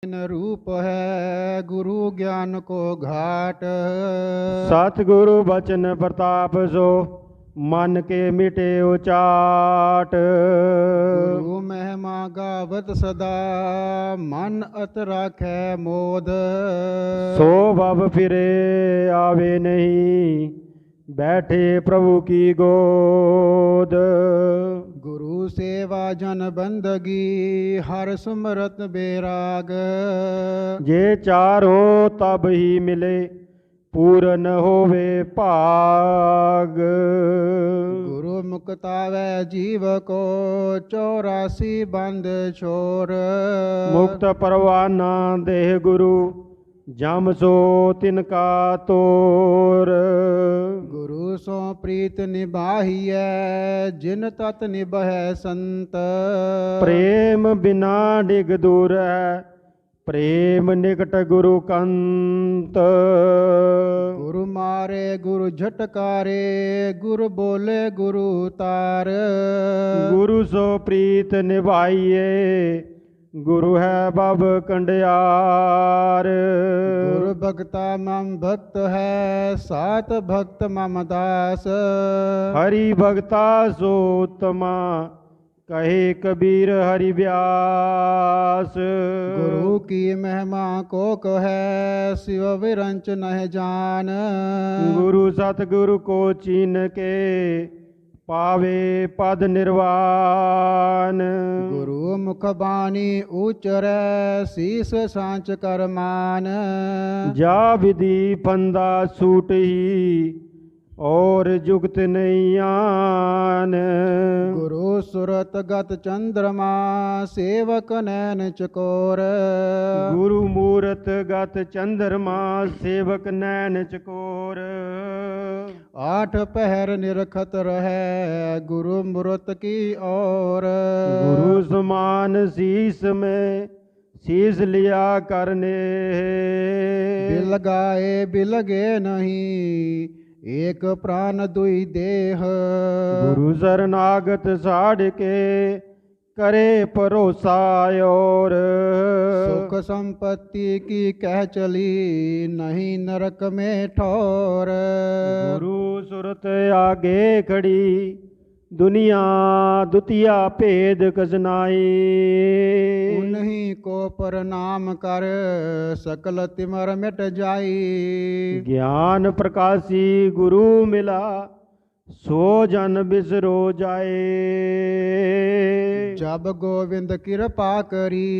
रूप है गुरु ज्ञान को घाट। सतगुरु बचन प्रताप सो मन के मिटे उचाट। गुरु महिमा गावत सदा मन अत राखै मोद। सो भव फिरे आवे नहीं बैठे प्रभु की गोद। गुरु सेवा जन बंदगी हर सुमरत बेराग। जे चारों तब ही मिले पूरन होवे भाग। गुरु मुक्तावै जीव को 84 बंद छोर। मुक्त परवाना देह गुरु जम सो तिनका तोर। गुरु सो प्रीत निभाहिए जिन तत निभै संत। प्रेम बिना डिग दूर है प्रेम निकट गुरु कंत। गुरु मारे गुरु झटकारे गुरु बोले गुरु तार। गुरु सो प्रीत निभाइए गुरु है बब कंडियार। गुरु भक्ता मम भक्त है सात भक्त मम दास। हरि भक्ता सो उत्तमा कहे कबीर हरि व्यास। गुरु की महिमा को कहे शिव विरंच नह जान। गुरु सतगुरु को चीन के पावे पद निर्वाण। गुरु मुख बानी उचरै शीस सांच कर मान। जा विधि फंदा सूट ही और जुगत नहीं आन। गुरु सुरत गत चंद्रमा सेवक नैन चकोर। गुरु मूरत गत चंद्रमा सेवक नैन चकोर। 8 पहर निरखत रहे गुरु मूरत की ओर। गुरु समान शीस में शीस लिया करने। बिल गाए बिलगे नहीं एक प्राण दुई देह। गुरु शरणागत साढ़ के करे भरोसा और। सुख संपत्ति की कह चली नहीं नरक में ठोर। गुरु सुरत आगे खड़ी दुनिया दुतिया भेद कसनाई। उन्हीं को प्रणाम कर सकल तिमर मिट जाई। ज्ञान प्रकाशी गुरु मिला सो जन बिसरो जाए। जब गोविंद कृपा करी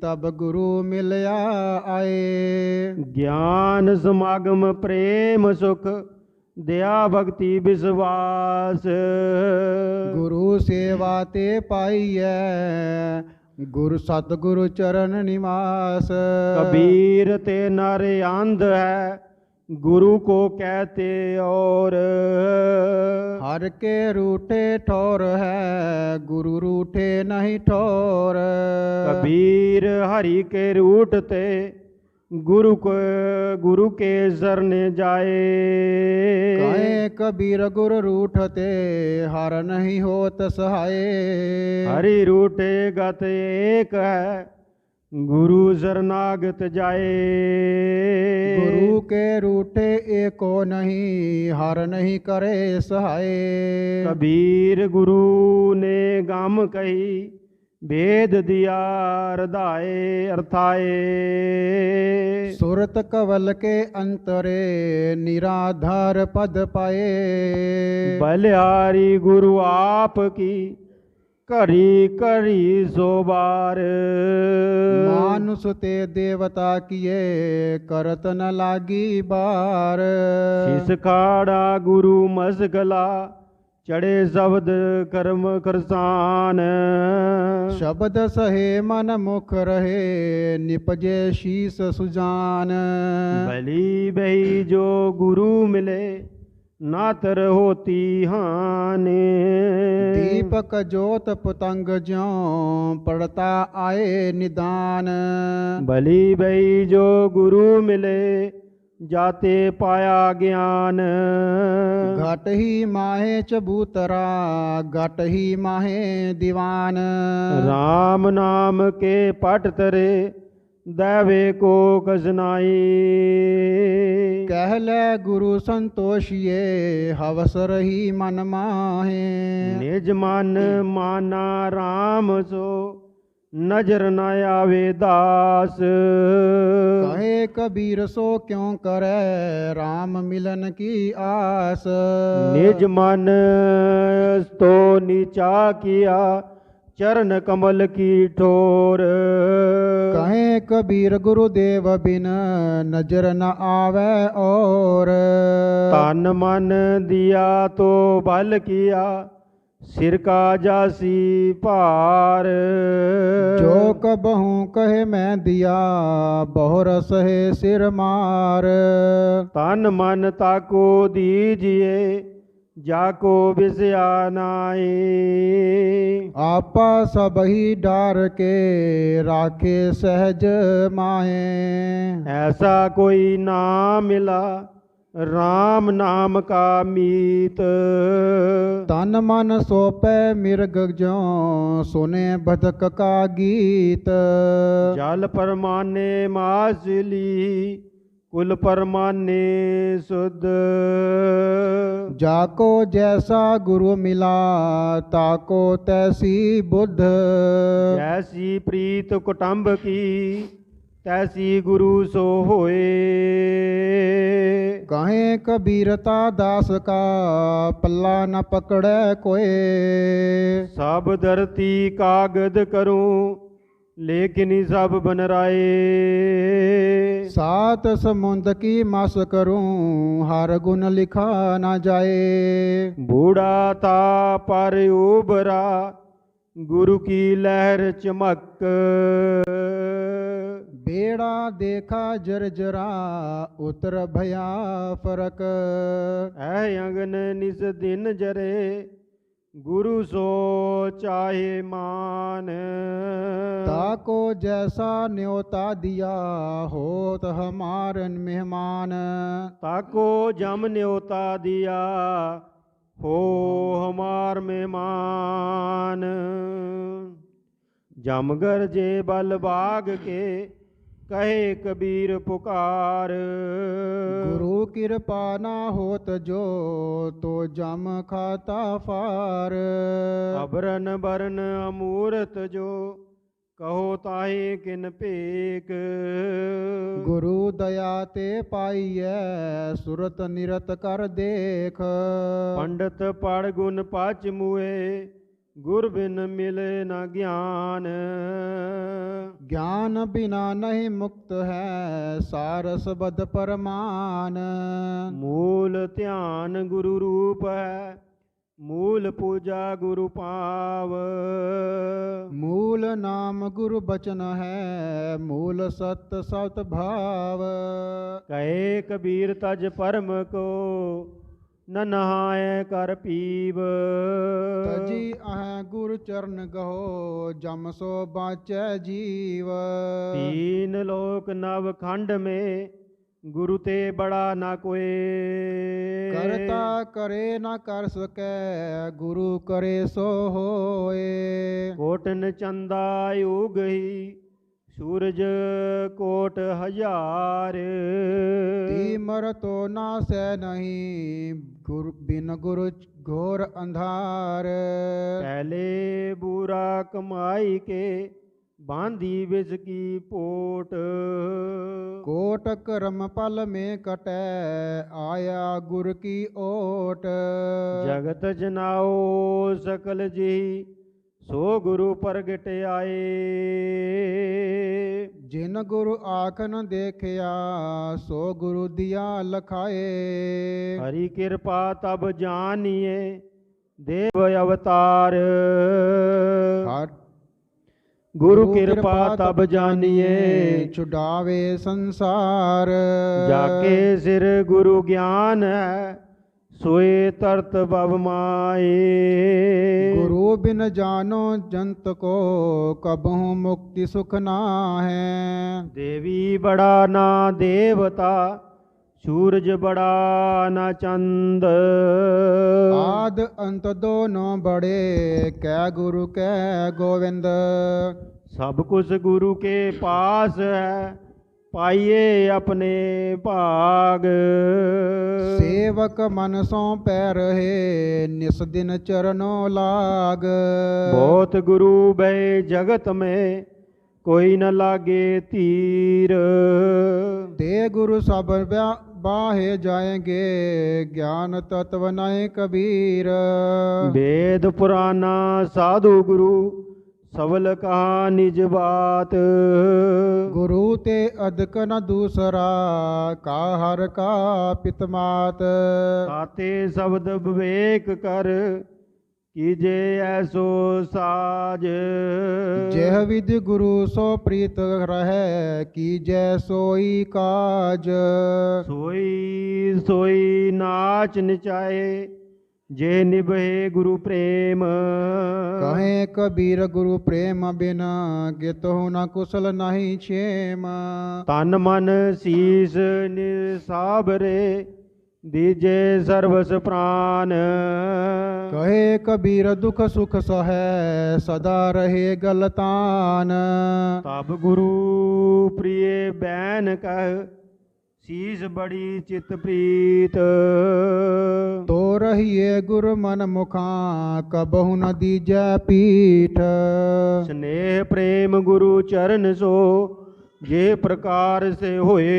तब गुरु मिलया आए। ज्ञान समागम प्रेम सुख दया भक्ति विश्वास। गुरु सेवा ते पाइयै गुरु सतगुरु चरण निवास। कबीर ते नर अंध है गुरु को कहते और। हर के रूठे ठोर है गुरु रूठे नहीं ठोर। कबीर हरि के रूठते गुरु के शरण जाए। कहे कबीर गुरु रूठते हर नहीं होत सहाय। हरि रूठे गत एक है गुरु शरणागत जाए। गुरु के रूठे एको नहीं हर नहीं करे सहाय। कबीर गुरु ने गम कही भेद दिया हृदय अर्थाए। सुरत कवल के अंतरे निराधार पद पाए। बलिहारी गुरु आप की करी करी सोबार। मानुष ते देवता किए करत न लागी बार। शिष खाड़ा गुरु मसगला चढ़े शब्द कर्म करसान। शब्द सहे मन मुख रहे निपजे शीस सुजान। भली बही जो गुरु मिले नातर होती हानि। दीपक ज्योत पतंग ज्यों पड़ता आए निदान। भली बही जो गुरु मिले जाते पाया ज्ञान। घट ही माहे चबूतरा घट ही माहे दीवान। राम नाम के पट तरे दैवे को कसनाई। कह ले गुरु संतोषिए हवस रही मन माहे। निज मन माना राम सो नजर न आवे दास। कहे कबीर सो क्यों करे राम मिलन की आस। निज मन तो नीचा किया चरण कमल की ठोर। कहे कबीर गुरुदेव बिन नजर न आवे और। तन मन दिया तो बल किया सिर का जासी भार। जो कबहू कहे मैं दिया बहुरस है सिर मार। तन मन ताको दीजिए जाको बिसया नाई। आपा सब ही डार के राखे सहज माहे। ऐसा कोई ना मिला राम नाम का मीत। तन मन सोपे मिर्ग जो सुने बदक का गीत। जल परमाने मासली कुल परमाने शुद्ध। जाको जैसा गुरु मिला ताको तैसी बुद्ध। जैसी प्रीत कुटुंब की तैसी गुरु सो होए। कहे कबीरता दास का पल्ला न पकड़े कोई। सब धरती कागद करूं लेकिन सब बनराए। सात समुद्र की मास करूं हर गुण लिखा न जाए। बूढ़ा था पर उबरा गुरु की लहर चमक। बेड़ा देखा जर्जरा उतर भया फरक। है अंगन निस दिन जरे गुरु सो चाहे मान। ताको जैसा न्योता दिया होत हमारन मेहमान। ताको जम न्योता दिया हो हमार मेहमान। जम गरजे बल बाग के कहे कबीर पुकार। गुरु कृपा ना होत जो तो जम खाता फार। अबरन बरन अमूरत जो कहो ताहे किन पेक। गुरु दया ते पाइयै सुरत निरत कर देख। पंडित पढ़ गुण पाच मुए गुर बिन मिले न ज्ञान। ज्ञान बिना नहीं मुक्त है सारस बद परमान। मूल ध्यान गुरु रूप है मूल पूजा गुरु पाव। मूल नाम गुरु बचन है मूल सत सत भाव। कहे कबीर तज परम को न नहाए कर पीव। तजी अह गुरु चरण गहो जम सो बाचै जीव। तीन लोक नव खंड में गुरु ते बड़ा ना कोई। करता करे न कर सकै गुरु करे सो होए। कोटन चंदा युग ही सूरज कोट हजार। तीमर तो नासै नहीं गुरु बिन गुरु घोर अंधार। पहले बुरा कमाई के बांधी विष की पोट। कोट कर्म पल में कटै आया गुर की ओट। जगत जनाओ सकल जी सो गुरु प्रगट आए। जिन गुरु आख न देखिया सो गुरु दिया लखाए। हरि कृपा तब जानिए देव अवतार। गुरु कृपा तब जानिए छुड़ावे संसार। जाके सिर गुरु ज्ञान है सोए तरत बब माए। गुरु बिन जानो जंत को कबहू मुक्ति सुख ना है। देवी बड़ा ना देवता सूरज बड़ा ना चंद। आद अंत दोनों बड़े कै गुरु कै गोविंद। सब कुछ गुरु के पास है, पाइए अपने भाग। सेवक मन सौंपै रहे, निस दिन चरणों लाग। बहुत गुरु भय जगत में, कोई न लागे तीर। ते गुरु सब बाहे जाएंगे, ज्ञान तत्व नए कबीर। वेद पुराना साधु गुरु, सबल कहा निज बात। गुरु ते अधिक न दूसरा, का हर का पितमात। ताते शब्द विवेक कर, कीजे ऐसो साज। जह विधि गुरु सो प्रीत रहे, की जय सोई काज। सोई सोई नाच नचाए, जे निभे गुरु प्रेम। कहे कबीर गुरु प्रेम बिना, गितहु न कुशल नहीं क्षेम। तन मन शीस निसाबरे, दीजे सर्वस प्राण। कहे कबीर दुख सुख सहे, सदा रहे गलतान। तब गुरु प्रिय बैन कह, शीस बड़ी चित प्रीत। तो रहिए गुरु मन मुखा, कबहु न दीजै पीठ। स्नेह प्रेम गुरु चरण सो, जे प्रकार से होए।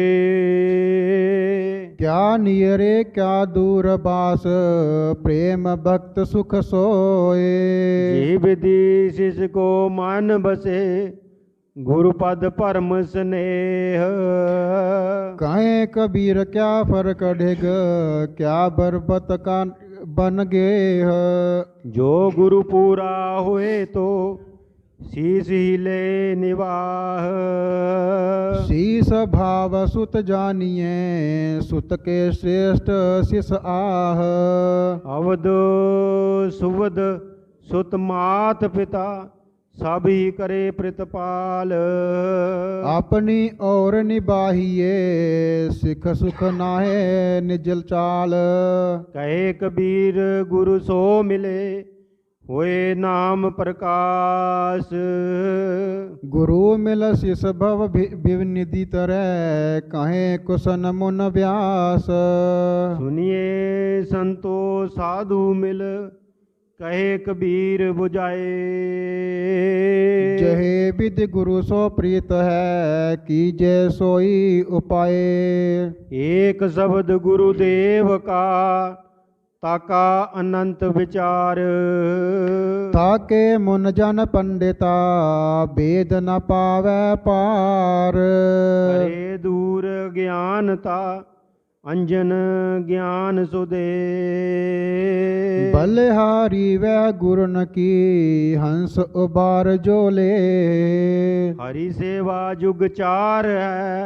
क्या नियरे क्या दूर बास, प्रेम भक्त सुख सोए। जे विधि शिष को मान बसे, गुरु पद परम स्नेह। कहे कबीर क्या फर्क ढिग, क्या बरबत का बन गेह। जो गुरु पूरा हुए तो, शीस ही ले निवाह। शीस भाव सुत जानिए, सुत के श्रेष्ठ शिष आह। अवध सुवद सुत मात पिता, सभी करे प्रतिपाल। अपनी और निबाहिए, सिख सुख नाहे निजल चाल। कहे कबीर गुरु सो मिले, होए नाम प्रकाश। गुरु मिल शिष भव विनिधि तरह, कहे कुशन मुन व्यास। सुनिए संतो साधु मिल, कहे कबीर बुझाए। जहे विधि गुरु सो प्रीत है, कीजे सोई उपाय। एक शब्द गुरुदेव का, ताका अनंत विचार। ताके मुन जन पंडिता, वेद न पावै पार। करे दूर ज्ञानता, अंजन ज्ञान सुदे। बलिहारी वह गुरन की, हंस उबार जो ले। हरि सेवा जुग चार है,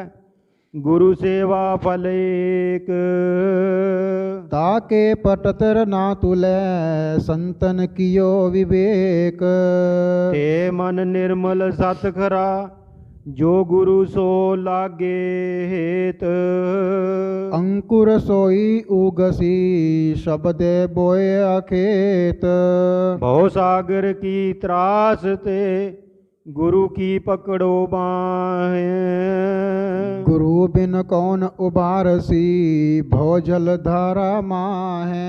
गुरु सेवा फल एक। ताके पटतर ना तुलै, संतन कियो विवेक। ते मन निर्मल सत खरा, जो गुरु सो लागे हेत। अंकुर सोई उगसी, शब्दे बोए अखेत। भव सागर की त्रास ते, गुरु की पकड़ो बाहें। गुरु बिन कौन उबारसी, भव जल धारा माहे।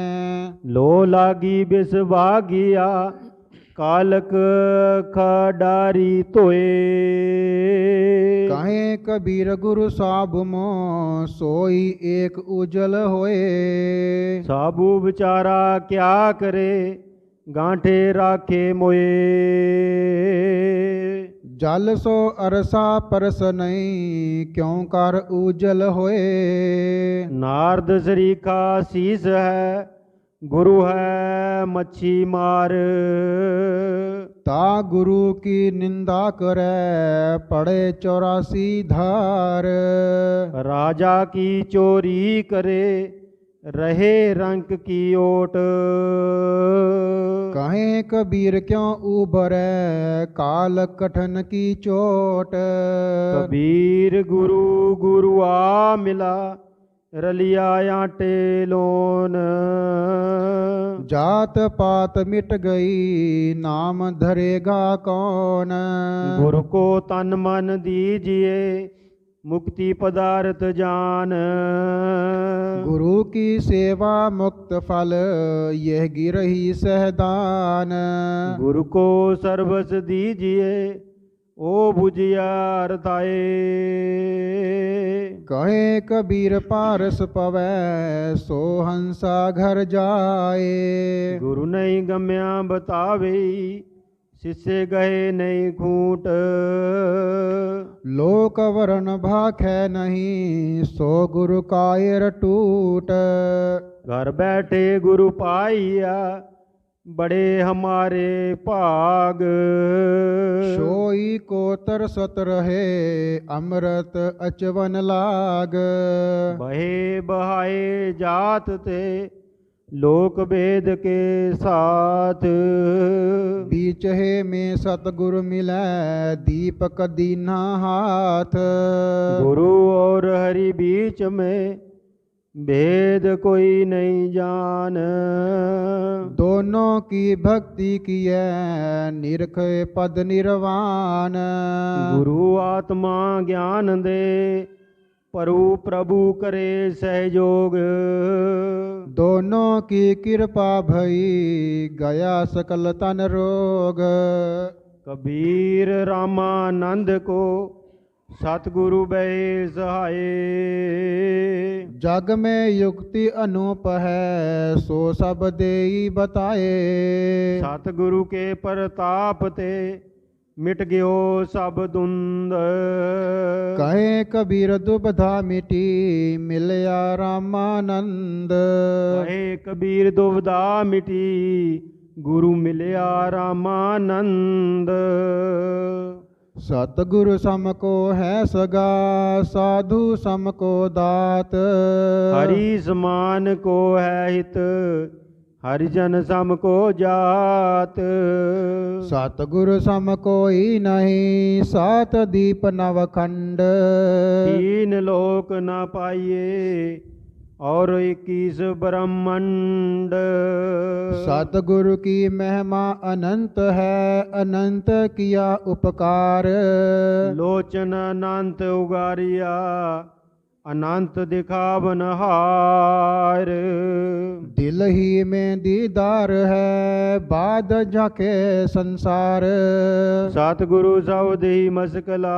लो लागी बिस भागिया, कालक खडारी तोए। कहे कबीर गुरु साबु मो, सोई एक उजल होए। साबू बेचारा क्या करे, गांठे राखे मोए। जल सो अरसा परस नहीं, क्यों कर उजल होए। नारद सरीखा शीस है, गुरु है मच्छी मार। ता गुरु की निंदा करे, पड़े 84 धार। राजा की चोरी करे, रहे रंक की ओट। कहे कबीर क्यों उबरे, काल कठन की चोट। कबीर गुरु गुरु आ मिला, रलिया आटे लोन। जात पात मिट गई नाम धरेगा कौन। गुरु को तन मन दीजिए मुक्ति पदार्थ जान। गुरु की सेवा मुक्त फल यह गिरही सहदान। गुरु को सर्वस दीजिए ओ बुझियार थाए। कहे कबीर पारस पवै सो हंसा घर जाए। गुरु नहीं गम्या बतावे शिष्य गए नहीं खूट। लोक वरण भाखै नहीं सो गुरु कायर टूट। घर बैठे गुरु पाइया बड़े हमारे भाग। सोई को तरसत रहे अमृत अचवन लाग। बहे बहाए जात थे लोक वेद के साथ। बीच है में सतगुरु मिलै दीपक दीना हाथ। गुरु और हरि बीच में भेद कोई नहीं जान। दोनों की भक्ति किए निरख पद निर्वाण। गुरु आत्मा ज्ञान दे परु प्रभु करे सहयोग। दोनों की कृपा भई गया सकल तन रोग। कबीर रामानंद को सतगुरु बे सहाय। जग में युक्ति अनूप है सो सब देई बताए। सतगुरु के प्रताप ते मिट गयो सब दुंद। कहे कबीर दुबधा मिटी मिलया रामानंद। कहे कबीर दुविधा मिटी गुरु मिलया रामानंद। सतगुरु सम को है सगा साधु सम को दात। हरि समान को है हित हरिजन सम को जात। सतगुरु सम कोई नहीं सात दीप नवखंड। तीन लोक न पाइए और 21 ब्रह्मंड। सतगुरु की महिमा अनंत है अनंत किया उपकार। लोचन अनंत उगारिया अनंत दिखावन हार। दिल ही में दीदार है बाद झाके संसार। सतगुरु सौदे मस्कला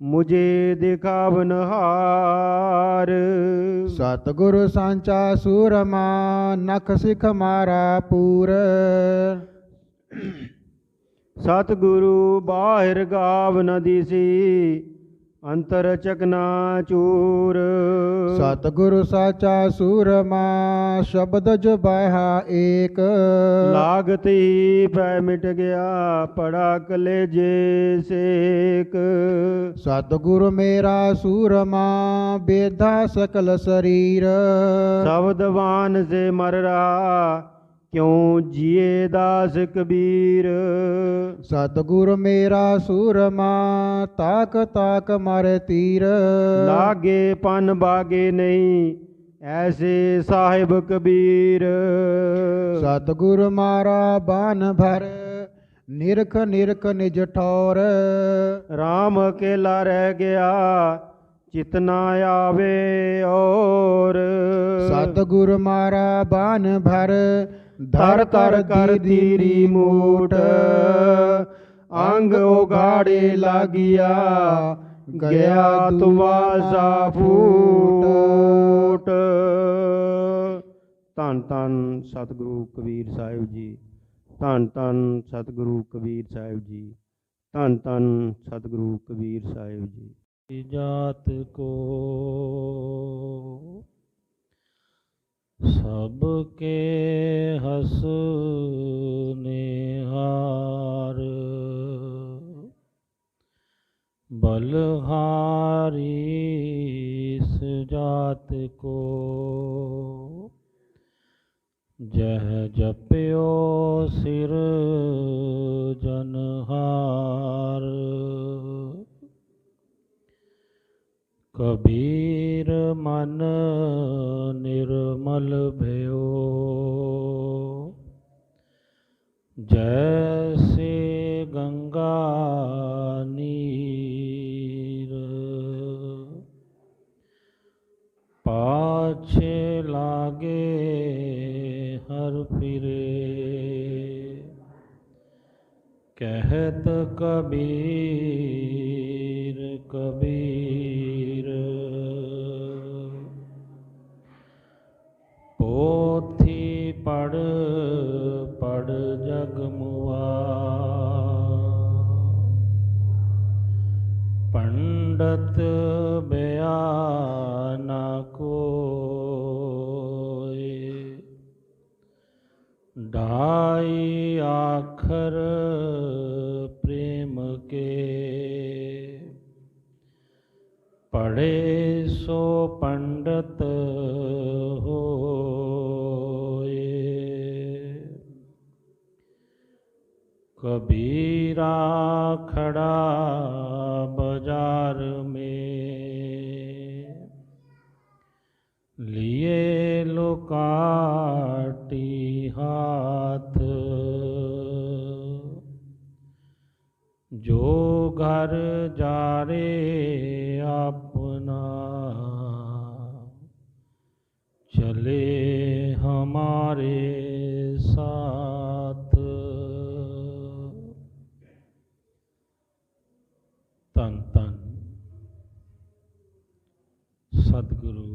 मुझे दिखावन हार। सतगुरु सांचा सूरमा नख सिख मारा पूर। सतगुरु बाहिर गाव न दिसी अंतर चकना चूर। सतगुरु साचा सूरमा शब्द जो बाहा एक। लागत ही पै मिट गया पड़ा कलेजे सेक। सतगुरु मेरा सूरमा बेधा सकल शरीर। शब्दवान से मर रहा क्यों जिए दास कबीर। सतगुरु मेरा सूरमा ताक ताक मारे तीर। लागे पन बागे नहीं ऐसे साहिब कबीर। सतगुरु मारा बान भर निरख निरख निज ठौर। राम अकेला रह गया चितना आवे और। सतगुरु मारा बान भर धर तर कर दीरी मूठ अंग उगाड़े लागिया गया तुवासा फूट। धन धन सतगुरु कबीर साहिब जी। धन धन सतगुरु कबीर साहिब जी। धन धन सतगुरु कबीर साहिब जी। जात को सबके हंसनेहार बलहारी इस जात को जह जप्यो सिर जनहार। कबीर कबीर मन निर्मल भयो, जैसे गंगा नीर, पाछे लागे हर फिरे, कहत कबीर कबीर। पोथी पढ़ पढ़ जग मुआ, पंडित बयाना कोय, ढाई आखर प्रेम के, पढ़े सो पंडित होए। कबीरा खड़ा बाजार में, लिए लुकाटी हाथ, जो घर जा रे अपना, चले हमारे साथ। धन धन सतगुरु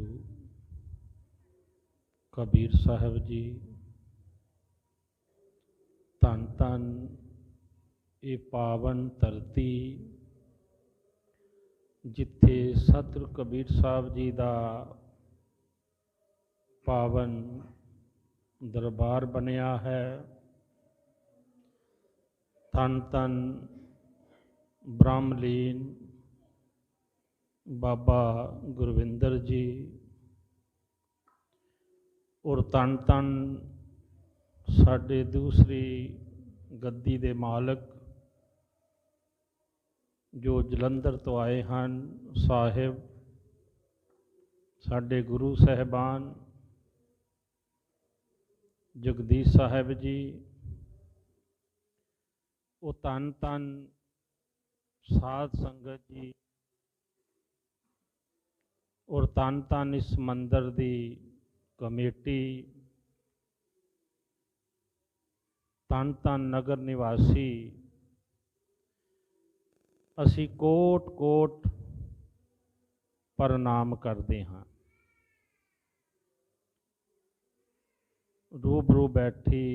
कबीर साहब जी। धन धन ये पावन धरती जिथे सतगुरु कबीर साहब जी का पावन दरबार बनया है। धन धन ब्रह्मलीन बाबा गुरविंदर जी और धन धन साडे दूसरी गद्दी दे मालक जो जलंधर तो आए हैं साहिब, साडे गुरु साहिबान जगदीश साहिब जी, वो धन धन साध संगत जी और धन धन इस मंदिर की कमेटी, धन धन नगर निवासी, असी कोट कोट प्रणाम करते हाँ। रूबरू बैठी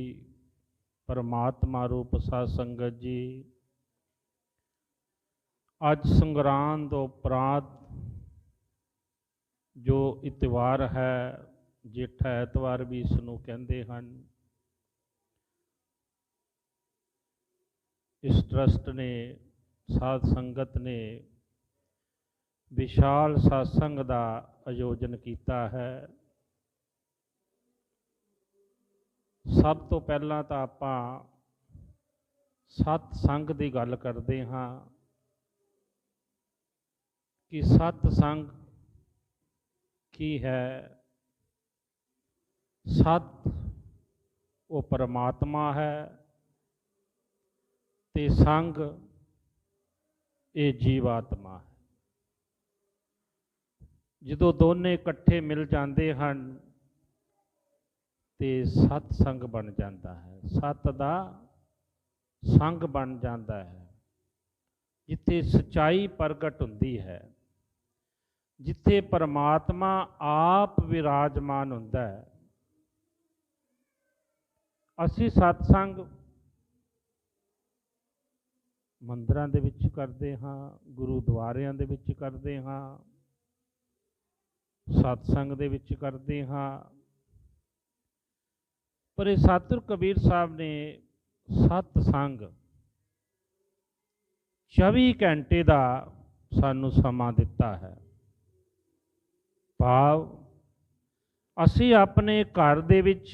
परमात्मा रूप साध संगत जी, अज संगरांद उपरांत जो इतवार है, जेठा एतवार भी इसनूं कहते हैं, इस ट्रस्ट ने साध संगत ने विशाल सत्संग का आयोजन किया है। सब तो पहला तो आपां सत्संग की गल करते हाँ कि सत्संग की है। सत वो परमात्मा है ते संग ये जीवात्मा है। जो दोने इकट्ठे मिल जाते हैं तो सत्संग बन जाता है, सत दा संग बन जाता है। जिथे सच्चाई प्रगट होंदी है, जिथे परमात्मा आप विराजमान होंदा है। असी सत्संग मंदिरां दे विच करते हाँ, गुरुद्वारियां दे विच करते हाँ, सत्संग दे विच करते हाँ, पर ये सतगुरु कबीर साहब ने सत्संग 24 घंटे का सानू समा दिता है। भाव असी अपने घर दे विच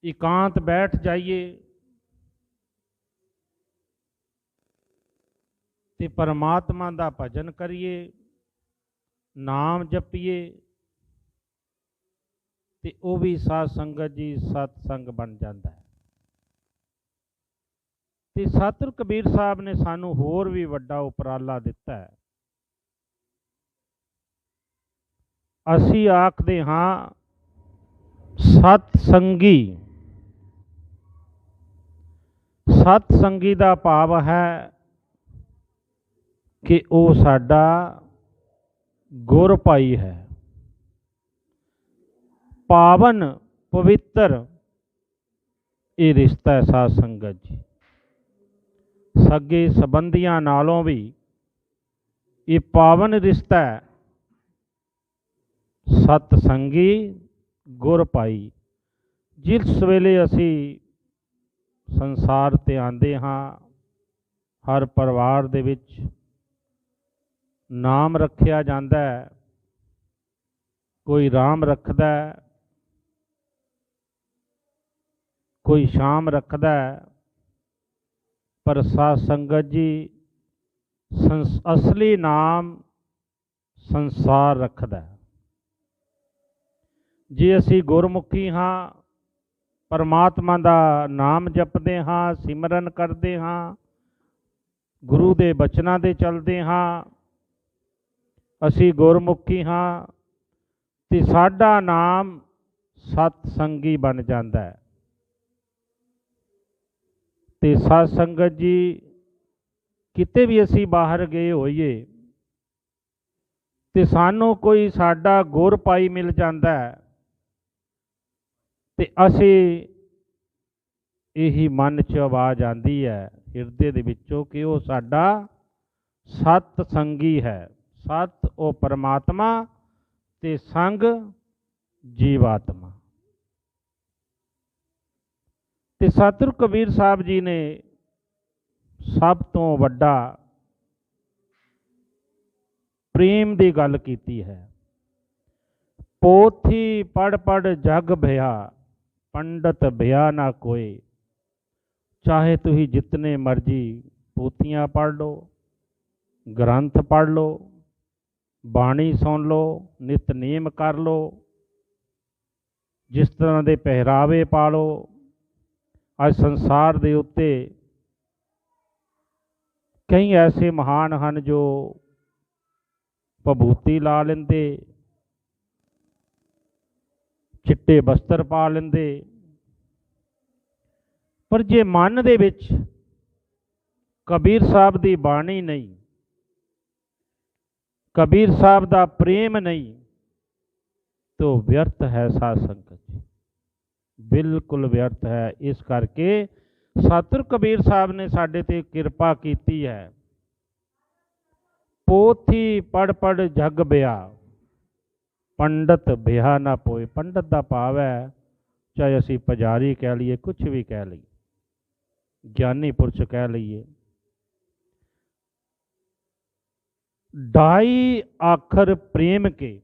एकांत बैठ जाइए ते परमात्मा का भजन करिए, ਨਾਮ ਜਪੀਏ ਤੇ ਉਹ ਵੀ ਸਾਧ ਸੰਗਤ ਜੀ ਸਤਸੰਗ ਬਣ ਜਾਂਦਾ ਹੈ। ਤੇ ਸਤਿਗੁਰ ਕਬੀਰ ਸਾਹਿਬ ਨੇ ਸਾਨੂੰ ਹੋਰ ਵੀ ਵੱਡਾ ਉਪਰਾਲਾ ਦਿੱਤਾ ਹੈ। ਅਸੀਂ ਆਖਦੇ ਹਾਂ ਸਤਸੰਗੀ। ਸਤਸੰਗੀ ਦਾ ਭਾਵ ਹੈ ਕਿ ਉਹ ਸਾਡਾ ਗੁਰ ਭਾਈ ਹੈ, ਪਾਵਨ ਪਵਿੱਤਰ ਇਹ ਰਿਸ਼ਤਾ ਹੈ ਸਾਧ ਸੰਗਤ ਜੀ। ਸਗੇ ਸੰਬੰਧੀਆਂ ਨਾਲੋਂ ਵੀ ਇਹ ਪਾਵਨ ਰਿਸ਼ਤਾ ਹੈ। ਸਤਸੰਗੀ ਗੁਰ ਭਾਈ। ਜਿਸ ਵੇਲੇ ਅਸੀਂ ਸੰਸਾਰ ਤੇ ਆਉਂਦੇ ਹਾਂ, ਹਰ ਪਰਿਵਾਰ ਦੇ ਵਿੱਚ ਨਾਮ ਰੱਖਿਆ ਜਾਂਦਾ ਹੈ। ਕੋਈ ਰਾਮ ਰੱਖਦਾ ਹੈ, ਕੋਈ ਸ਼ਾਮ ਰੱਖਦਾ ਹੈ, ਪਰ ਸਾਧ ਸੰਗਤ ਜੀ ਅਸਲੀ ਨਾਮ ਸੰਸਾਰ ਰੱਖਦਾ ਹੈ। ਜੇ ਅਸੀਂ ਗੁਰਮੁਖੀ ਹਾਂ, ਪਰਮਾਤਮਾ ਦਾ ਨਾਮ ਜਪਦੇ ਹਾਂ, ਸਿਮਰਨ ਕਰਦੇ ਹਾਂ, ਗੁਰੂ ਦੇ ਬਚਨਾਂ ਦੇ ਚੱਲਦੇ ਹਾਂ, ਅਸੀਂ ਗੁਰਮੁਖੀ ਹਾਂ, ਤੇ ਸਾਡਾ ਨਾਮ ਸਤਸੰਗੀ ਬਣ ਜਾਂਦਾ ਹੈ। ਤੇ ਸਾਧ ਸੰਗਤ ਜੀ ਕਿਤੇ ਵੀ ਅਸੀਂ ਬਾਹਰ ਗਏ ਹੋਈਏ ਤੇ ਸਾਨੂੰ ਕੋਈ ਸਾਡਾ ਗੁਰ ਭਾਈ ਮਿਲ ਜਾਂਦਾ ਹੈ, ਤੇ ਅਸੀਂ ਇਹੀ ਮਨ 'ਚ ਆਵਾਜ਼ ਆਉਂਦੀ ਹੈ ਹਿਰਦੇ ਦੇ ਵਿੱਚੋਂ ਕਿ ਉਹ ਸਾਡਾ ਸਤਸੰਗੀ ਹੈ। ਸਤ ਉਹ ਪਰਮਾਤਮਾ ਤੇ ਸੰਗ ਜੀਵਾਤਮਾ। ਤੇ ਸਤਿਗੁਰ ਕਬੀਰ ਸਾਹਿਬ ਜੀ ਨੇ ਸਭ ਤੋਂ ਵੱਡਾ ਪ੍ਰੇਮ ਦੀ ਗੱਲ ਕੀਤੀ ਹੈ। ਪੋਥੀ ਪੜ ਪੜ ਜਗ ਭਇਆ, ਪੰਡਤ ਭਇਆ ਨਾ ਕੋਏ। ਚਾਹੇ ਤੁਸੀਂ ਜਿਤਨੇ ਮਰਜੀ ਪੋਥੀਆਂ ਪੜ੍ਹ ਲਓ, ਗ੍ਰੰਥ ਪੜ੍ਹ ਲਓ, ਬਾਣੀ ਸੁਣ ਲਓ, ਨਿਤਨੇਮ ਕਰ ਲਓ, ਜਿਸ ਤਰ੍ਹਾਂ ਦੇ ਪਹਿਰਾਵੇ ਪਾ ਲਓ। ਅੱਜ ਸੰਸਾਰ ਦੇ ਉੱਤੇ ਕਈ ਐਸੇ ਮਹਾਨ ਹਨ ਜੋ ਭਬੂਤੀ ਲਾ ਲੈਂਦੇ, ਚਿੱਟੇ ਬਸਤਰ ਪਾ ਲੈਂਦੇ, ਪਰ ਜੇ ਮਨ ਦੇ ਵਿੱਚ ਕਬੀਰ ਸਾਹਿਬ ਦੀ ਬਾਣੀ ਨਹੀਂ, ਕਬੀਰ ਸਾਹਿਬ ਦਾ ਪ੍ਰੇਮ ਨਹੀਂ, तो व्यर्थ है साध संगत जी, बिल्कुल व्यर्थ है। इस करके सतगुर कबीर साहब ने साडे ते किरपा कीती है। पोथी पढ़ पढ़ जग बिया, पंडित बिहा ना पोए। पंडित का भाव है चाहे असी पुजारी कह लीए, कुछ भी कह लीए, ज्ञानी पुरुष कह लीए। ढाई आखर प्रेम के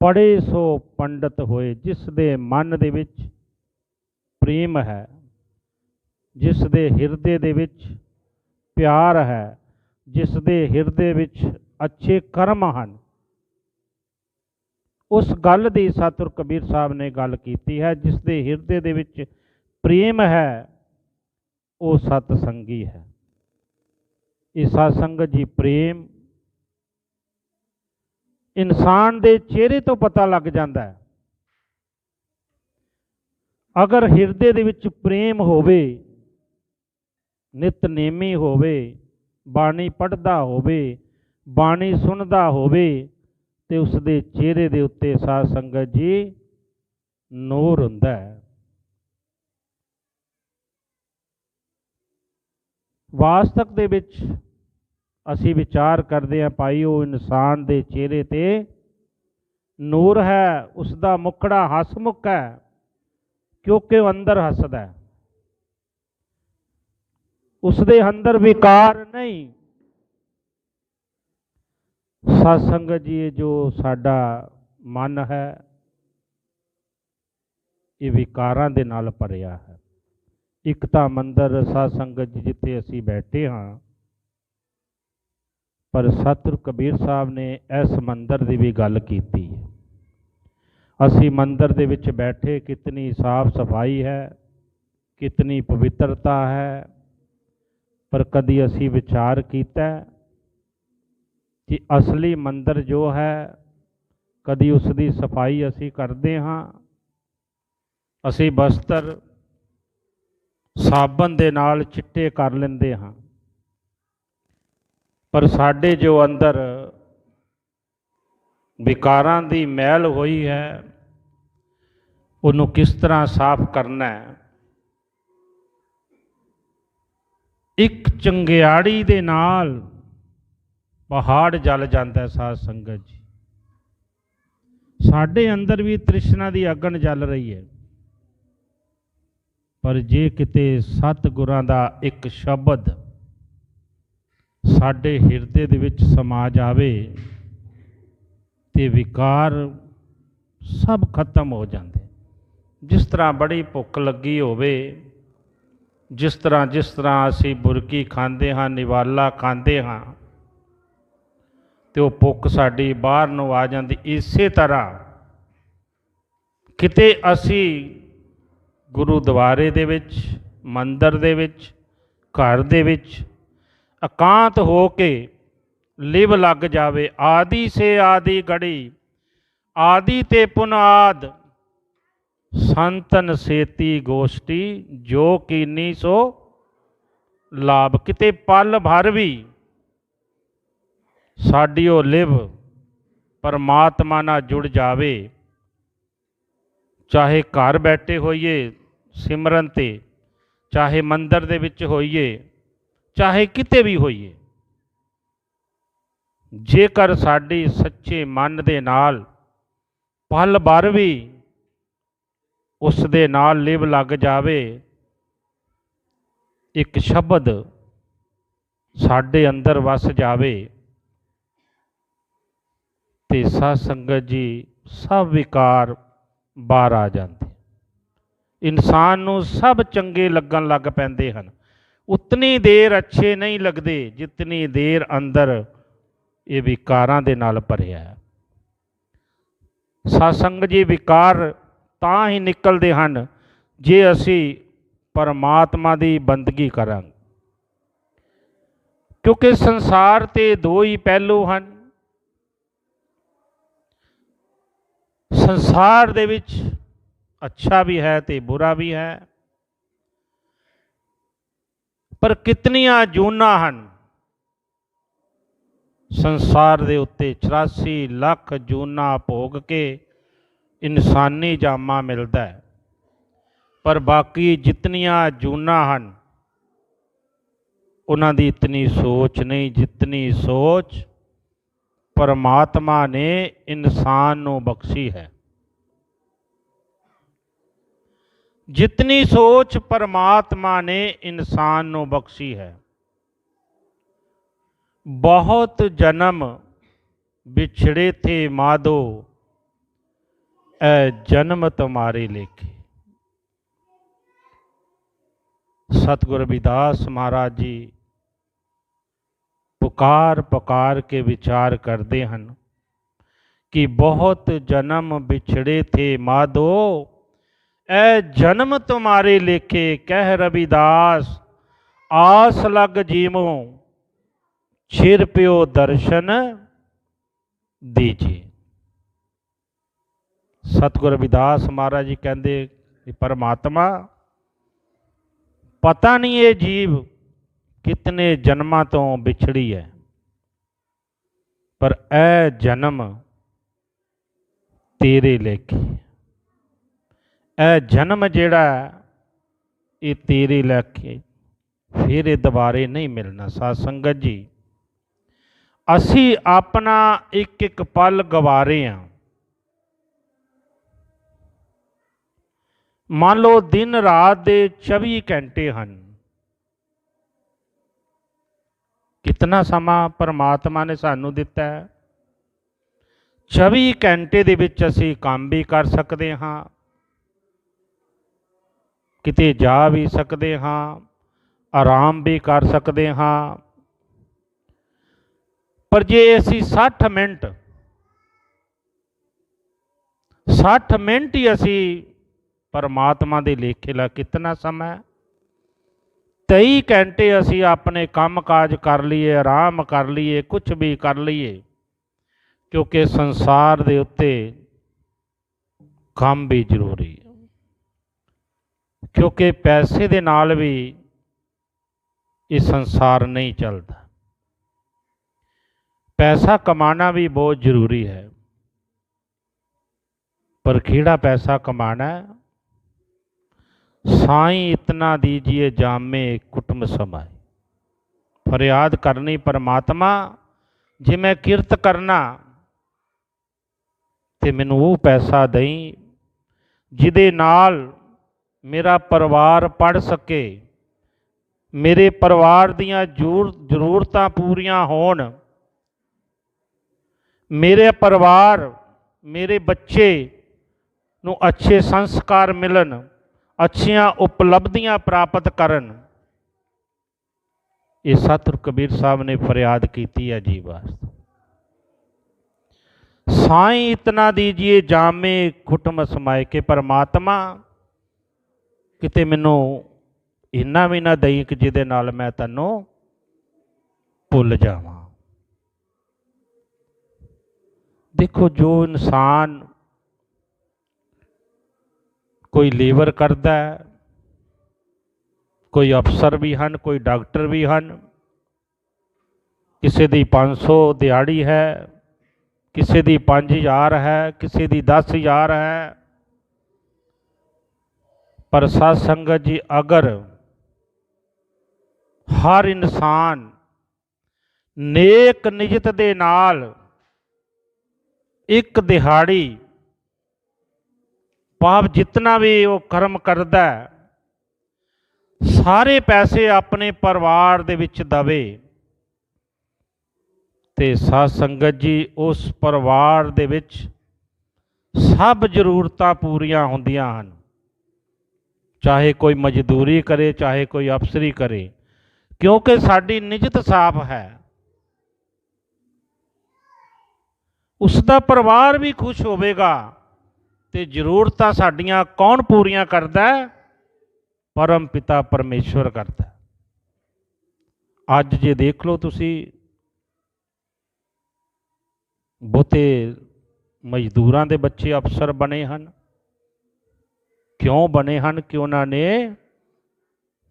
पढ़े सो पंडित होए। जिस दे मन दे विच प्रेम है, जिस दे हिरदे दे विच प्यार है, जिस दे हिरदे विच अच्छे कर्म हैं, उस गल दी सतगुर कबीर साहब ने गल कीती है। जिस दे हिरदे दे विच प्रेम है वो सतसंगी है। इस सतसंगत जी प्रेम इंसान दे चेहरे तो पता लग जाता है। अगर हिरदे दे विच प्रेम होवे, नितनेमी होवे, बाणी पढ़दा होवे, बाणी सुनदा होवे, ते उसदे चेहरे दे उत्ते साध संगत जी नूर हुंदा है। वास्तव दे विच असी विचार करते हैं भाई वो इंसान के चेहरे ते नूर है, उसका मुखड़ा हसमुख है क्योंकि वह अंदर हसदा है, उसके अंदर विकार नहीं। सत्संगत जी जो साडा मन है ये विकारां दे नाल भरिया है। एक तां मंदिर सत्संगत जी जिथे असी बैठे हाँ, ਪਰ ਸਤਿਗੁਰੂ ਕਬੀਰ ਸਾਹਿਬ ਨੇ ਇਸ ਮੰਦਰ ਦੀ ਵੀ ਗੱਲ ਕੀਤੀ ਹੈ। ਅਸੀਂ ਮੰਦਰ ਦੇ ਵਿੱਚ ਬੈਠੇ, ਕਿਤਨੀ ਸਾਫ ਸਫਾਈ ਹੈ, ਕਿਤਨੀ ਪਵਿੱਤਰਤਾ ਹੈ, ਪਰ ਕਦੀ ਅਸੀਂ ਵਿਚਾਰ ਕੀਤਾ ਕਿ ਅਸਲੀ ਮੰਦਰ ਜੋ ਹੈ, ਕਦੀ ਉਸ ਦੀ ਸਫਾਈ ਅਸੀਂ ਕਰਦੇ ਹਾਂ? ਅਸੀਂ ਬਸਤਰ ਸਾਬਣ ਦੇ ਨਾਲ ਚਿੱਟੇ ਕਰ ਲੈਂਦੇ ਹਾਂ, ਪਰ ਸਾਡੇ ਜੋ ਅੰਦਰ ਵਿਕਾਰਾਂ ਦੀ ਮੈਲ ਹੋਈ ਹੈ, ਉਹਨੂੰ ਕਿਸ ਤਰ੍ਹਾਂ ਸਾਫ਼ ਕਰਨਾ ਹੈ? ਇੱਕ ਚੰਗਿਆੜੀ ਦੇ ਨਾਲ ਪਹਾੜ ਜਲ ਜਾਂਦਾ ਹੈ। ਸਾਧ ਸੰਗਤ ਜੀ, ਸਾਡੇ ਅੰਦਰ ਵੀ ਤ੍ਰਿਸ਼ਨਾ ਦੀ ਅਗਨ ਜਲ ਰਹੀ ਹੈ, ਪਰ ਜੇ ਕਿਤੇ ਸਤਿਗੁਰਾਂ ਦਾ ਇੱਕ ਸ਼ਬਦ ਸਾਡੇ ਹਿਰਦੇ ਦੇ ਵਿੱਚ ਸਮਾ ਜਾਵੇ ਤੇ ਵਿਕਾਰ ਸਭ ਖਤਮ ਹੋ ਜਾਂਦੇ। ਜਿਸ ਤਰ੍ਹਾਂ ਬੜੀ ਭੁੱਖ ਲੱਗੀ ਹੋਵੇ, ਜਿਸ ਤਰ੍ਹਾਂ ਅਸੀਂ ਬੁਰਕੀ ਖਾਂਦੇ ਹਾਂ, ਨਿਵਾਲਾ ਖਾਂਦੇ ਹਾਂ, ਤੇ ਉਹ ਭੁੱਖ ਸਾਡੀ ਬਾਹਰ ਨੂੰ ਆ ਜਾਂਦੀ। ਇਸੇ ਤਰ੍ਹਾਂ ਕਿਤੇ ਅਸੀਂ ਗੁਰਦੁਆਰੇ ਦੇ ਵਿੱਚ, ਮੰਦਰ ਦੇ ਵਿੱਚ, ਘਰ ਦੇ ਵਿੱਚ ਇਕਾਂਤ ਹੋ ਕੇ ਲਿਵ ਲੱਗ ਜਾਵੇ। ਆਦਿ ਸੇ ਆਦਿ ਘੜੀ, ਆਦਿ ਤੇ ਪੁਨਾਦ, ਸੰਤਨ ਸੇਤੀ ਗੋਸ਼ਟੀ, ਜੋ ਕੀਨੀ ਸੋ ਲਾਭ। ਕਿਤੇ ਪਲ ਭਰ ਵੀ ਸਾਡੀ ਉਹ ਲਿਵ ਪਰਮਾਤਮਾ ਨਾਲ ਜੁੜ ਜਾਵੇ, ਚਾਹੇ ਘਰ ਬੈਠੇ ਹੋਈਏ ਸਿਮਰਨ ਤੇ, ਚਾਹੇ ਮੰਦਰ ਦੇ ਵਿੱਚ ਹੋਈਏ, ਚਾਹੇ ਕਿਤੇ ਵੀ ਹੋਈਏ, ਜੇਕਰ ਸਾਡੀ ਸੱਚੇ ਮਨ ਦੇ ਨਾਲ ਪਲ ਭਰ ਵੀ ਉਸ ਦੇ ਨਾਲ ਲਿਵ ਲੱਗ ਜਾਵੇ, ਇੱਕ ਸ਼ਬਦ ਸਾਡੇ ਅੰਦਰ ਵਸ ਜਾਵੇ, ਤੇ ਸਾਧ ਸੰਗਤ ਜੀ ਸਭ ਵਿਕਾਰ ਬਾਹਰ ਆ ਜਾਂਦੇ। ਇਨਸਾਨ ਨੂੰ ਸਭ ਚੰਗੇ ਲੱਗਣ ਲੱਗ ਪੈਂਦੇ ਹਨ। ਉਤਨੀ ਦੇਰ ਅੱਛੇ ਨਹੀਂ ਲੱਗਦੇ ਜਿਤਨੀ ਦੇਰ ਅੰਦਰ ਇਹ ਵਿਕਾਰਾਂ ਦੇ ਨਾਲ ਭਰਿਆ ਹੈ। ਸਾਧ ਸੰਗਤ ਜੀ, ਵਿਕਾਰ ਤਾਂ ਹੀ ਨਿਕਲਦੇ ਹਨ ਜੇ ਅਸੀਂ ਪਰਮਾਤਮਾ ਦੀ ਬੰਦਗੀ ਕਰਾਂਗੇ, ਕਿਉਂਕਿ ਸੰਸਾਰ ਤੇ ਦੋ ਹੀ ਪਹਿਲੂ ਹਨ। ਸੰਸਾਰ ਦੇ ਵਿੱਚ ਅੱਛਾ ਵੀ ਹੈ ਤੇ ਬੁਰਾ ਵੀ ਹੈ, ਪਰ ਕਿਤਨੀਆਂ ਜੂਨਾਂ ਹਨ ਸੰਸਾਰ ਦੇ ਉੱਤੇ। 84 ਲੱਖ ਜੂਨਾਂ ਭੋਗ ਕੇ ਇਨਸਾਨੀ ਜਾਮਾ ਮਿਲਦਾ ਹੈ, ਪਰ ਬਾਕੀ ਜਿਤਨੀਆਂ ਜੂਨਾਂ ਹਨ ਉਹਨਾਂ ਦੀ ਇਤਨੀ ਸੋਚ ਨਹੀਂ ਜਿਤਨੀ ਸੋਚ ਪਰਮਾਤਮਾ ਨੇ ਇਨਸਾਨ ਨੂੰ ਬਖਸ਼ੀ ਹੈ। जितनी सोच परमात्मा ने इंसान को बख्शी है। बहुत जन्म बिछड़े थे माधो, ए जन्म तुम्हारे लेखे। सतगुरु रविदास महाराज जी पुकार पुकार के विचार करते हैं कि बहुत जन्म बिछड़े थे माधो, ए जन्म तुम्हारे लेखे। कह रविदास आस लग जीवो, छिर प्यो दर्शन दीजिए। सतगुरु रविदास महाराज जी कहते परमात्मा, पता नहीं ये जीव कितने जन्मां तो बिछड़ी है, पर ए जन्म तेरे लेखे। ए जन्म जिहड़ा ये तेरे लेखे, फिर ये दोबारे नहीं मिलना। साध संगत जी, असी अपना एक एक पल गवा रहे हैं। मान लो दिन रात दे 24 घंटे हैं। कितना समा परमात्मा ने सानू दिता है। 24 घंटे दे विच असी काम भी कर सकते हाँ, किते जा भी सकते हाँ, आराम भी कर सकते हाँ, ਪਰ ਜੇ ਅਸੀਂ 60 ਮਿੰਟ ਹੀ ਅਸੀਂ ਪਰਮਾਤਮਾ ਦੇ ਲੇਖੇ ਲਾ, ਕਿਤਨਾ ਸਮਾਂ, 23 ਘੰਟੇ ਅਸੀਂ ਆਪਣੇ ਕੰਮ ਕਾਜ ਕਰ ਲਈਏ, ਆਰਾਮ ਕਰ ਲਈਏ, ਕੁਝ ਵੀ ਕਰ ਲਈਏ, ਕਿਉਂਕਿ ਸੰਸਾਰ ਦੇ ਉੱਤੇ ਕੰਮ ਵੀ ਜ਼ਰੂਰੀ ਹੈ, ਕਿਉਂਕਿ ਪੈਸੇ ਦੇ ਨਾਲ ਵੀ ਇਹ ਸੰਸਾਰ ਨਹੀਂ ਚੱਲਦਾ। पैसा कमाना भी बहुत जरूरी है, पर खेड़ा पैसा कमाना है। साईं इतना दीजिए जामे कुटुंब समाए, फरियाद करनी परमात्मा जे मैं किरत करना ते मैनू वो पैसा दई जिदे नाल मेरा परिवार पढ़ सके, मेरे परिवार दियां जरूरतां पूरियां होण, मेरे परिवार मेरे बच्चे नूं अच्छे संस्कार मिलन, अच्छियां उपलब्धियां प्राप्त करन। ये सतगुरु कबीर साहब ने फरियाद की है जी वास्ते। साईं इतना दीजिए जामे कुटुंब समाए, के परमात्मा किते मैनू इन्ना भी ना दई कि जिहदे नाल मैं तैनूं भुल जावां। देखो, जो इंसान कोई लेबर करता है, कोई अफसर भी हैं, कोई डॉक्टर भी हैं, किसी दी 500 दिहाड़ी है, किसी दी 5000 है, किसी दी 10,000 है, पर साध संगत जी अगर हर इंसान नेक नियत दे नाल एक दिहाड़ी पाप जितना भी वो कर्म करता है, सारे पैसे अपने परिवार दे विच दवे, ते साध संगत जी उस परिवार दे विच सब जरूरतां पूरियां होंदियां हन, चाहे कोई मजदूरी करे, चाहे कोई अफसरी करे, क्योंकि साडी नियत साफ है। उसका परिवार भी खुश होवेगा, ते जरूरतां साडियां कौन पूरियां करदा है? परम पिता परमेश्वर करता है। अज जे देख लो तुसी, बहुते मजदूरां दे बच्चे अफसर बने हन। क्यों बने हन? कि उन्होंने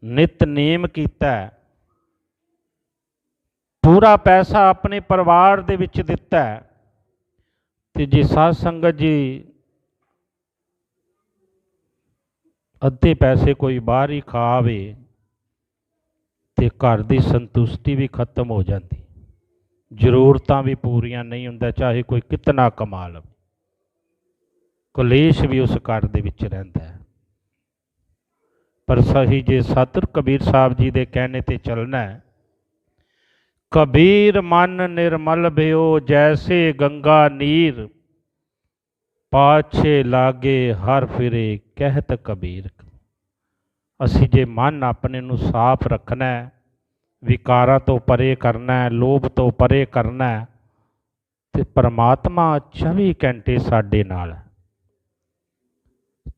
नितनेम कीता है, पूरा पैसा अपने परिवार दे विच दिता है। ते जे साध संगत जी अद्धे पैसे कोई बाहर ही खावे ते घर की संतुष्टि भी खत्म हो जाती, जरूरतां भी पूरियां नहीं हुंदा, चाहे कोई कितना कमा लवे, कलेश भी उस घर दे विच रहिंदा है। पर सही जे सतगुरु कबीर साहब जी दे कहने ते चलना है, कबीर मन निर्मल भयो जैसे गंगा नीर, पाछे लागे हर फिरे कहत कबीर। असी जे मन अपने नू साफ रखना है, विकारां तो परे करना है, लोभ तो परे करना है, ते परमात्मा 24 घंटे साडे नाल है।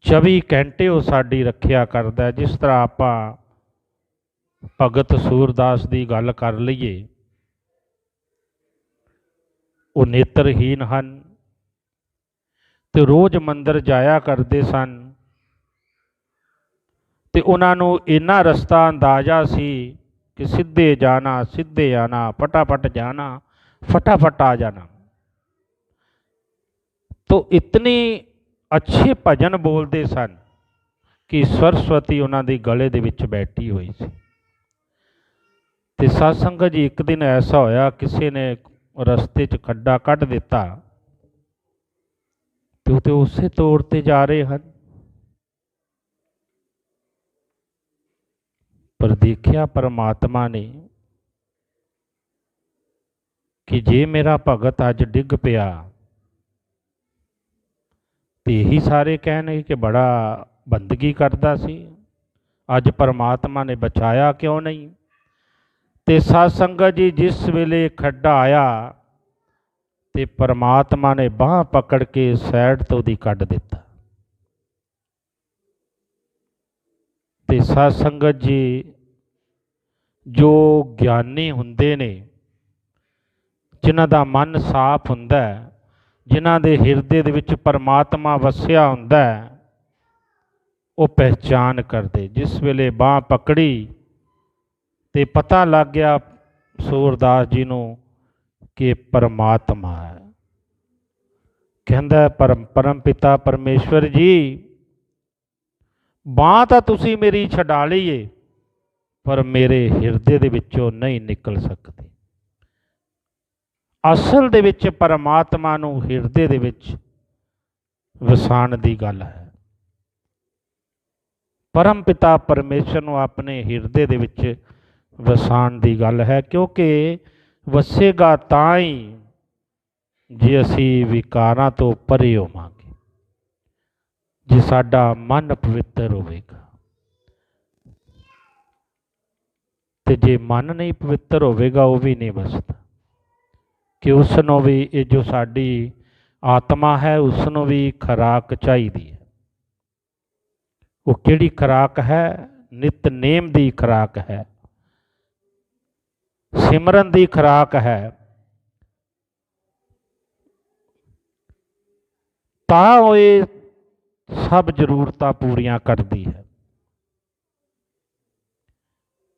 24 घंटे वो साडी रखिया करदा है। जिस तरह आपां भगत सूरदास की गल कर लईए, वो नेत्रहीन हन ते रोज़ मंदिर जाया करते सन, ते उन्हां नूं इन्ना रस्ता अंदाजा सी कि सीधे जाना, सीधे आना, फटाफट जाना, फटाफट आ जाना। तो इतनी अच्छे भजन बोलते सन कि सरस्वती उन्हां दी गले दे विच बैठी हुई सी। ते साध संगत जी एक दिन ऐसा होया, किसी ने रस्ते च खड्डा कढ़ दिता, तो उसे तौर ते जा रहे हैं। पर देखिया परमात्मा ने कि जे मेरा भगत अज डिग पिया, तो यही सारे कहने कि बड़ा बंदगी करता सी, अज परमात्मा ने बचाया क्यों नहीं? ਤੇ ਸਾਧ ਸੰਗਤ ਜੀ ਜਿਸ ਵੇਲੇ ਖੱਡਾ ਆਇਆ ਤੇ ਪਰਮਾਤਮਾ ਨੇ ਬਾਂਹ ਪਕੜ ਕੇ ਸਾਈਡ ਤੋਂ ਦੀ ਕੱਢ ਦਿੱਤਾ। ਤੇ ਸਾਧ ਸੰਗਤ ਜੀ ਜੋ ਗਿਆਨੀ ਹੁੰਦੇ ਨੇ, ਜਿਨ੍ਹਾਂ ਦਾ ਮਨ ਸਾਫ਼ ਹੁੰਦਾ ਹੈ, ਜਿਨ੍ਹਾਂ ਦੇ ਹਿਰਦੇ ਦੇ ਵਿੱਚ ਪਰਮਾਤਮਾ ਵਸਿਆ ਹੁੰਦਾ ਹੈ, ਉਹ ਪਹਿਚਾਨ ਕਰਦੇ। ਜਿਸ ਵੇਲੇ ਬਾਂਹ ਪਕੜੀ ਤੇ ਪਤਾ ਲੱਗ ਗਿਆ ਸੂਰਦਾਸ ਜੀ ਨੂੰ ਕਿ ਪਰਮਾਤਮਾ ਹੈ। ਕਹਿੰਦਾ ਪਰਮ ਪਿਤਾ ਪਰਮੇਸ਼ਵਰ ਜੀ, ਬਾਂਹ ਤਾਂ ਤੁਸੀਂ ਮੇਰੀ ਛਡਾ ਲਈਏ, ਪਰ ਮੇਰੇ ਹਿਰਦੇ ਦੇ ਵਿੱਚੋਂ ਨਹੀਂ ਨਿਕਲ ਸਕਦੀ। ਅਸਲ ਦੇ ਵਿੱਚ ਪਰਮਾਤਮਾ ਨੂੰ ਹਿਰਦੇ ਦੇ ਵਿੱਚ ਵਸਾਉਣ ਦੀ ਗੱਲ ਹੈ। ਪਰਮ ਪਿਤਾ ਪਰਮੇਸ਼ਰ ਨੂੰ ਆਪਣੇ ਹਿਰਦੇ ਦੇ ਵਿੱਚ ਵਸਾਉਣ ਦੀ ਗੱਲ ਹੈ, ਕਿਉਂਕਿ ਵਸੇਗਾ ਤਾਂ ਹੀ ਜੇ ਅਸੀਂ ਵਿਕਾਰਾਂ ਤੋਂ ਪਰੇ ਹੋਵਾਂਗੇ, ਜੇ ਸਾਡਾ ਮਨ ਪਵਿੱਤਰ ਹੋਵੇਗਾ। ਤੇ ਜੇ ਮਨ ਨਹੀਂ ਪਵਿੱਤਰ ਹੋਵੇਗਾ, ਉਹ ਵੀ ਨਹੀਂ ਵਸਦਾ। ਕਿ ਉਸ ਨੂੰ ਵੀ, ਇਹ ਜੋ ਸਾਡੀ ਆਤਮਾ ਹੈ, ਉਸ ਨੂੰ ਵੀ ਖੁਰਾਕ ਚਾਹੀਦੀ ਹੈ। ਉਹ ਕਿਹੜੀ ਖੁਰਾਕ ਹੈ? ਨਿਤਨੇਮ ਦੀ ਖੁਰਾਕ ਹੈ, ਸਿਮਰਨ ਦੀ ਖੁਰਾਕ ਹੈ। ਤਾਂ ਉਹ ਇਹ ਸਭ ਜ਼ਰੂਰਤਾਂ ਪੂਰੀਆਂ ਕਰਦੀ ਹੈ।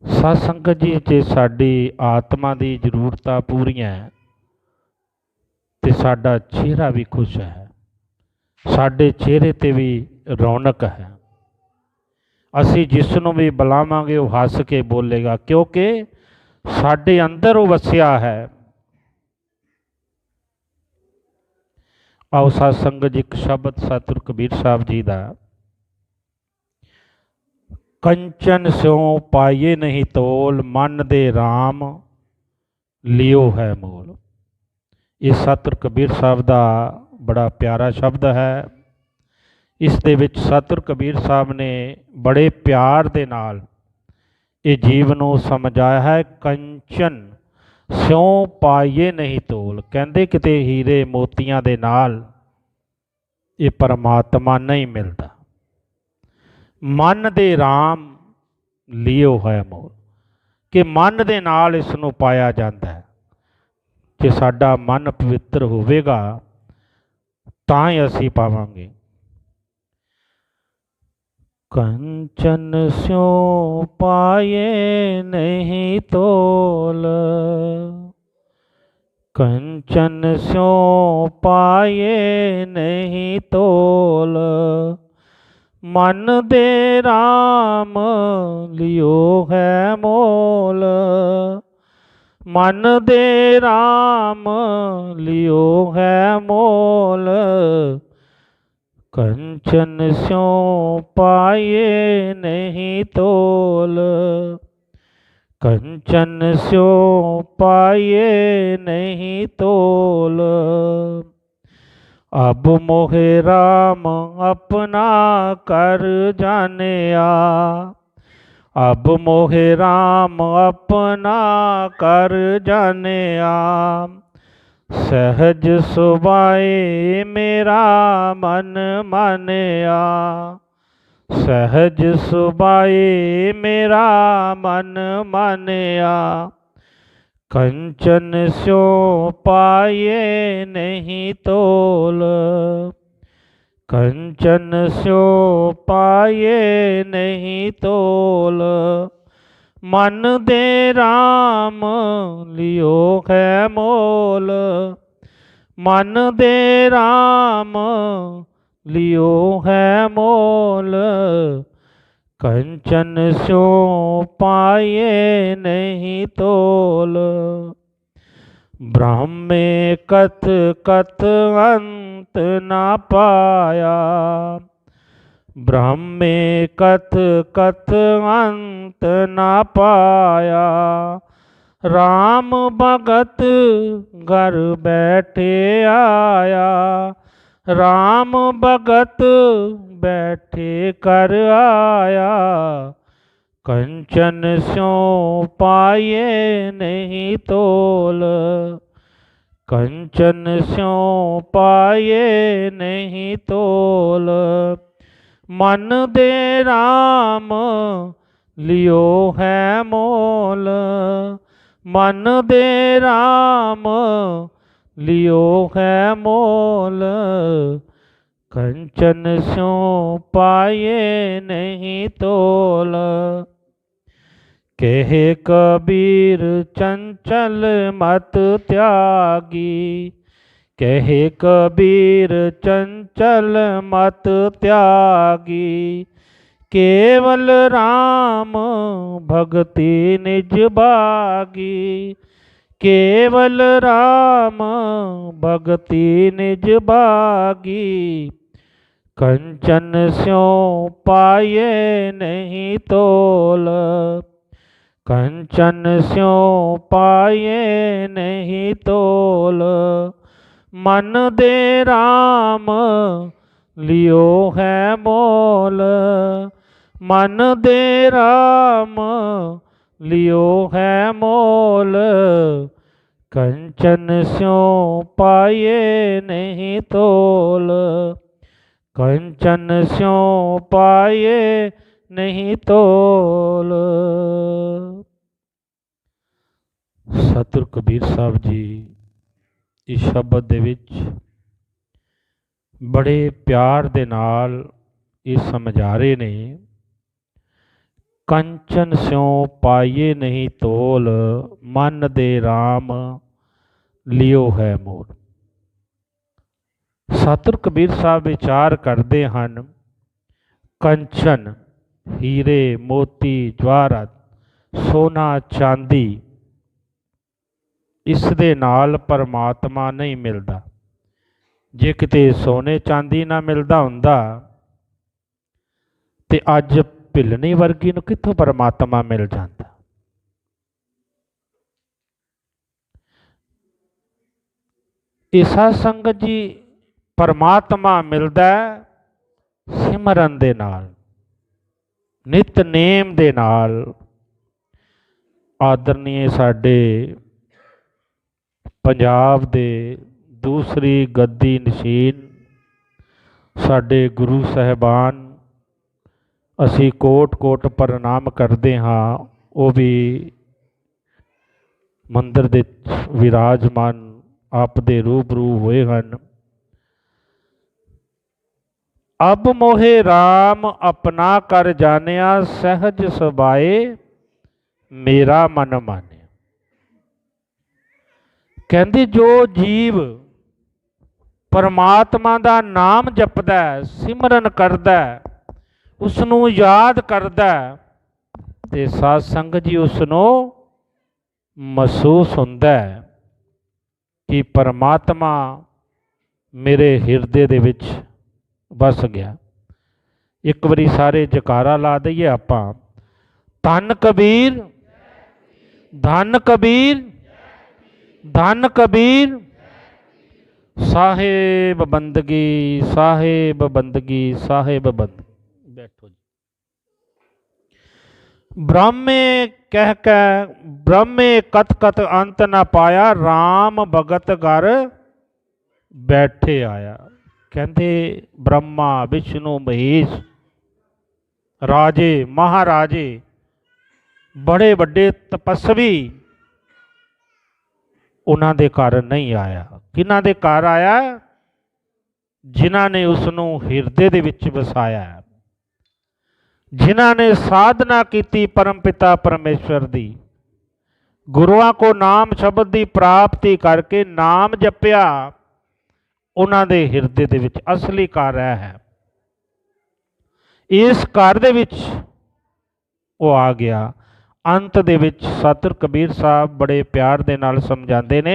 ਸਾਧ ਸੰਗਤ ਜੀ, ਜੇ ਸਾਡੀ ਆਤਮਾ ਦੀ ਜ਼ਰੂਰਤਾਂ ਪੂਰੀਆਂ ਤੇ ਸਾਡਾ ਚਿਹਰਾ ਵੀ ਖੁਸ਼ ਹੈ, ਸਾਡੇ ਚਿਹਰੇ 'ਤੇ ਵੀ ਰੌਣਕ ਹੈ। ਅਸੀਂ ਜਿਸ ਨੂੰ ਵੀ ਬੁਲਾਵਾਂਗੇ ਉਹ ਹੱਸ ਕੇ ਬੋਲੇਗਾ, ਕਿਉਂਕਿ ਸਾਡੇ ਅੰਦਰ ਉਹ ਵਸਿਆ ਹੈ। ਆਓ ਸਾਧ ਸੰਗਤ ਜੀ, ਇੱਕ ਸ਼ਬਦ ਸਤਿਗੁਰੂ ਕਬੀਰ ਸਾਹਿਬ ਜੀ ਦਾ, ਕੰਚਨ ਸਿਉ ਪਾਈਏ ਨਹੀਂ ਤੋਲ, ਮਨ ਦੇ ਰਾਮ ਲਿਓ ਹੈ ਮੋਲ। ਇਹ ਸਤਿਗੁਰੂ ਕਬੀਰ ਸਾਹਿਬ ਦਾ ਬੜਾ ਪਿਆਰਾ ਸ਼ਬਦ ਹੈ। ਇਸ ਦੇ ਵਿੱਚ ਸਤਿਗੁਰੂ ਕਬੀਰ ਸਾਹਿਬ ਨੇ ਬੜੇ ਪਿਆਰ ਦੇ ਨਾਲ ਇਹ ਜੀਵ ਨੂੰ ਸਮਝਾਇਆ ਹੈ। ਕੰਚਨ ਸਿਉ ਪਾਈਏ ਨਹੀਂ ਤੋਲ, ਕਹਿੰਦੇ ਕਿਤੇ ਹੀਰੇ ਮੋਤੀਆਂ ਦੇ ਨਾਲ ਇਹ ਪਰਮਾਤਮਾ ਨਹੀਂ ਮਿਲਦਾ। ਮਨ ਦੇ ਰਾਮ ਲਿਓ ਹੈ ਮੋਲ, ਕਿ ਮਨ ਦੇ ਨਾਲ ਇਸ ਨੂੰ ਪਾਇਆ ਜਾਂਦਾ ਹੈ। ਜੇ ਸਾਡਾ ਮਨ ਪਵਿੱਤਰ ਹੋਵੇਗਾ ਤਾਂ ਹੀ ਅਸੀਂ ਪਾਵਾਂਗੇ। ਕੰਚਨ ਸਿਉ ਪਾਏ ਨਹੀਂ ਤੋਲ, ਕੰਚਨ ਸਿਉ ਪਾਏ ਨਹੀਂ ਤੋਲ, ਮਨ ਦੇ ਰਾਮ ਲਿਓ ਹੈ ਮੋਲ, ਮਨ ਦੇ ਰਾਮ ਲਿਓ ਹੈ ਮੋਲ, ਕੰਚਨ ਸਿਉ ਪਾਏ ਨਹੀਂ ਤੋਲ, ਕੰਚਨ ਸਿਉ ਪਾਏ ਨਹੀਂ ਤੋਲ। ਅਬ ਮੋਹਿ ਰਾਮ ਆਪਣਾ ਕਰ ਜਾਣਿਆ, ਅਬ ਮੋਹਿ ਰਾਮ ਆਪਣਾ ਕਰ ਜਾਣਿਆ, ਸਹਿਜ ਸੁਭਾਏ ਮੇਰਾ ਮਨ ਮਾਨਿਆ, ਸਹਿਜ ਸੁਭਾਏ ਮੇਰਾ ਮਨ ਮਾਨਿਆ, ਕੰਚਨ ਸਿਉ ਪਾਏ ਨਹੀਂ ਤੋਲ, ਕੰਚਨ ਸਿਉ ਪਾਏ ਨਹੀਂ ਤੋਲ, ਮਨ ਦੇ ਰਾਮ ਲਿਓ ਹੈ ਮੋਲ, ਮਨ ਦੇ ਰਾਮ ਲਿਓ ਹੈ ਮੋਲ, ਕੰਚਨ ਸਿਉ ਪਾਏ ਨਹੀਂ ਤੋਲ। ਬ੍ਰਹਮੇ ਕਥ ਕਥ ਅੰਤ ਨਾ ਪਾਇਆ, ਬ੍ਰਹਮੇ ਕਥ ਕਥ ਅੰਤ ਨਾ ਪਾਇਆ, ਰਾਮ ਭਗਤ ਘਰ ਬੈਠੇ ਆਇਆ, ਰਾਮ ਭਗਤ ਬੈਠੇ ਕਰ ਆਇਆ, कंचन स्यों पाए नहीं तोल, कंचन स्यों पाए नहीं तोल। मन दे राम लियो है मोल, मन दे राम लियो है मोल। कंचन स्यों पाए नहीं तोल। कहे कबीर चंचल मत त्यागी, कहे कबीर चंचल मत त्यागी। केवल राम भगति निज बागी, केवल राम भगति निज बागी। कंचन स्यों पाए नहीं तोल, कंचन स्यों पाए नहीं तोल। मन दे राम लियो है मोल, मन दे राम लियो है मोल। कंचन स्यों पाए नहीं तोल, कंचन स्यों पाए नहीं तोल। सतगुरु कबीर साहब जी इस शब्द दे विच बड़े प्यार दे नाल ये समझा रहे ने, कंचन स्यों पाइए नहीं तोल, मन दे राम लियो है मोल। सतगुरु कबीर साहब विचार करते हैं, कंचन हीरे मोती जवाहरत सोना चांदी, इस दे नाल परमात्मा नहीं मिलता। जे किते सोने चांदी ना मिलता हुंदा ते अज भिलनी वर्गी नूं कित्थों परमात्मा मिल जाता। इसा संगत जी परमात्मा मिलता सिमरन दे नाल, नितनेम दे नाल। आदरणीय साडे पंजाब दे दूसरी गद्दी नशीन साडे गुरु साहिबान, असी कोट कोट प्रणाम करते हाँ। वो भी मंदिर दे विराजमान आप दे रूबरू होए हन। अब मोहे राम अपना कर जानिया, सहज सुभाए मेरा मन मानिया। कहंदी जो जीव परमात्मा दा नाम जपदा है, सिमरन करदा है, उसनूं याद करदा है ते साध संगत जी उसनूं महसूस हुंदा है कि परमात्मा मेरे हिरदे दे विच बस गया। एक बारी सारे जकारा ला दईए आपां, धन कबीर धन कबीर धन कबीर, साहेब बंदगी साहेब बंदगी साहेब बंदगी। बैठो जी। ब्रह्मे कह के ब्रह्मे कत कत अंत न पाया, राम भगत घर बैठे आया। कहते ब्रह्मा विष्णु महेश राजे महाराजे बड़े बड़े तपस्वी उन्हां दे घर नहीं आया। किन्हां दे घर आया? जिन्हां ने उसनूं हिरदे दे विच वसाया, जिन्हां ने साधना की परम पिता परमेश्वर दी, गुरुआं को नाम शब्द की प्राप्ति करके नाम जपिया, उन्हां दे हिरदे दे विच असली घर है। इस घर दे विच वो आ गया। अंत दे विच सतगुरु कबीर साहब बड़े प्यार दे नाल समझाते ने,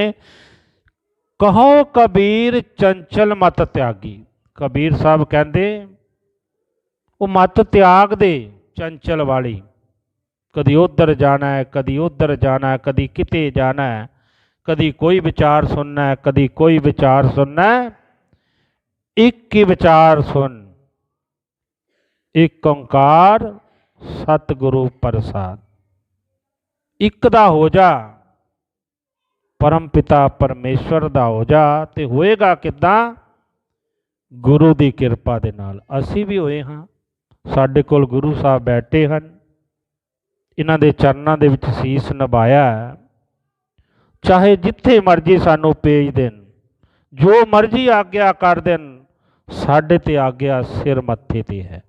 कहो कबीर चंचल मत त्यागी। कबीर साहब कहते वो मत त्याग दे चंचल वाली, कदी उधर जाना है कदी उधर जाना है, कदी किते जाना है, कदी कोई विचार सुनना है कदी कोई विचार सुनना है। एक ही विचार सुन, एक ओंकार ਸਤਿਗੁਰੂ ਪ੍ਰਸਾਦ। ਇੱਕ ਦਾ ਹੋ ਜਾ, ਪਰਮ ਪਿਤਾ ਪਰਮੇਸ਼ਵਰ ਦਾ ਹੋ ਜਾ। ਤੇ ਹੋਏਗਾ ਕਿੱਦਾਂ? ਗੁਰੂ ਦੀ ਕਿਰਪਾ ਦੇ ਨਾਲ। ਅਸੀਂ ਵੀ ਹੋਏ ਹਾਂ, ਸਾਡੇ ਕੋਲ ਗੁਰੂ ਸਾਹਿਬ ਬੈਠੇ ਹਨ, ਇਹਨਾਂ ਦੇ ਚਰਨਾਂ ਦੇ ਵਿੱਚ ਸੀਸ ਨਿਭਾਇਆ ਹੈ। ਚਾਹੇ ਜਿੱਥੇ ਮਰਜ਼ੀ ਸਾਨੂੰ ਭੇਜ ਦੇਣ, ਜੋ ਮਰਜ਼ੀ ਆਗਿਆ ਕਰ ਦੇਣ, ਸਾਡੇ ਤੇ ਆਗਿਆ ਸਿਰ ਮੱਥੇ ਤੇ ਹੈ।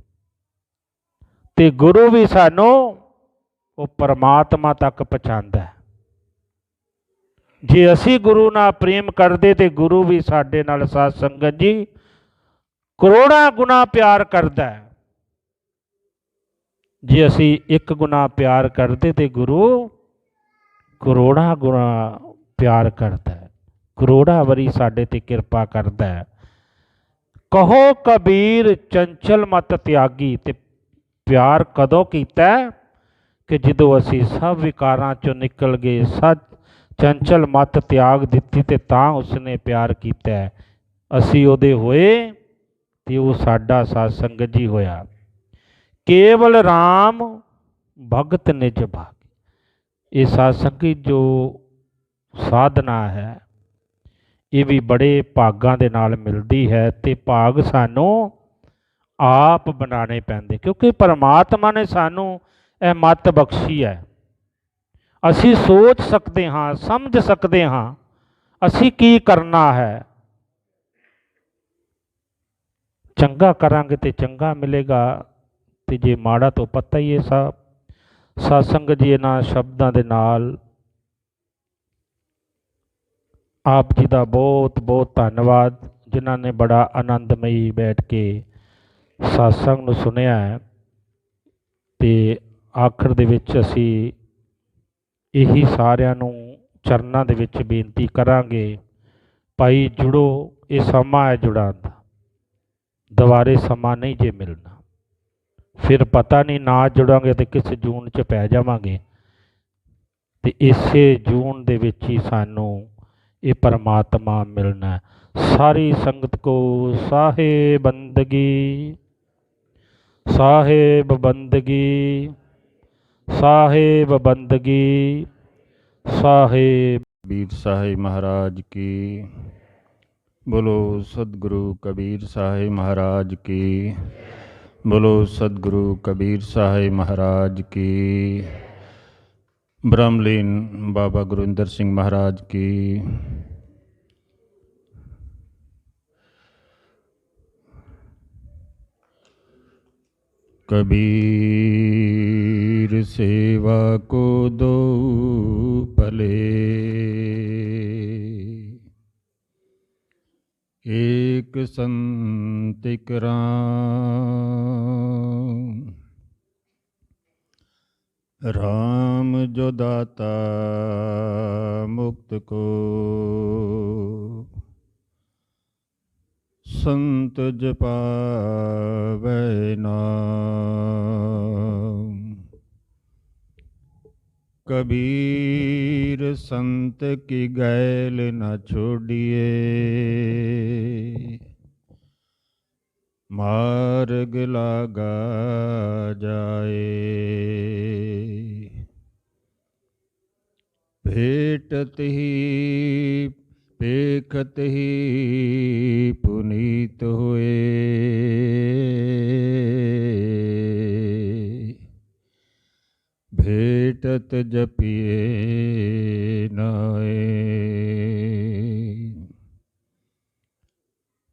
ਤੇ ਗੁਰੂ ਵੀ ਸਾਨੂੰ ਉਹ ਪਰਮਾਤਮਾ ਤੱਕ ਪਹੁੰਚਾਉਂਦਾ ਹੈ। ਜੇ ਅਸੀਂ ਗੁਰੂ ਨਾਲ ਪ੍ਰੇਮ ਕਰਦੇ ਤੇ ਗੁਰੂ ਵੀ ਸਾਡੇ ਨਾਲ ਸਾਧ ਸੰਗਤ ਜੀ ਕਰੋੜਾਂ ਗੁਣਾ ਪਿਆਰ ਕਰਦਾ ਹੈ। ਜੇ ਅਸੀਂ ਇੱਕ ਗੁਣਾ ਪਿਆਰ ਕਰਦੇ ਤੇ ਗੁਰੂ ਕਰੋੜਾਂ ਗੁਣਾ ਪਿਆਰ ਕਰਦਾ ਹੈ, ਕਰੋੜਾਂ ਵਾਰੀ ਸਾਡੇ ਤੇ ਕਿਰਪਾ ਕਰਦਾ ਹੈ। ਕਹੋ ਕਬੀਰ ਚੰਚਲ ਮਤ ਤਿਆਗੀ। ਤੇ ਪਿਆਰ ਕਦੋਂ ਕੀਤਾ? ਕਿ ਜਦੋਂ ਅਸੀਂ ਸਭ ਵਿਕਾਰਾਂ ਚੋਂ ਨਿਕਲ ਗਏ, ਸੱਚ ਚੰਚਲ ਮਤ ਤਿਆਗ ਦਿੱਤੀ, ਤੇ ਤਾਂ ਉਸਨੇ ਪਿਆਰ ਕੀਤਾ ਹੈ। ਅਸੀਂ ਉਹਦੇ ਹੋਏ ਤੇ ਉਹ ਸਾਡਾ ਸਾਧ ਸੰਗਤ ਜੀ ਹੋਇਆ। ਕੇਵਲ ਰਾਮ ਭਗਤ ਨਿਜ ਭਾਗ। ਇਹ ਸਾਧ ਸੰਗਤ ਜੋ ਸਾਧਨਾ ਹੈ, ਇਹ ਵੀ ਬੜੇ ਭਾਗਾਂ ਦੇ ਨਾਲ ਮਿਲਦੀ ਹੈ। ਤੇ ਭਾਗ ਸਾਨੂੰ ਆਪ ਬਣਾਉਣੇ ਪੈਂਦੇ, ਕਿਉਂਕਿ ਪਰਮਾਤਮਾ ਨੇ ਸਾਨੂੰ ਇਹ ਮੱਤ ਬਖਸ਼ੀ ਹੈ। ਅਸੀਂ ਸੋਚ ਸਕਦੇ ਹਾਂ, ਸਮਝ ਸਕਦੇ ਹਾਂ ਅਸੀਂ ਕੀ ਕਰਨਾ ਹੈ। ਚੰਗਾ ਕਰਾਂਗੇ ਤੇ ਚੰਗਾ ਮਿਲੇਗਾ, ਤੇ ਜੇ ਮਾੜਾ ਤਾਂ ਪਤਾ ਹੀ ਹੈ। ਸਾਧ ਸੰਗਤ ਜੀ ਇਹਨਾਂ ਸ਼ਬਦਾਂ ਦੇ ਨਾਲ ਆਪ ਜੀ ਦਾ ਬਹੁਤ ਬਹੁਤ ਧੰਨਵਾਦ, ਜਿਨ੍ਹਾਂ ਨੇ ਬੜਾ ਆਨੰਦਮਈ ਬੈਠ ਕੇ ਸਤਸੰਗ ਨੂੰ ਸੁਣਿਆ ਹੈ। ਤੇ ਆਖਰ ਦੇ ਵਿੱਚ ਅਸੀਂ ਇਹੀ ਸਾਰਿਆਂ ਨੂੰ ਚਰਨਾਂ ਦੇ ਵਿੱਚ ਬੇਨਤੀ ਕਰਾਂਗੇ, ਭਾਈ ਜੁੜੋ। ਇਹ ਸਮਾਂ ਹੈ ਜੁੜਾਂ ਦਾ, ਦੁਬਾਰੇ ਸਮਾਂ ਨਹੀਂ ਜੇ ਮਿਲਣਾ। ਫਿਰ ਪਤਾ ਨਹੀਂ ਨਾ ਜੁੜਾਂਗੇ ਤੇ ਕਿਸ ਜੂਨ 'ਚ ਪੈ ਜਾਵਾਂਗੇ। ਤੇ ਇਸੇ ਜੂਨ ਦੇ ਵਿੱਚ ਹੀ ਸਾਨੂੰ ਇਹ ਪਰਮਾਤਮਾ ਮਿਲਣਾ। ਸਾਰੀ ਸੰਗਤ ਕੋ ਸਾਹਿਬ ਬੰਦਗੀ, ਸਾਹਿਬ ਬੰਦਗੀ, ਸਾਹਿਬ ਬੰਦਗੀ, ਸਾਹਿਬ। कबीर साहिब महाराज की। बोलो सदगुरु कबीर साहिब महाराज की। बोलो सदगुरु कबीर साहिब महाराज की। ब्रह्मलीन बाबा गुरिंदर सिंह महाराज की। कबीर सेवा को दो भले, एक संतिक राम। राम जो दाता मुक्त को, संत जपावै नाम। कबीर संत की गैल न छोड़िए, मार्ग लागा जाए। भेटत ही पेखत ही पुनीत हुए, भेटत जपिए नाए।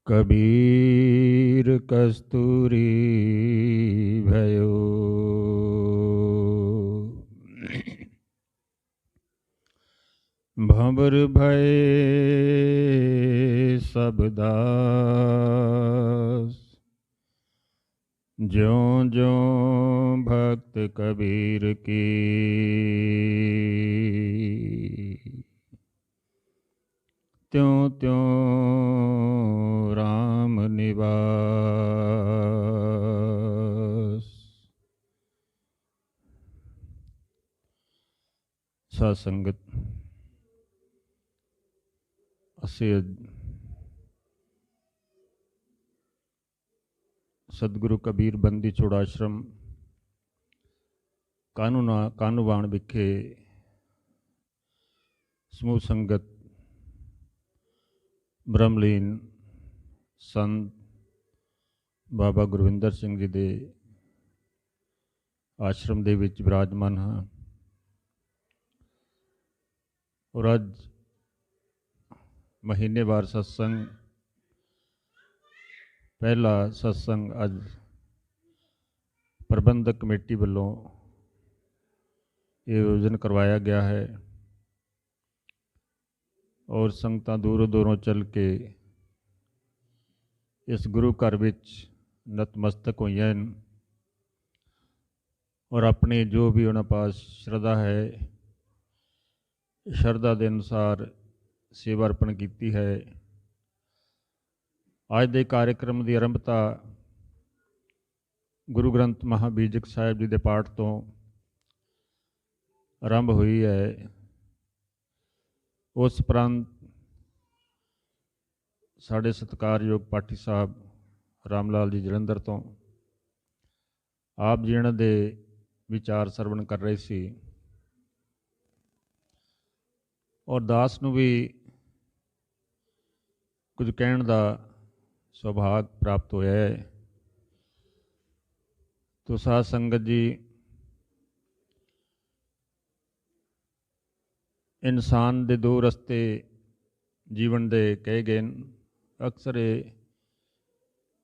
कबीर कस्तूरी भयो, भंवर भय सब दास। ज्यों ज्यों भक्त कबीर की, त्यों त्यों राम निवास। साध संगत, ਅਸੀਂ ਸਤਿਗੁਰੂ ਕਬੀਰ ਬੰਦੀ ਛੋੜ ਆਸ਼ਰਮ ਕਾਹਨੂੰਵਾਨ ਵਿਖੇ ਸਮੂਹ ਸੰਗਤ ਬ੍ਰਹਮਲੀਨ ਸੰਤ ਬਾਬਾ ਗੁਰਵਿੰਦਰ ਸਿੰਘ ਜੀ ਦੇ ਆਸ਼ਰਮ ਦੇ ਵਿੱਚ ਵਿਰਾਜਮਾਨ ਹਾਂ ਔਰ ਅੱਜ ਮਹੀਨੇਵਾਰ ਸਤਸੰਗ, ਪਹਿਲਾ ਸਤਸੰਗ ਅੱਜ ਪ੍ਰਬੰਧਕ ਕਮੇਟੀ ਵੱਲੋਂ ਇਹ ਆਯੋਜਨ ਕਰਵਾਇਆ ਗਿਆ ਹੈ ਔਰ ਸੰਗਤਾਂ ਦੂਰੋਂ ਦੂਰੋਂ ਚੱਲ ਕੇ ਇਸ ਗੁਰੂ ਘਰ ਵਿੱਚ ਨਤਮਸਤਕ ਹੋਈਆਂ ਹਨ ਔਰ ਆਪਣੀ ਜੋ ਵੀ ਉਹਨਾਂ ਪਾਸ ਸ਼ਰਧਾ ਹੈ, ਸ਼ਰਧਾ ਦੇ ਅਨੁਸਾਰ ਸੇਵਾ ਅਰਪਣ ਕੀਤੀ ਹੈ। ਅੱਜ ਦੇ ਕਾਰਿਕ੍ਰਮ ਦੀ ਆਰੰਭਤਾ ਗੁਰੂ ਗ੍ਰੰਥ ਮਹਾਬੀਜਕ ਸਾਹਿਬ ਜੀ ਦੇ ਪਾਠ ਤੋਂ ਆਰੰਭ ਹੋਈ ਹੈ। ਉਸ ਉਪਰੰਤ ਸਾਡੇ ਸਤਿਕਾਰਯੋਗ ਪਾਠੀ ਸਾਹਿਬ ਰਾਮ ਲਾਲ ਜੀ ਜਲੰਧਰ ਤੋਂ ਆਪ ਜੀ ਇਹਨਾਂ ਦੇ ਵਿਚਾਰ ਸਰਵਣ ਕਰ ਰਹੇ ਸੀ ਔਰ ਦਾਸ ਨੂੰ ਵੀ ਕੁਝ ਕਹਿਣ ਦਾ ਸੁਭਾਗ ਪ੍ਰਾਪਤ ਹੋਇਆ ਹੈ। ਤੋ ਸਾਧ ਸੰਗਤ ਜੀ, ਇਨਸਾਨ ਦੇ ਦੋ ਰਸਤੇ ਜੀਵਨ ਦੇ ਕਹੇ ਗਏ ਨੇ। ਅਕਸਰ ਇਹ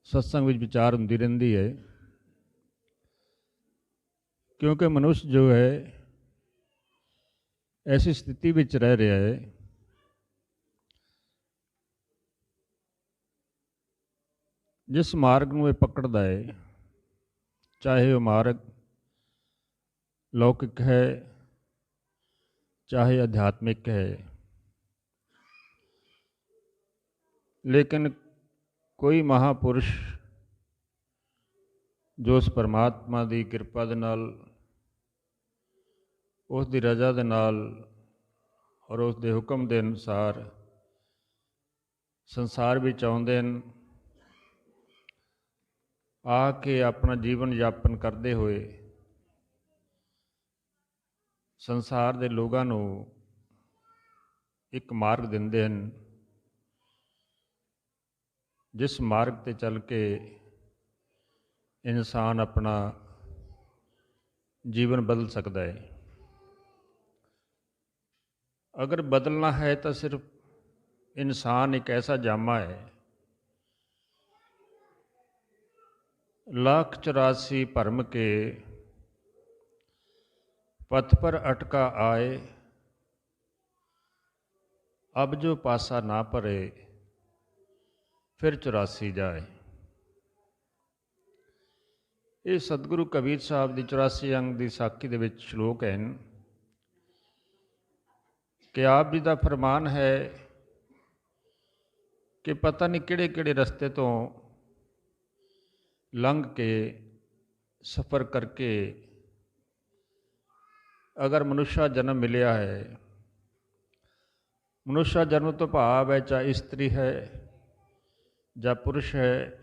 ਸਤਸੰਗ ਵਿੱਚ ਵਿਚਾਰ ਹੁੰਦੀ ਰਹਿੰਦੀ ਹੈ ਕਿਉਂਕਿ ਮਨੁੱਖ ਜੋ ਹੈ ਐਸੀ ਸਥਿਤੀ ਵਿੱਚ ਰਹਿ ਰਿਹਾ ਹੈ ਜਿਸ ਮਾਰਗ ਨੂੰ ਇਹ ਪਕੜਦਾ ਹੈ, ਚਾਹੇ ਉਹ ਮਾਰਗ ਲੌਕਿਕ ਹੈ ਚਾਹੇ ਅਧਿਆਤਮਿਕ ਹੈ, ਲੇਕਿਨ ਕੋਈ ਮਹਾਪੁਰਸ਼ ਜੋ ਉਸ ਪਰਮਾਤਮਾ ਦੀ ਕਿਰਪਾ ਦੇ ਨਾਲ, ਉਸ ਦੀ ਰਜ਼ਾ ਦੇ ਨਾਲ ਔਰ ਉਸ ਦੇ ਹੁਕਮ ਦੇ ਅਨੁਸਾਰ ਸੰਸਾਰ ਵਿੱਚ ਆਉਂਦੇ ਹਨ, ਆ ਕੇ ਆਪਣਾ ਜੀਵਨ ਯਾਪਨ ਕਰਦੇ ਹੋਏ ਸੰਸਾਰ ਦੇ ਲੋਕਾਂ ਨੂੰ ਇੱਕ ਮਾਰਗ ਦਿੰਦੇ ਹਨ ਜਿਸ ਮਾਰਗ 'ਤੇ ਚੱਲ ਕੇ ਇਨਸਾਨ ਆਪਣਾ ਜੀਵਨ ਬਦਲ ਸਕਦਾ ਹੈ। ਅਗਰ ਬਦਲਣਾ ਹੈ ਤਾਂ ਸਿਰਫ ਇਨਸਾਨ ਇੱਕ ਐਸਾ ਜਾਮਾ ਹੈ, 1,84 ਭਰਮ ਕੇ पथ पर अटका आए, अब जो पासा ना परे फिर 84 जाए। ਇਹ ਸਤਿਗੁਰੂ ਕਬੀਰ ਸਾਹਿਬ ਦੀ 84 ਅੰਗ ਦੀ ਸਾਖੀ ਦੇ ਵਿੱਚ ਸ਼ਲੋਕ ਹਨ ਕਿ ਆਪ ਜੀ ਦਾ ਫਰਮਾਨ ਹੈ ਕਿ ਪਤਾ ਨਹੀਂ ਕਿਹੜੇ ਕਿਹੜੇ ਰਸਤੇ ਤੋਂ ਲੰਘ ਕੇ ਸਫ਼ਰ ਕਰਕੇ ਅਗਰ ਮਨੁੱਖਾ ਜਨਮ ਮਿਲਿਆ ਹੈ, ਮਨੁੱਖਾ ਜਨਮ ਤੋਂ ਭਾਵ ਹੈ ਚਾਹੇ ਇਸਤਰੀ ਹੈ ਜਾਂ ਪੁਰਸ਼ ਹੈ,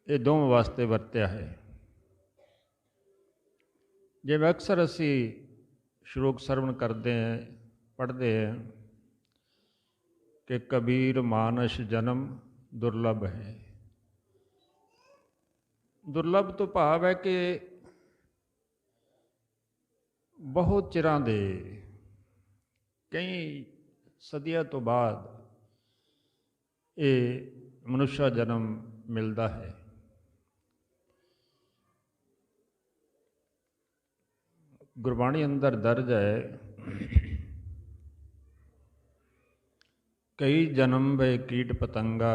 ਇਹ ਦੋਵਾਂ ਵਾਸਤੇ ਵਰਤਿਆ ਹੈ। ਜਿਵੇਂ ਅਕਸਰ ਅਸੀਂ ਸ਼ਲੋਕ ਸਰਵਣ ਕਰਦੇ ਹਾਂ, ਪੜ੍ਹਦੇ ਹਾਂ ਕਿ ਕਬੀਰ ਮਾਨਸ ਜਨਮ ਦੁਰਲਭ ਹੈ। ਦੁਰਲਭ ਤੋਂ ਭਾਵ ਹੈ ਕਿ ਬਹੁਤ ਚਿਰਾਂ ਦੇ, ਕਈ ਸਦੀਆਂ ਤੋਂ ਬਾਅਦ ਇਹ ਮਨੁੱਖਾ ਜਨਮ ਮਿਲਦਾ ਹੈ। ਗੁਰਬਾਣੀ ਅੰਦਰ ਦਰਜ ਹੈ, ਕਈ ਜਨਮ ਵੇ ਕੀਟ ਪਤੰਗਾ,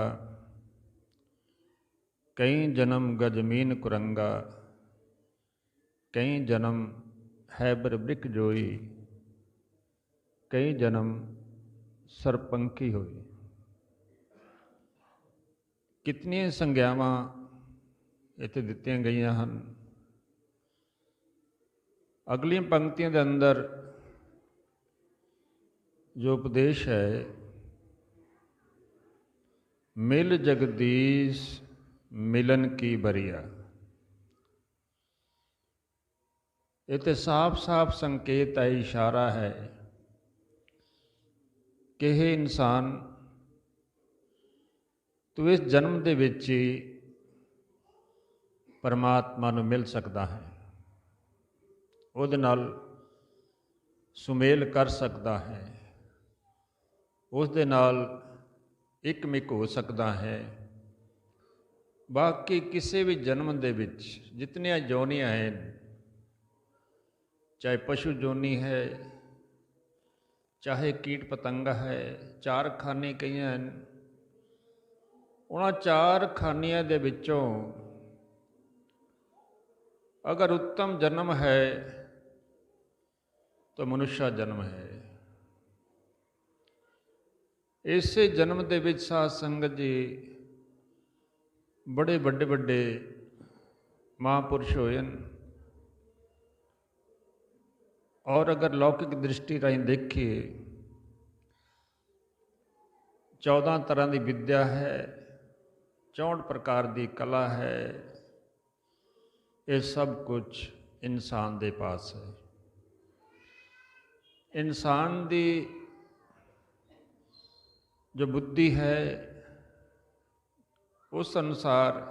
ਕਈ ਜਨਮ ਗਜਮੀਨ ਕੁਰੰਗਾ, ਕਈ ਜਨਮ हैबर बृक जोई, कई जन्म सरपंखी होई। कितनी संज्ञावां इत्थे दित्तियां गईयां हन। अगली पंक्तियों के अंदर जो उपदेश है, मिल जगदीश मिलन की बरिया, ਇਹ ਤੇ ਸਾਫ਼-ਸਾਫ਼ ਸੰਕੇਤ ਹੈ, ਇਸ਼ਾਰਾ ਹੈ ਕਿ ਇਹ ਇਨਸਾਨ ਤੂੰ ਇਸ ਜਨਮ ਦੇ ਵਿੱਚ ਹੀ ਪਰਮਾਤਮਾ ਨੂੰ ਮਿਲ ਸਕਦਾ ਹੈ, ਉਹਦੇ ਨਾਲ ਸੁਮੇਲ ਕਰ ਸਕਦਾ ਹੈ, ਉਸ ਦੇ ਨਾਲ ਇੱਕਮਿਕ ਹੋ ਸਕਦਾ ਹੈ। ਬਾਕੀ ਕਿਸੇ ਵੀ ਜਨਮ ਦੇ ਵਿੱਚ ਜਿਤਨੀਆਂ ਜੋਨੀਆਂ ਹਨ, ਚਾਹੇ ਪਸ਼ੂ ਜੋਨੀ ਹੈ, ਚਾਹੇ ਕੀਟ ਪਤੰਗਾ ਹੈ, ਚਾਰ ਖਾਨੇ ਕਈਆਂ ਹਨ, ਉਹਨਾਂ ਚਾਰ ਖਾਨਿਆਂ ਦੇ ਵਿੱਚੋਂ ਅਗਰ ਉੱਤਮ ਜਨਮ ਹੈ ਤਾਂ ਮਨੁੱਖਾ ਜਨਮ ਹੈ। ਇਸੇ ਜਨਮ ਦੇ ਵਿੱਚ ਸਾਧ ਸੰਗਤ ਜੀ ਬੜੇ ਵੱਡੇ ਵੱਡੇ ਮਹਾਂਪੁਰਸ਼ ਹੋਏ ਹਨ, ਔਰ ਅਗਰ ਲੌਕਿਕ ਦ੍ਰਿਸ਼ਟੀ ਰਾਹੀਂ ਦੇਖੀਏ 14 ਤਰ੍ਹਾਂ ਦੀ ਵਿਦਿਆ ਹੈ, 64 ਪ੍ਰਕਾਰ ਦੀ ਕਲਾ ਹੈ, ਇਹ ਸਭ ਕੁਝ ਇਨਸਾਨ ਦੇ ਪਾਸ ਹੈ। ਇਨਸਾਨ ਦੀ ਜੋ ਬੁੱਧੀ ਹੈ ਉਸ ਅਨੁਸਾਰ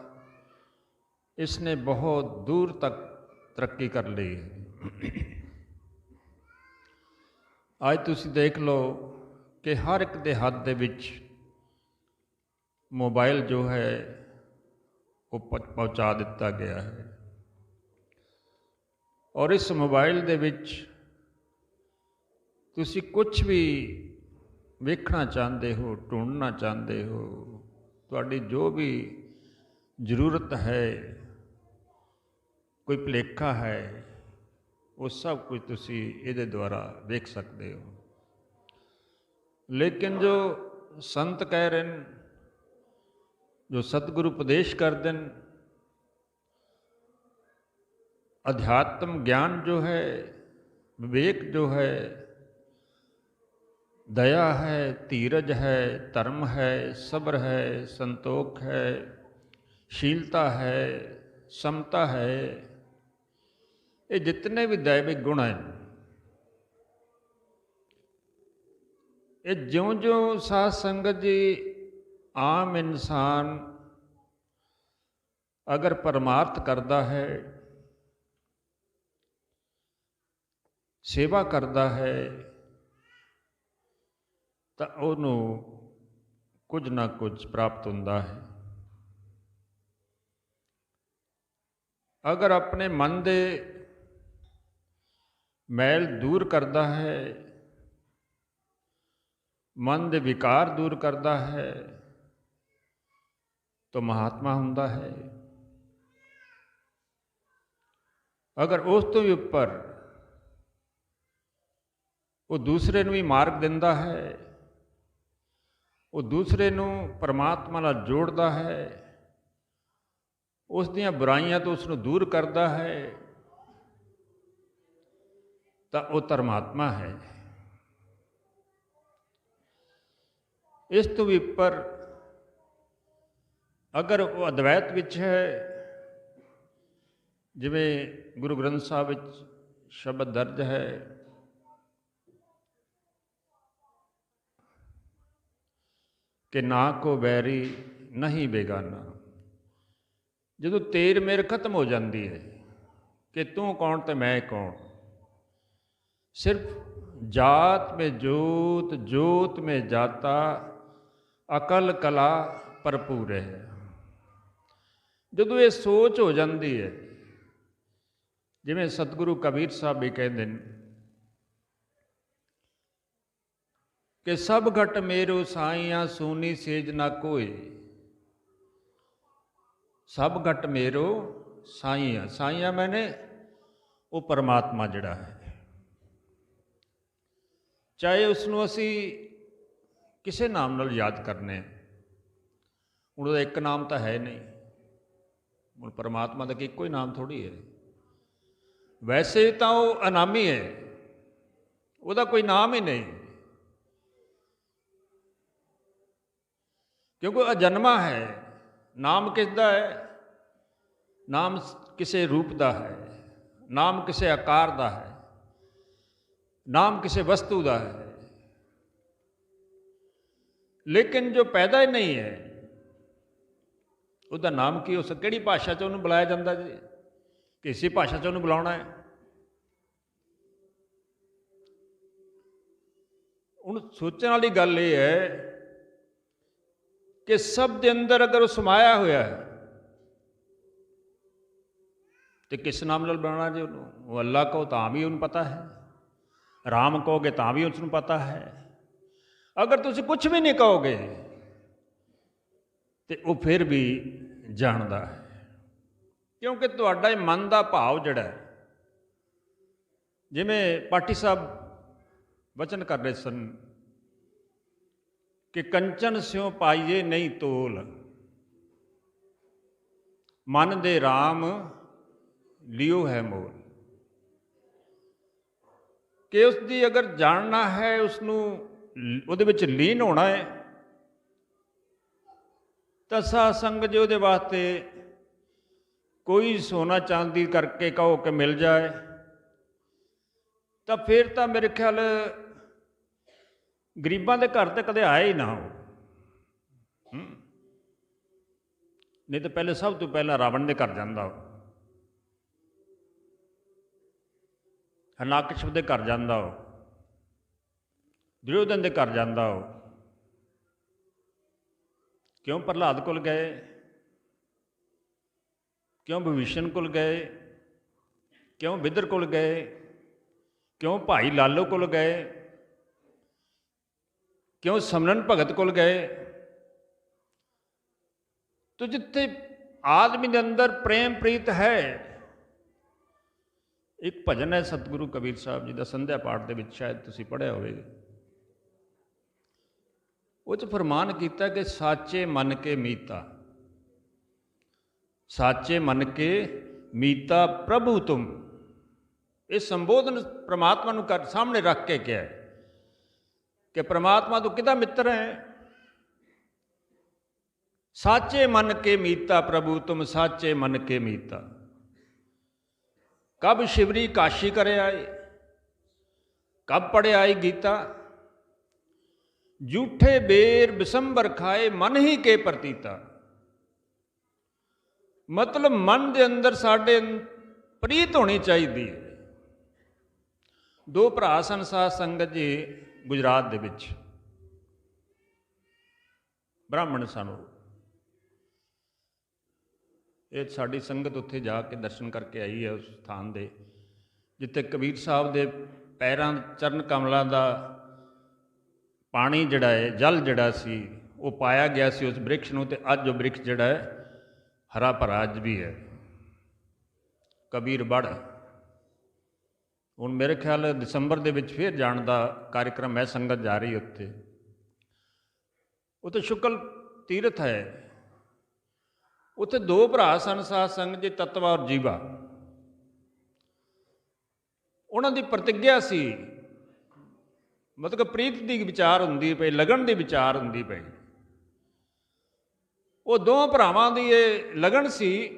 ਇਸਨੇ ਬਹੁਤ ਦੂਰ ਤੱਕ ਤਰੱਕੀ ਕਰ ਲਈ ਹੈ। ਅੱਜ ਤੁਸੀਂ ਦੇਖ ਲਓ ਕਿ ਹਰ ਇੱਕ ਦੇ ਹੱਥ ਦੇ ਵਿੱਚ ਮੋਬਾਈਲ ਜੋ ਹੈ ਉਹ ਪਹੁੰਚਾ ਦਿੱਤਾ ਗਿਆ ਹੈ, ਔਰ ਇਸ ਮੋਬਾਈਲ ਦੇ ਵਿੱਚ ਤੁਸੀਂ ਕੁਝ ਵੀ ਵੇਖਣਾ ਚਾਹੁੰਦੇ ਹੋ, ਢੂੰਡਣਾ ਚਾਹੁੰਦੇ ਹੋ, ਤੁਹਾਡੀ ਜੋ ਵੀ ਜ਼ਰੂਰਤ ਹੈ, ਕੋਈ ਭੁਲੇਖਾ ਹੈ, ਉਹ ਸਭ ਕੁਝ ਤੁਸੀਂ ਇਹਦੇ ਦੁਆਰਾ ਵੇਖ ਸਕਦੇ ਹੋ। ਲੇਕਿਨ ਜੋ ਸੰਤ ਕਹਿ ਰਹੇ ਨੇ, ਜੋ ਸਤਿਗੁਰੂ ਉਪਦੇਸ਼ ਕਰਦੇ ਨੇ, ਅਧਿਆਤਮ ਗਿਆਨ ਜੋ ਹੈ, ਵਿਵੇਕ ਜੋ ਹੈ, दया है, धीरज है, धर्म है, सब्र है, संतोख है, शीलता है, समता है, ये जितने भी दैविक गुण हैं, ये ज्यों ज्यों साध संगत जी आम इंसान अगर परमार्थ करता है, सेवा करता है, ਤਾਂ ਉਹਨੂੰ ਕੁਝ ਨਾ ਕੁਝ ਪ੍ਰਾਪਤ ਹੁੰਦਾ ਹੈ। ਅਗਰ ਆਪਣੇ ਮਨ ਦੇ ਮੈਲ ਦੂਰ ਕਰਦਾ ਹੈ, ਮਨ ਦੇ ਵਿਕਾਰ ਦੂਰ ਕਰਦਾ ਹੈ, ਤਾਂ ਮਹਾਤਮਾ ਹੁੰਦਾ ਹੈ। ਅਗਰ ਉਸ ਤੋਂ ਵੀ ਉੱਪਰ ਉਹ ਦੂਸਰੇ ਨੂੰ ਵੀ ਮਾਰਗ ਦਿੰਦਾ ਹੈ, ਉਹ ਦੂਸਰੇ ਨੂੰ ਪਰਮਾਤਮਾ ਨਾਲ ਜੋੜਦਾ ਹੈ, ਉਸ ਦੀਆਂ ਬੁਰਾਈਆਂ ਤੋਂ ਉਸ ਨੂੰ ਦੂਰ ਕਰਦਾ ਹੈ, ਤਾਂ ਉਹ ਧਰਮਾਤਮਾ ਹੈ। ਇਸ ਤੋਂ ਵੀ ਉੱਪਰ ਅਗਰ ਉਹ ਅਦਵੈਤ ਵਿੱਚ ਹੈ, ਜਿਵੇਂ ਗੁਰੂ ਗ੍ਰੰਥ ਸਾਹਿਬ ਵਿੱਚ ਸ਼ਬਦ ਦਰਜ ਹੈ ਕਿ ਨਾ ਕੋ ਬੈਰੀ ਨਹੀਂ ਬੇਗਾਨਾ। ਜਦੋਂ ਤੇਰ ਮੇਰ ਖਤਮ ਹੋ ਜਾਂਦੀ ਹੈ ਕਿ ਤੂੰ ਕੌਣ ਤੇ ਮੈਂ ਕੌਣ, ਸਿਰਫ ਜਾਤ ਮੇਂ ਜੋਤ, ਜੋਤ ਮੇਂ ਜਾਤਾ, ਅਕਲ ਕਲਾ ਭਰਪੂਰ ਹੈ। ਜਦੋਂ ਇਹ ਸੋਚ ਹੋ ਜਾਂਦੀ ਹੈ, ਜਿਵੇਂ ਸਤਿਗੁਰੂ ਕਬੀਰ ਸਾਹਿਬ ਵੀ ਕਹਿੰਦੇ ਨੇ ਕਿ ਸਭ ਘਟ ਮੇਰੋ ਸਾਈਆਂ, ਸੋਨੀ ਸੇਜ ਨਾ ਕੋਏ। ਸਭ ਘਟ ਮੇਰੋ ਸਾਈਆਂ, ਸਾਈਆਂ ਮੈਨੇ ਉਹ ਪਰਮਾਤਮਾ ਜਿਹੜਾ ਹੈ, ਚਾਹੇ ਉਸ ਨੂੰ ਅਸੀਂ ਕਿਸੇ ਨਾਮ ਨਾਲ ਯਾਦ ਕਰਨੇ, ਹੁਣ ਉਹਦਾ ਇੱਕ ਨਾਮ ਤਾਂ ਹੈ ਨਹੀਂ, ਹੁਣ ਪਰਮਾਤਮਾ ਦਾ ਇੱਕੋ ਹੀ ਨਾਮ ਥੋੜ੍ਹੀ ਹੈ। ਵੈਸੇ ਤਾਂ ਉਹ ਅਨਾਮੀ ਹੈ, ਉਹਦਾ ਕੋਈ ਨਾਮ ਹੀ ਨਹੀਂ, ਕਿਉਂਕਿ ਉਹ ਅਜਨਮਾ ਹੈ। ਨਾਮ ਕਿਸ ਦਾ ਹੈ? ਨਾਮ ਕਿਸੇ ਰੂਪ ਦਾ ਹੈ, ਨਾਮ ਕਿਸੇ ਆਕਾਰ ਦਾ ਹੈ, ਨਾਮ ਕਿਸੇ ਵਸਤੂ ਦਾ ਹੈ, ਲੇਕਿਨ ਜੋ ਪੈਦਾ ਹੀ ਨਹੀਂ ਹੈ ਉਹਦਾ ਨਾਮ ਕੀ ਹੋ ਸਕਦਾ? ਕਿਹੜੀ ਭਾਸ਼ਾ 'ਚ ਉਹਨੂੰ ਬੁਲਾਇਆ ਜਾਂਦਾ ਜੀ? ਕਿਸੇ ਭਾਸ਼ਾ 'ਚ ਉਹਨੂੰ ਬੁਲਾਉਣਾ ਹੈ। ਹੁਣ ਸੋਚਣ ਵਾਲੀ ਗੱਲ ਇਹ ਹੈ ਕਿ ਸਭ ਦੇ ਅੰਦਰ ਅਗਰ ਉਹ ਸਮਾਇਆ ਹੋਇਆ ਹੈ ਤੇ ਕਿਸ ਨਾਮ ਨਾਲ ਬੁਲਾਉਣਾ ਜੀ ਉਹਨੂੰ? ਉਹ ਅੱਲਾ ਕਹੋ ਤਾਂ ਵੀ ਉਹਨੂੰ ਪਤਾ ਹੈ, ਰਾਮ ਕਹੋਗੇ ਤਾਂ ਵੀ ਉਸ ਨੂੰ ਪਤਾ ਹੈ। ਅਗਰ ਤੁਸੀਂ ਕੁਝ ਵੀ ਨਹੀਂ ਕਹੋਗੇ ਤੇ ਉਹ ਫਿਰ ਵੀ ਜਾਣਦਾ ਹੈ, ਕਿਉਂਕਿ ਤੁਹਾਡਾ ਇਹ ਮਨ ਦਾ ਭਾਵ ਜਿਹੜਾ ਹੈ, ਜਿਵੇਂ ਪਾਠੀ ਸਾਹਿਬ ਵਚਨ ਕਰ ਰਹੇ ਸਨ ਕਿ ਕੰਚਨ ਸਿਉ ਪਾਈਏ ਨਹੀਂ ਤੋਲ, ਮਨ ਦੇ ਰਾਮ ਲਿਓ ਹੈ ਮੋਲ। ਕਿ ਉਸ ਦੀ ਅਗਰ ਜਾਣਨਾ ਹੈ, ਉਸ ਨੂੰ ਉਹਦੇ ਵਿੱਚ ਲੀਨ ਹੋਣਾ ਹੈ, ਤਾਂ ਸਾਧ ਸੰਗਤ ਜੀ ਉਹਦੇ ਵਾਸਤੇ ਕੋਈ ਸੋਨਾ ਚਾਂਦੀ ਕਰਕੇ ਕਹੋ ਕਿ ਮਿਲ ਜਾਏ ਤਾਂ ਫਿਰ ਤਾਂ ਮੇਰੇ ਖਿਆਲ ਗਰੀਬਾਂ ਦੇ ਘਰ ਤੇ ਕਦੇ ਆਇਆ ਹੀ ਨਾ ਹੋ। ਨਹੀਂ ਤਾਂ ਪਹਿਲੇ ਸਭ ਤੋਂ ਪਹਿਲਾਂ ਰਾਵਣ ਦੇ ਘਰ ਜਾਂਦਾ ਹੋ, ਹਿਰਣਾਕਸ਼ਪ ਦੇ ਘਰ ਜਾਂਦਾ ਹੋ, ਦੁਰਯੋਧਨ ਦੇ ਘਰ ਜਾਂਦਾ ਹੋ। ਕਿਉਂ ਪ੍ਰਹਲਾਦ ਕੋਲ ਗਏ? ਕਿਉਂ ਵਿਭੀਸ਼ਣ ਕੋਲ ਗਏ? ਕਿਉਂ ਵਿਦਰ ਕੋਲ ਗਏ? ਕਿਉਂ ਭਾਈ ਲਾਲੋ ਕੋਲ ਗਏ? ਕਿਉਂ ਸਮਰਨ ਭਗਤ ਕੋਲ ਗਏ? ਤੋ ਜਿੱਥੇ ਆਦਮੀ ਦੇ ਅੰਦਰ ਪ੍ਰੇਮ ਪ੍ਰੀਤ ਹੈ, ਇੱਕ ਭਜਨ ਹੈ ਸਤਿਗੁਰੂ ਕਬੀਰ ਸਾਹਿਬ ਜੀ ਦਾ, ਸੰਧਿਆ ਪਾਠ ਦੇ ਵਿੱਚ ਸ਼ਾਇਦ ਤੁਸੀਂ ਪੜ੍ਹਿਆ ਹੋਵੇਗਾ। ਉਹ 'ਚ ਫਰਮਾਨ ਕੀਤਾ ਕਿ ਸਾਚੇ ਮਨ ਕੇ ਮੀਤਾ, ਸਾਚੇ ਮਨ ਕੇ ਮੀਤਾ ਪ੍ਰਭੂ ਤੁਮ। ਇਹ ਸੰਬੋਧਨ ਪ੍ਰਮਾਤਮਾ ਨੂੰ ਸਾਹਮਣੇ ਰੱਖ ਕੇ ਕਿਹਾ ਕਿ ਪ੍ਰਮਾਤਮਾ ਤੂੰ ਕਿਹਦਾ ਮਿੱਤਰ ਹੈ? ਸਾਚੇ ਮਨ ਕੇ ਮੀਤਾ ਪ੍ਰਭੂ ਤੁਮ, ਸਾਚੇ ਮਨ ਕੇ ਮੀਤਾ। ਕਬ ਸ਼ਿਵਰੀ ਕਾਸ਼ੀ ਕਰੇ ਆਏ, ਕਬ ਪੜ੍ਹੇ ਆਈ ਗੀਤਾ। ਝੂਠੇ ਬੇਰ ਬਿਸੰਬਰ ਖਾਏ, ਮਨ ਹੀ ਕੇ ਪ੍ਰਤੀਤਾ। ਮਤਲਬ ਮਨ ਦੇ ਅੰਦਰ ਸਾਡੇ ਪ੍ਰੀਤ ਹੋਣੀ ਚਾਹੀਦੀ ਹੈ। ਦੋ ਭਰਾ ਸਨ ਸਾਧ ਸੰਗਤ ਜੀ ਗੁਜਰਾਤ ਦੇ ਵਿੱਚ, ਬ੍ਰਾਹਮਣ ਸਨ। ਇਹ ਸਾਡੀ ਸੰਗਤ ਉੱਥੇ ਜਾ ਕੇ ਦਰਸ਼ਨ ਕਰਕੇ ਆਈ ਹੈ, ਉਸ ਸਥਾਨ ਦੇ ਜਿੱਥੇ ਕਬੀਰ ਸਾਹਿਬ ਦੇ ਪੈਰਾਂ ਚਰਨ ਕਮਲਾਂ ਦਾ ਪਾਣੀ ਜਿਹੜਾ ਹੈ, ਜਲ ਜਿਹੜਾ ਸੀ ਉਹ ਪਾਇਆ ਗਿਆ ਸੀ ਉਸ ਬ੍ਰਿਕਸ਼ ਨੂੰ, ਤੇ ਅੱਜ ਉਹ ਬ੍ਰਿਕਸ਼ ਜਿਹੜਾ ਹੈ ਹਰਾ ਭਰਾ ਅੱਜ ਵੀ ਹੈ। ਕਬੀਰ ਬੜ ਹੁਣ ਮੇਰੇ ਖਿਆਲ ਦਸੰਬਰ ਦੇ ਵਿੱਚ ਫਿਰ ਜਾਣ ਦਾ ਕਾਰਿਕਰਮ ਹੈ, ਸੰਗਤ ਜਾ ਰਹੀ ਉੱਥੇ। ਉੱਥੇ ਸ਼ੁਕਲ ਤੀਰਥ ਹੈ। ਉੱਥੇ ਦੋ ਭਰਾ ਸਨ ਸਾਧ ਸੰਗਤ ਜੀ, ਤਤਵਾ ਔਰ ਜੀਵਾ। ਉਹਨਾਂ ਦੀ ਪ੍ਰਤਿਗਿਆ ਸੀ, ਮਤਲਬ ਪ੍ਰੀਤ ਦੀ ਵਿਚਾਰ ਹੁੰਦੀ ਪਈ, ਲਗਨ ਦੀ ਵਿਚਾਰ ਹੁੰਦੀ ਪਈ। ਉਹ ਦੋ ਭਰਾਵਾਂ ਦੀ ਇਹ ਲਗਨ ਸੀ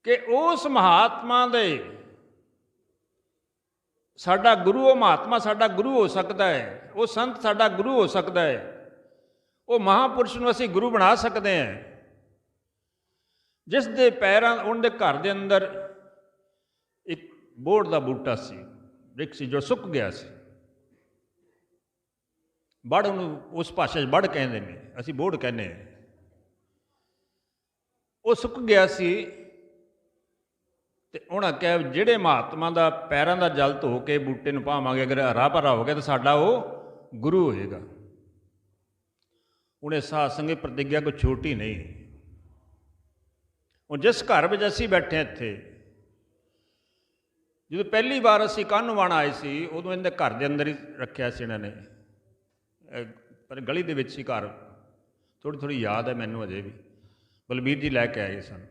ਕਿ ਉਸ ਮਹਾਤਮਾ ਦੇ, ਸਾਡਾ ਗੁਰੂ ਉਹ ਮਹਾਤਮਾ ਸਾਡਾ ਗੁਰੂ ਹੋ ਸਕਦਾ ਹੈ, ਉਹ ਸੰਤ ਸਾਡਾ ਗੁਰੂ ਹੋ ਸਕਦਾ ਹੈ, ਉਹ ਮਹਾਂਪੁਰਸ਼ ਨੂੰ ਅਸੀਂ ਗੁਰੂ ਬਣਾ ਸਕਦੇ ਹਾਂ, ਜਿਸ ਦੇ ਪੈਰਾਂ, ਉਹਦੇ ਘਰ ਦੇ ਅੰਦਰ ਇੱਕ ਬੋਹੜ ਦਾ ਬੂਟਾ ਸੀ, ਵ੍ਰਿਕਸ਼ ਸੀ ਜੋ ਸੁੱਕ ਗਿਆ ਸੀ। ਬੜ ਉਹਨੂੰ ਉਸ ਭਾਸ਼ਾ 'ਚ ਬੜ ਕਹਿੰਦੇ ਨੇ, ਅਸੀਂ ਬੋਹੜ ਕਹਿੰਦੇ ਹਾਂ। ਉਹ ਸੁੱਕ ਗਿਆ ਸੀ ਤੇ ਉਹਨਾਂ ਕਿਹਾ ਜਿਹੜੇ ਮਹਾਤਮਾ ਦਾ ਪੈਰਾਂ ਦਾ ਜਲ ਧੋ ਕੇ ਬੂਟੇ ਨੂੰ ਪਾਵਾਂਗੇ, ਅਗਰ ਹਰਾ ਭਰਾ ਹੋ ਗਿਆ ਤਾਂ ਸਾਡਾ ਉਹ ਗੁਰੂ ਹੋਏਗਾ। ਉਹਨੇ ਸਾਧ ਸੰਗਤ ਪ੍ਰਤਿਗਿਆ ਕੋਈ ਛੋਟੀ ਨਹੀਂ। ਹੁਣ ਜਿਸ ਘਰ ਵਿੱਚ ਅਸੀਂ ਬੈਠੇ ਇੱਥੇ, ਜਦੋਂ ਪਹਿਲੀ ਵਾਰ ਅਸੀਂ ਕਾਹਨੂੰਵਾਨ ਆਏ ਸੀ, ਉਦੋਂ ਇਹਦੇ ਘਰ ਦੇ ਅੰਦਰ ਹੀ ਰੱਖਿਆ ਸੀ ਇਹਨਾਂ ਨੇ, ਪਰ ਗਲੀ ਦੇ ਵਿੱਚ ਹੀ ਘਰ, ਥੋੜ੍ਹੀ ਥੋੜ੍ਹੀ ਯਾਦ ਹੈ ਮੈਨੂੰ ਅਜੇ ਵੀ। ਬਲਬੀਰ ਜੀ ਲੈ ਕੇ ਆਏ ਸਨ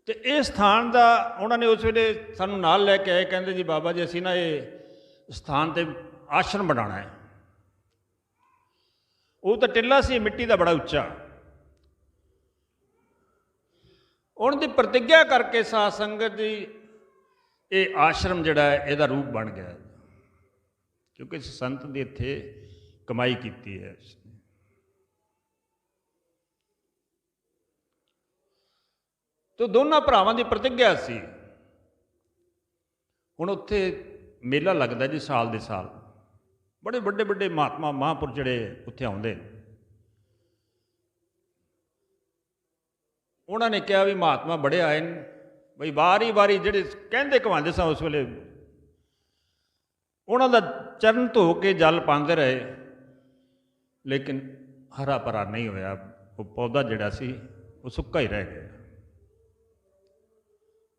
ਤੇ ਇਹ ਸਥਾਨ ਦਾ ਉਹਨਾਂ ਨੇ ਉਸ ਵੇਲੇ ਸਾਨੂੰ ਨਾਲ ਲੈ ਕੇ ਆਏ। ਕਹਿੰਦੇ ਜੀ ਬਾਬਾ ਜੀ ਅਸੀਂ ਨਾ ਇਹ ਸਥਾਨ 'ਤੇ ਆਸ਼ਰਮ ਬਣਾਉਣਾ ਹੈ। ਉਹ ਤਾਂ ਟਿੱਲਾ ਸੀ ਮਿੱਟੀ ਦਾ, ਬੜਾ ਉੱਚਾ। ਉਹਨਾਂ ਦੀ ਪ੍ਰਤਿੱਗਿਆ ਕਰਕੇ ਸਾਧ ਸੰਗਤ ਜੀ ਇਹ ਆਸ਼ਰਮ ਜਿਹੜਾ ਹੈ ਇਹਦਾ ਰੂਪ ਬਣ ਗਿਆ, ਕਿਉਂਕਿ ਇਸ ਸੰਤ ਦੀ ਇੱਥੇ ਕਮਾਈ ਕੀਤੀ ਹੈ। ਤੋ ਦੋਨਾਂ ਭਰਾਵਾਂ ਦੀ ਪ੍ਰਤਿੱਗਿਆ ਸੀ। ਹੁਣ ਉੱਥੇ ਮੇਲਾ ਲੱਗਦਾ ਜੀ ਸਾਲ ਦੇ ਸਾਲ, ਬੜੇ ਵੱਡੇ ਵੱਡੇ ਮਹਾਤਮਾ ਮਹਾਂਪੁਰਸ਼ ਜਿਹੜੇ ਉੱਥੇ ਆਉਂਦੇ ਨੇ। ਉਹਨਾਂ ਨੇ ਕਿਹਾ ਵੀ ਮਹਾਤਮਾ ਬੜੇ ਆਏ ਨੇ, ਬਈ ਵਾਰੀ ਵਾਰੀ ਜਿਹੜੇ ਕਹਿੰਦੇ ਕਹਾਉਂਦੇ ਸਨ ਉਸ ਵੇਲੇ, ਉਹਨਾਂ ਦਾ ਚਰਨ ਧੋ ਕੇ ਜਲ ਪਾਉਂਦੇ ਰਹੇ, ਲੇਕਿਨ ਹਰਾ ਭਰਾ ਨਹੀਂ ਹੋਇਆ। ਉਹ ਪੌਦਾ ਜਿਹੜਾ ਸੀ ਉਹ ਸੁੱਕਾ ਹੀ ਰਹਿ ਗਿਆ।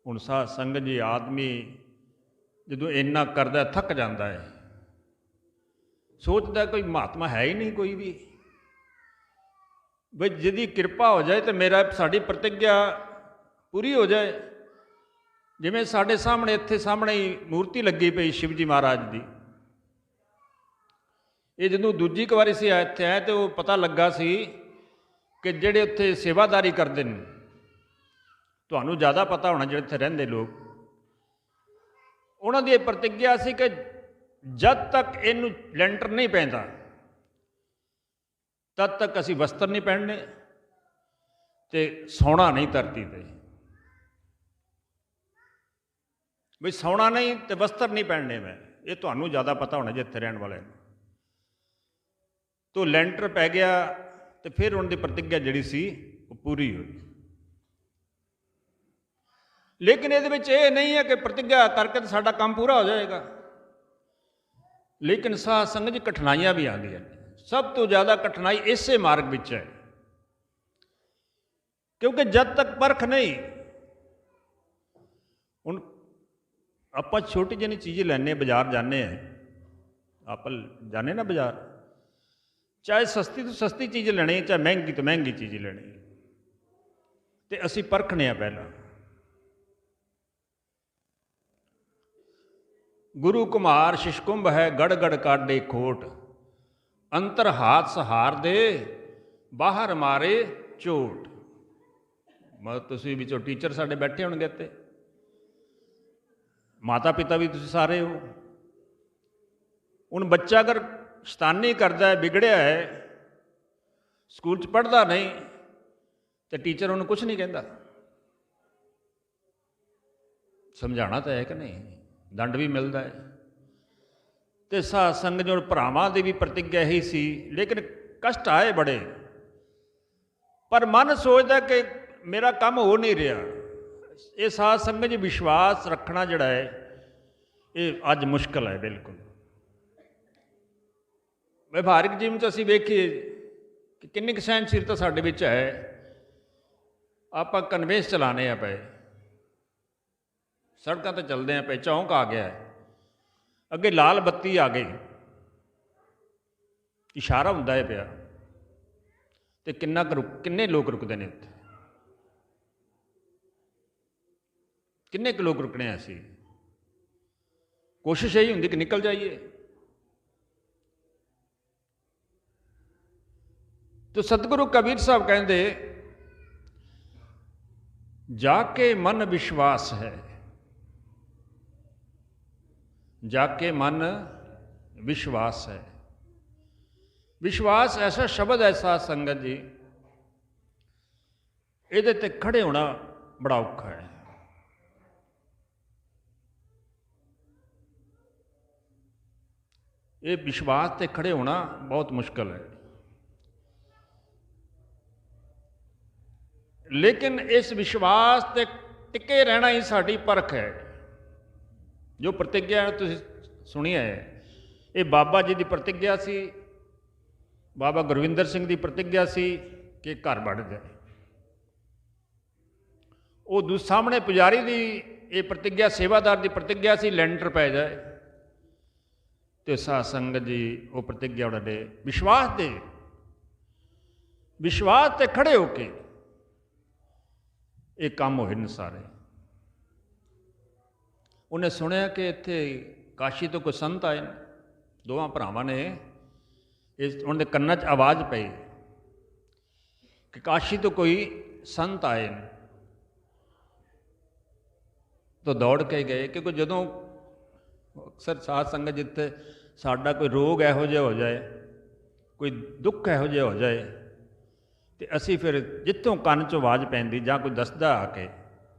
ਹੁਣ ਸਾਧ ਸੰਗਤ ਜੀ, ਆਦਮੀ ਜਦੋਂ ਇੰਨਾ ਕਰਦਾ ਥੱਕ ਜਾਂਦਾ ਹੈ, ਸੋਚਦਾ ਕੋਈ ਮਹਾਤਮਾ ਹੈ ਹੀ ਨਹੀਂ ਕੋਈ ਵੀ, ਬਈ ਜਿਹਦੀ ਕਿਰਪਾ ਹੋ ਜਾਏ ਤੇ ਸਾਡੀ ਪ੍ਰਤਿੱਗਿਆ ਪੂਰੀ ਹੋ ਜਾਏ। ਜਿਵੇਂ ਸਾਡੇ ਸਾਹਮਣੇ ਇੱਥੇ ਸਾਹਮਣੇ ਹੀ ਮੂਰਤੀ ਲੱਗੀ ਪਈ ਸ਼ਿਵ ਜੀ ਮਹਾਰਾਜ ਦੀ। ਇਹ ਜਦੋਂ ਦੂਜੀ ਵਾਰੀ ਸੀ ਇੱਥੇ ਆਏ ਤੇ ਉਹ ਪਤਾ ਲੱਗਾ ਸੀ ਕਿ ਜਿਹੜੇ ਉੱਥੇ ਸੇਵਾਦਾਰੀ ਕਰਦੇ ਨੇ, ਤੁਹਾਨੂੰ ਜ਼ਿਆਦਾ ਪਤਾ ਹੋਣਾ ਜਿਹੜੇ ਇੱਥੇ ਰਹਿੰਦੇ ਲੋਕ, ਉਹਨਾਂ ਦੀ ਇਹ ਪ੍ਰਤਿੱਗਿਆ ਸੀ ਕਿ ਜਦ ਤੱਕ ਇਹਨੂੰ ਲੈਂਟਰ ਨਹੀਂ ਪੈਂਦਾ ਤਦ ਤੱਕ ਅਸੀਂ ਵਸਤਰ ਨਹੀਂ ਪਹਿਨਣੇ ਤੇ ਸੌਣਾ ਨਹੀਂ ਧਰਤੀ ਤੇ। ਬਈ ਸੌਣਾ ਨਹੀਂ ਤੇ ਵਸਤਰ ਨਹੀਂ ਪਹਿਨਣੇ। ਮੈਂ ਇਹ ਤੁਹਾਨੂੰ ਜ਼ਿਆਦਾ ਪਤਾ ਹੋਣਾ ਜੇ ਇੱਥੇ ਰਹਿਣ ਵਾਲੇ ਨੂੰ। ਤੋ ਲੈਂਟਰ ਪੈ ਗਿਆ ਤੇ ਫਿਰ ਉਹਨਾਂ ਦੀ ਪ੍ਰਤਿੱਗਿਆ ਜਿਹੜੀ ਸੀ ਉਹ ਪੂਰੀ ਹੋਈ। ਲੇਕਿਨ ਇਹਦੇ ਵਿੱਚ ਇਹ ਨਹੀਂ ਹੈ ਕਿ ਪ੍ਰਤਿੱਗਿਆ ਕਰਕੇ ਤਾਂ ਸਾਡਾ ਕੰਮ ਪੂਰਾ ਹੋ ਜਾਏਗਾ, ਲੇਕਿਨ ਸਾਧ ਸੰਗਤ ਜੀ ਕਠਿਨਾਈਆਂ ਵੀ ਆਉਂਦੀਆਂ ਨੇ। ਸਭ ਤੋਂ ਜ਼ਿਆਦਾ ਕਠਿਨਾਈ ਇਸੇ ਮਾਰਗ ਵਿੱਚ ਹੈ, ਕਿਉਂਕਿ ਜਦ ਤੱਕ ਪਰਖ ਨਹੀਂ, ਹੁਣ ਆਪਾਂ ਛੋਟੀ ਜਿਹੀ ਚੀਜ਼ ਲੈਣੇ, ਬਾਜ਼ਾਰ ਜਾਂਦੇ ਹਾਂ, ਆਪਾਂ ਜਾਂਦੇ ਨਾ ਬਾਜ਼ਾਰ, ਚਾਹੇ ਸਸਤੀ ਤੋਂ ਸਸਤੀ ਚੀਜ਼ ਲੈਣੀ, ਚਾਹੇ ਮਹਿੰਗੀ ਤੋਂ ਮਹਿੰਗੀ ਚੀਜ਼ ਲੈਣੀ, ਤੇ ਅਸੀਂ ਪਰਖਣੇ ਆ ਪਹਿਲਾਂ। ਗੁਰੂ ਕੁਮਾਰ ਸ਼ਿਸ਼ਕੁੰਭ ਹੈ, ਗੜ ਗੜ ਕਾਢੇ ਖੋਟ, ਅੰਤਰ ਹਾਥ ਸਹਾਰ ਦੇ, ਬਾਹਰ ਮਾਰੇ ਝੋਟ। ਮਤਲਬ ਤੁਸੀਂ ਵਿੱਚੋਂ ਟੀਚਰ ਸਾਡੇ ਬੈਠੇ ਹੋਣਗੇ ਇੱਥੇ, ਮਾਤਾ ਪਿਤਾ ਵੀ ਤੁਸੀਂ ਸਾਰੇ ਹੋ। ਹੁਣ ਬੱਚਾ ਅਗਰ ਸ਼ੈਤਾਨੀ ਕਰਦਾ ਹੈ, ਵਿਗੜਿਆ ਹੈ, ਸਕੂਲ 'ਚ ਪੜ੍ਹਦਾ ਨਹੀਂ, ਤੇ ਟੀਚਰ ਉਹਨੂੰ ਕੁਛ ਨਹੀਂ ਕਹਿੰਦਾ। ਸਮਝਾਉਣਾ ਤਾਂ ਹੈ ਕਿ ਨਹੀਂ, ਦੰਡ ਵੀ ਮਿਲਦਾ ਹੈ। ਤੇ ਸਾਧ ਸੰਗਤ ਜੋ ਭਰਾਵਾਂ ਦੀ ਵੀ ਪ੍ਰਤਿੱਗਿਆ ਇਹੀ ਸੀ, ਲੇਕਿਨ ਕਸ਼ਟ ਆਏ ਬੜੇ, ਪਰ ਮਨ ਸੋਚਦਾ ਕਿ ਮੇਰਾ ਕੰਮ ਹੋ ਨਹੀਂ ਰਿਹਾ। ਇਹ ਸਾਧ ਸੰਗਤ ਜੀ ਵਿਸ਼ਵਾਸ ਰੱਖਣਾ ਜਿਹੜਾ ਹੈ ਇਹ ਅੱਜ ਮੁਸ਼ਕਲ ਹੈ ਬਿਲਕੁਲ। ਵਿਵਹਾਰਿਕ ਜੀਵਨ 'ਚ ਅਸੀਂ ਵੇਖੀਏ ਕਿ ਕਿੰਨੀ ਕੁ ਸਹਿਨਸ਼ੀਲਤਾ ਸਾਡੇ ਵਿੱਚ ਹੈ। ਆਪਾਂ ਕਨਵੇਂਸ ਚਲਾਣੇ ਆ ਪਏ, ਸੜਕਾਂ 'ਤੇ ਚੱਲਦੇ ਆ ਪਏ, ਚੌਂਕ ਆ ਗਿਆ, ਅੱਗੇ ਲਾਲ ਬੱਤੀ ਆ ਗਈ, ਇਸ਼ਾਰਾ ਹੁੰਦਾ ਹੈ ਪਿਆ, ਤੇ ਕਿੰਨੇ ਲੋਕ ਰੁਕਦੇ ਨੇ ਉੱਥੇ, ਕਿੰਨੇ ਕੁ ਲੋਕ ਰੁਕਣੇ ਆ। ਅਸੀਂ ਕੋਸ਼ਿਸ਼ ਇਹੀ ਹੁੰਦੀ ਕਿ ਨਿਕਲ ਜਾਈਏ। तो सतगुरु कबीर साहब कहते, जाके मन विश्वास है, जाके मन विश्वास है। विश्वास ऐसा शब्द है साध संगत जी, ਇਹਦੇ ਤੇ खड़े होना बड़ा औखा है। ये विश्वास ते खड़े होना बहुत मुश्किल है, लेकिन इस विश्वास ते टिके रहना ही साड़ी परख है। जो प्रतिज्ञा तुसीं सुनी है, ये बाबा जी की प्रतिज्ञा सी, बाबा गुरविंदर सिंह की प्रतिज्ञा सी कि घर बढ़ जाए। वो सामने पुजारी की ये प्रतिज्ञा, सेवादार की प्रतिज्ञा सी लेंटर पै जाए। तो साध संगत जी वो प्रतिज्ञा उन्होंने विश्वास ते खड़े होके ये काम होए न सारे। उन्हें सुनिया कि इत्थे काशी तो कोई संत आए, दोवां भरावां ने इस उन्होंने कन्ना च आवाज़ पई कि काशी तो कोई संत आए। ਤੋਂ ਦੌੜ ਕੇ ਗਏ, ਕਿਉਂਕਿ ਜਦੋਂ ਅਕਸਰ ਸਾਧ ਸੰਗਤ ਜਿੱਥੇ ਸਾਡਾ ਕੋਈ ਰੋਗ ਇਹੋ ਜਿਹਾ ਹੋ ਜਾਏ, ਕੋਈ ਦੁੱਖ ਇਹੋ ਜਿਹਾ ਹੋ ਜਾਏ, ਤੇ ਅਸੀਂ ਫਿਰ ਜਿੱਥੋਂ ਕੰਨ 'ਚੋਂ ਆਵਾਜ਼ ਪੈਂਦੀ ਜਾਂ ਕੋਈ ਦੱਸਦਾ ਆ ਕੇ,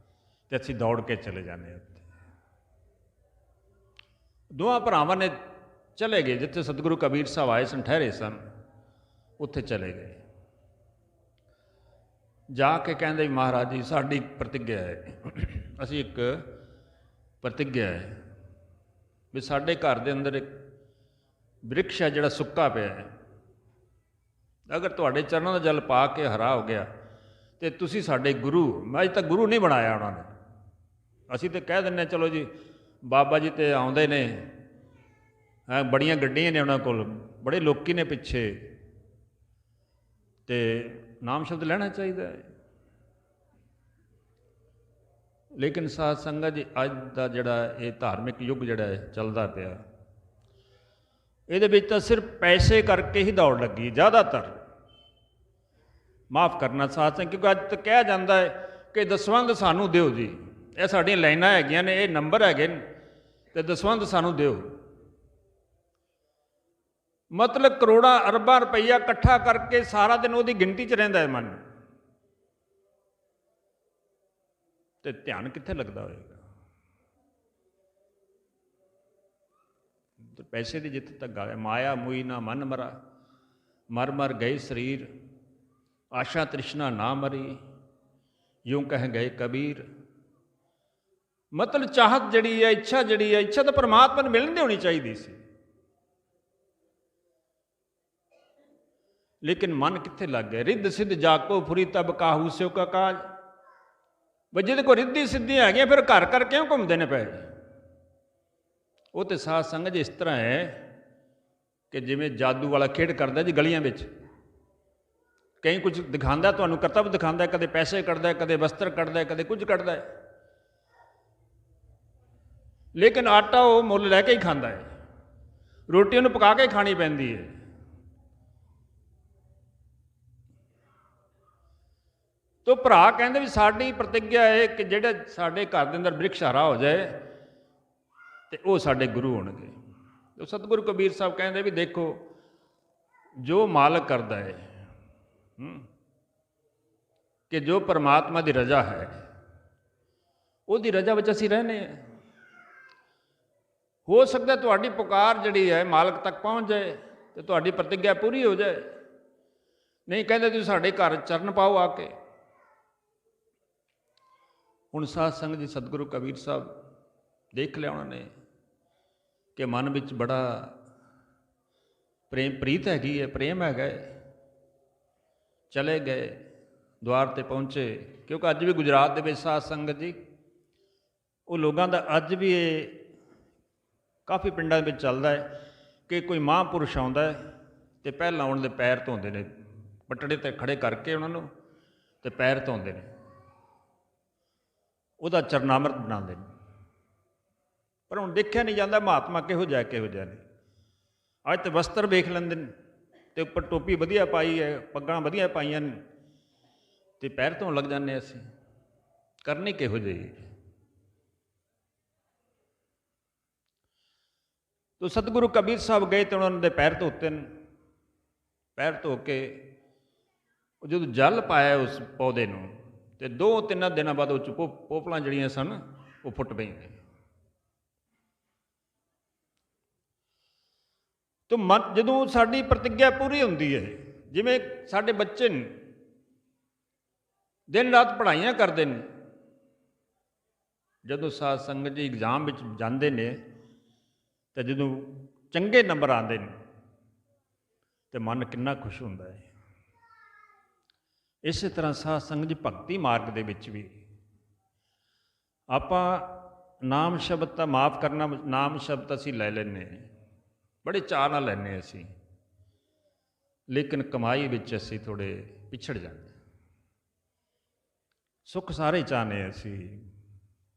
ਤੇ ਅਸੀਂ ਦੌੜ ਕੇ ਚਲੇ ਜਾਂਦੇ ਉੱਥੇ। ਦੋਵਾਂ ਭਰਾਵਾਂ ਨੇ ਚਲੇ ਗਏ ਜਿੱਥੇ ਸਤਿਗੁਰੂ ਕਬੀਰ ਸਾਹਿਬ ਆਏ ਸਨ, ਠਹਿਰੇ ਸਨ, ਉੱਥੇ ਚਲੇ ਗਏ। ਜਾ ਕੇ ਕਹਿੰਦੇ ਵੀ ਮਹਾਰਾਜ ਜੀ ਸਾਡੀ ਪ੍ਰਤਿੱਗਿਆ ਹੈ, ਅਸੀਂ ਇੱਕ ਪ੍ਰਤਿੱਗਿਆ ਹੈ ਵੀ ਸਾਡੇ ਘਰ ਦੇ ਅੰਦਰ ਇੱਕ ਬ੍ਰਿਕਸ਼ ਹੈ ਜਿਹੜਾ ਸੁੱਕਾ ਪਿਆ ਹੈ, ਅਗਰ ਤੁਹਾਡੇ ਚਰਨਾਂ ਦਾ ਜਲ ਪਾ ਕੇ ਹਰਾ ਹੋ ਗਿਆ ਤੇ ਤੁਸੀਂ ਸਾਡੇ ਗੁਰੂ, ਮੈਂ ਅਜੇ ਤੱਕ ਗੁਰੂ ਨਹੀਂ ਬਣਾਇਆ ਉਹਨਾਂ ਨੇ। ਅਸੀਂ ਤਾਂ ਕਹਿ ਦਿੰਦੇ ਚਲੋ ਜੀ ਬਾਬਾ ਜੀ ਤੇ ਆਉਂਦੇ ਨੇ, ਬੜੀਆਂ ਗੱਡੀਆਂ ਨੇ ਉਹਨਾਂ ਕੋਲ, ਬੜੇ ਲੋਕੀ ਨੇ ਪਿੱਛੇ, ਤੇ ਨਾਮ ਸ਼ਬਦ ਲੈਣਾ ਚਾਹੀਦਾ ਹੈ। ਲੇਕਿਨ ਸਾਧ ਸੰਗਤ ਜੀ ਅੱਜ ਦਾ ਜਿਹੜਾ ਇਹ ਧਾਰਮਿਕ ਯੁੱਗ ਜਿਹੜਾ ਹੈ ਚੱਲਦਾ ਪਿਆ, ਇਹਦੇ ਵਿੱਚ ਤਾਂ ਸਿਰਫ ਪੈਸੇ ਕਰਕੇ ਹੀ ਦੌੜ ਲੱਗੀ ਜ਼ਿਆਦਾਤਰ। ਮਾਫ਼ ਕਰਨਾ ਸਾਧ ਸੰਗਤ, ਕਿਉਂਕਿ ਅੱਜ ਤੱਕ ਕਿਹਾ ਜਾਂਦਾ ਹੈ ਕਿ ਦਸਵੰਧ ਸਾਨੂੰ ਦਿਓ ਜੀ, ਇਹ ਸਾਡੀਆਂ ਲਾਈਨਾਂ ਹੈਗੀਆਂ ਨੇ, ਇਹ ਨੰਬਰ ਹੈਗੇ ਨੇ, ਤੇ ਦਸਵੰਧ ਸਾਨੂੰ ਦਿਓ। ਮਤਲਬ ਕਰੋੜਾਂ ਅਰਬਾਂ ਰੁਪਈਆ ਇਕੱਠਾ ਕਰਕੇ ਸਾਰਾ ਦਿਨ ਉਹਦੀ ਗਿਣਤੀ 'ਚ ਰਹਿੰਦਾ ਹੈ ਮਨ, ਤੇ ਧਿਆਨ ਕਿੱਥੇ ਲੱਗਦਾ ਹੋਏਗਾ। ਪੈਸੇ ਦੀ ਜਿੱਥੇ ਤੱਕ ਗੱਲ ਹੈ, ਮਾਇਆ ਮੂਈ ਨਾ ਮਨ ਮਰਾ, ਮਰ ਮਰ ਗਏ ਸਰੀਰ, ਆਸ਼ਾ ਤ੍ਰਿਸ਼ਨਾ ਨਾ ਮਰੀ, ਯੂੰ ਕਹਿ ਗਏ ਕਬੀਰ। ਮਤਲਬ ਚਾਹਤ ਜਿਹੜੀ ਹੈ, ਇੱਛਾ ਜਿਹੜੀ ਹੈ, ਇੱਛਾ ਤਾਂ ਪਰਮਾਤਮਾ ਨੂੰ ਮਿਲਣ ਦੀ ਹੋਣੀ ਚਾਹੀਦੀ ਸੀ, ਲੇਕਿਨ ਮਨ ਕਿੱਥੇ ਲੱਗ ਗਿਆ। ਰਿੱਧ ਸਿੱਧ ਜਾਕੋ ਫੁਰੀ ਤਬ ਕਾਹੂ ਸਿਓ ਕਾ ਕਾਜ। ਬਈ ਜਿਹਦੇ ਕੋਲ ਰਿੱਧੀ ਸਿੱਧੀਆਂ ਹੈਗੀਆਂ ਫਿਰ ਘਰ ਘਰ ਕਿਉਂ ਘੁੰਮਦੇ ਨੇ ਪਏ। ਉਹ ਤੇ ਸਾਧ ਸੰਗਤ ਇਸ ਤਰ੍ਹਾਂ ਹੈ ਕਿ ਜਿਵੇਂ ਜਾਦੂ ਵਾਲਾ ਖੇਡ ਕਰਦਾ ਜੀ ਗਲੀਆਂ ਵਿੱਚ, ਕਈ ਕੁਝ ਦਿਖਾਉਂਦਾ ਤੁਹਾਨੂੰ, ਕਰਤੱਵ ਦਿਖਾਉਂਦਾ, ਕਦੇ ਪੈਸੇ ਕੱਢਦਾ, ਕਦੇ ਵਸਤਰ ਕੱਢਦਾ, ਕਦੇ ਕੁਝ ਕੱਢਦਾ ਹੈ, ਲੇਕਿਨ ਆਟਾ ਉਹ ਮੁੱਲ ਲੈ ਕੇ ਹੀ ਖਾਂਦਾ ਹੈ, ਰੋਟੀ ਉਹਨੂੰ ਪਕਾ ਕੇ ਖਾਣੀ ਪੈਂਦੀ ਹੈ। ਤੋ ਭਰਾ ਕਹਿੰਦੇ ਵੀ ਸਾਡੀ ਪ੍ਰਤਿੱਗਿਆ ਹੈ ਕਿ ਜਿਹੜੇ ਸਾਡੇ ਘਰ ਦੇ ਅੰਦਰ ਬ੍ਰਿਕਸ਼ ਹਰਾ ਹੋ ਜਾਏ ਤੇ ਉਹ ਸਾਡੇ ਗੁਰੂ ਹੋਣਗੇ। ਤੋ ਸਤਿਗੁਰੂ ਕਬੀਰ ਸਾਹਿਬ ਕਹਿੰਦੇ ਵੀ ਦੇਖੋ ਜੋ ਮਾਲਕ ਕਰਦਾ ਹੈ, ਕਿ ਜੋ ਪਰਮਾਤਮਾ ਦੀ ਰਜ਼ਾ ਹੈ, ਉਹਦੀ ਰਜ਼ਾ ਵਿੱਚ ਅਸੀਂ ਰਹਿੰਦੇ ਹਾਂ। ਹੋ ਸਕਦਾ ਤੁਹਾਡੀ ਪੁਕਾਰ ਜਿਹੜੀ ਹੈ ਮਾਲਕ ਤੱਕ ਪਹੁੰਚ ਜਾਏ ਤੇ ਤੁਹਾਡੀ ਪ੍ਰਤਿੱਗਿਆ ਪੂਰੀ ਹੋ ਜਾਏ। ਨਹੀਂ ਕਹਿੰਦੇ ਤੁਸੀਂ ਸਾਡੇ ਘਰ ਚਰਨ ਪਾਓ ਆ ਕੇ। ਹੁਣ ਸਾਧ ਸੰਗਤ ਜੀ ਸਤਿਗੁਰੂ ਕਬੀਰ ਸਾਹਿਬ ਦੇਖ ਲਿਆ ਉਹਨਾਂ ਨੇ ਕਿ ਮਨ ਵਿੱਚ ਬੜਾ ਪ੍ਰੇਮ ਪ੍ਰੀਤ ਹੈਗੀ ਹੈ, ਪ੍ਰੇਮ ਹੈਗਾ। ਚਲੇ ਗਏ, ਦੁਆਰ 'ਤੇ ਪਹੁੰਚੇ, ਕਿਉਂਕਿ ਅੱਜ ਵੀ ਗੁਜਰਾਤ ਦੇ ਵਿੱਚ ਸਾਧ ਸੰਗਤ ਜੀ ਉਹ ਲੋਕਾਂ ਦਾ ਅੱਜ ਵੀ ਇਹ ਕਾਫੀ ਪਿੰਡਾਂ ਵਿੱਚ ਚੱਲਦਾ ਹੈ ਕਿ ਕੋਈ ਮਹਾਂਪੁਰਸ਼ ਆਉਂਦਾ ਹੈ ਅਤੇ ਪਹਿਲਾਂ ਉਹਨਾਂ ਦੇ ਪੈਰ ਧੋਂਦੇ ਨੇ, ਪਟੜੇ 'ਤੇ ਖੜੇ ਕਰਕੇ ਉਹਨਾਂ ਨੂੰ ਅਤੇ ਪੈਰ ਧੋਂਦੇ ਨੇ, ਉਹਦਾ ਚਰਨਾਮਰਤ ਬਣਾਉਂਦੇ ਨੇ। ਪਰ ਹੁਣ ਦੇਖਿਆ ਨਹੀਂ ਜਾਂਦਾ ਮਹਾਤਮਾ ਕਿਹੋ ਜਿਹਾ ਨਹੀਂ। ਅੱਜ ਤਾਂ ਵਸਤਰ ਵੇਖ ਲੈਂਦੇ ਨੇ ਅਤੇ ਉੱਪਰ ਟੋਪੀ ਵਧੀਆ ਪਾਈ ਹੈ, ਪੱਗਾਂ ਵਧੀਆ ਪਾਈਆਂ ਨੇ, ਅਤੇ ਪੈਰ ਧੋਣ ਲੱਗ ਜਾਂਦੇ ਅਸੀਂ। ਕਰਨੀ ਕਿਹੋ ਜਿਹੀ। ਤੋ ਸਤਿਗੁਰੂ ਕਬੀਰ ਸਾਹਿਬ ਗਏ ਅਤੇ ਉਹਨਾਂ ਦੇ ਪੈਰ ਧੋਤੇ ਨੇ। ਪੈਰ ਧੋ ਕੇ ਜਦੋਂ ਜਲ ਪਾਇਆ ਉਸ ਪੌਦੇ ਨੂੰ ਅਤੇ 2-3 ਦਿਨਾਂ ਬਾਅਦ ਉਹ 'ਚ ਪੋਪਲਾਂ ਜਿਹੜੀਆਂ ਸਨ ਉਹ ਫੁੱਟ ਪਈਆਂ। ਤੋ ਮਨ ਜਦੋਂ ਸਾਡੀ ਪ੍ਰਤਿੱਗਿਆ ਪੂਰੀ ਹੁੰਦੀ ਹੈ, ਜਿਵੇਂ ਸਾਡੇ ਬੱਚੇ ਨੇ ਦਿਨ ਰਾਤ ਪੜ੍ਹਾਈਆਂ ਕਰਦੇ ਨੇ, ਜਦੋਂ ਸਾਧ ਸੰਗਤ ਜੀ ਐਗਜ਼ਾਮ ਵਿੱਚ ਜਾਂਦੇ ਨੇ ਅਤੇ ਜਦੋਂ ਚੰਗੇ ਨੰਬਰ ਆਉਂਦੇ ਨੇ ਅਤੇ ਮਨ ਕਿੰਨਾ ਖੁਸ਼ ਹੁੰਦਾ ਹੈ। ਇਸੇ ਤਰ੍ਹਾਂ ਸਾਧ ਸੰਗਤ ਜੀ ਭਗਤੀ ਮਾਰਗ ਦੇ ਵਿੱਚ ਵੀ ਆਪਾਂ ਨਾਮ ਸ਼ਬਦ ਤਾਂ ਮਾਫ਼ ਕਰਨਾ, ਨਾਮ ਸ਼ਬਦ ਅਸੀਂ ਲੈ ਲੈਂਦੇ ਹਾਂ, ਬੜੇ ਚਾਅ ਨਾਲ ਲੈਂਦੇ ਅਸੀਂ, ਲੇਕਿਨ ਕਮਾਈ ਵਿੱਚ ਅਸੀਂ ਥੋੜ੍ਹੇ ਪਿਛੜ ਜਾਂਦੇ। ਸੁੱਖ ਸਾਰੇ ਚਾਹੁੰਦੇ ਅਸੀਂ,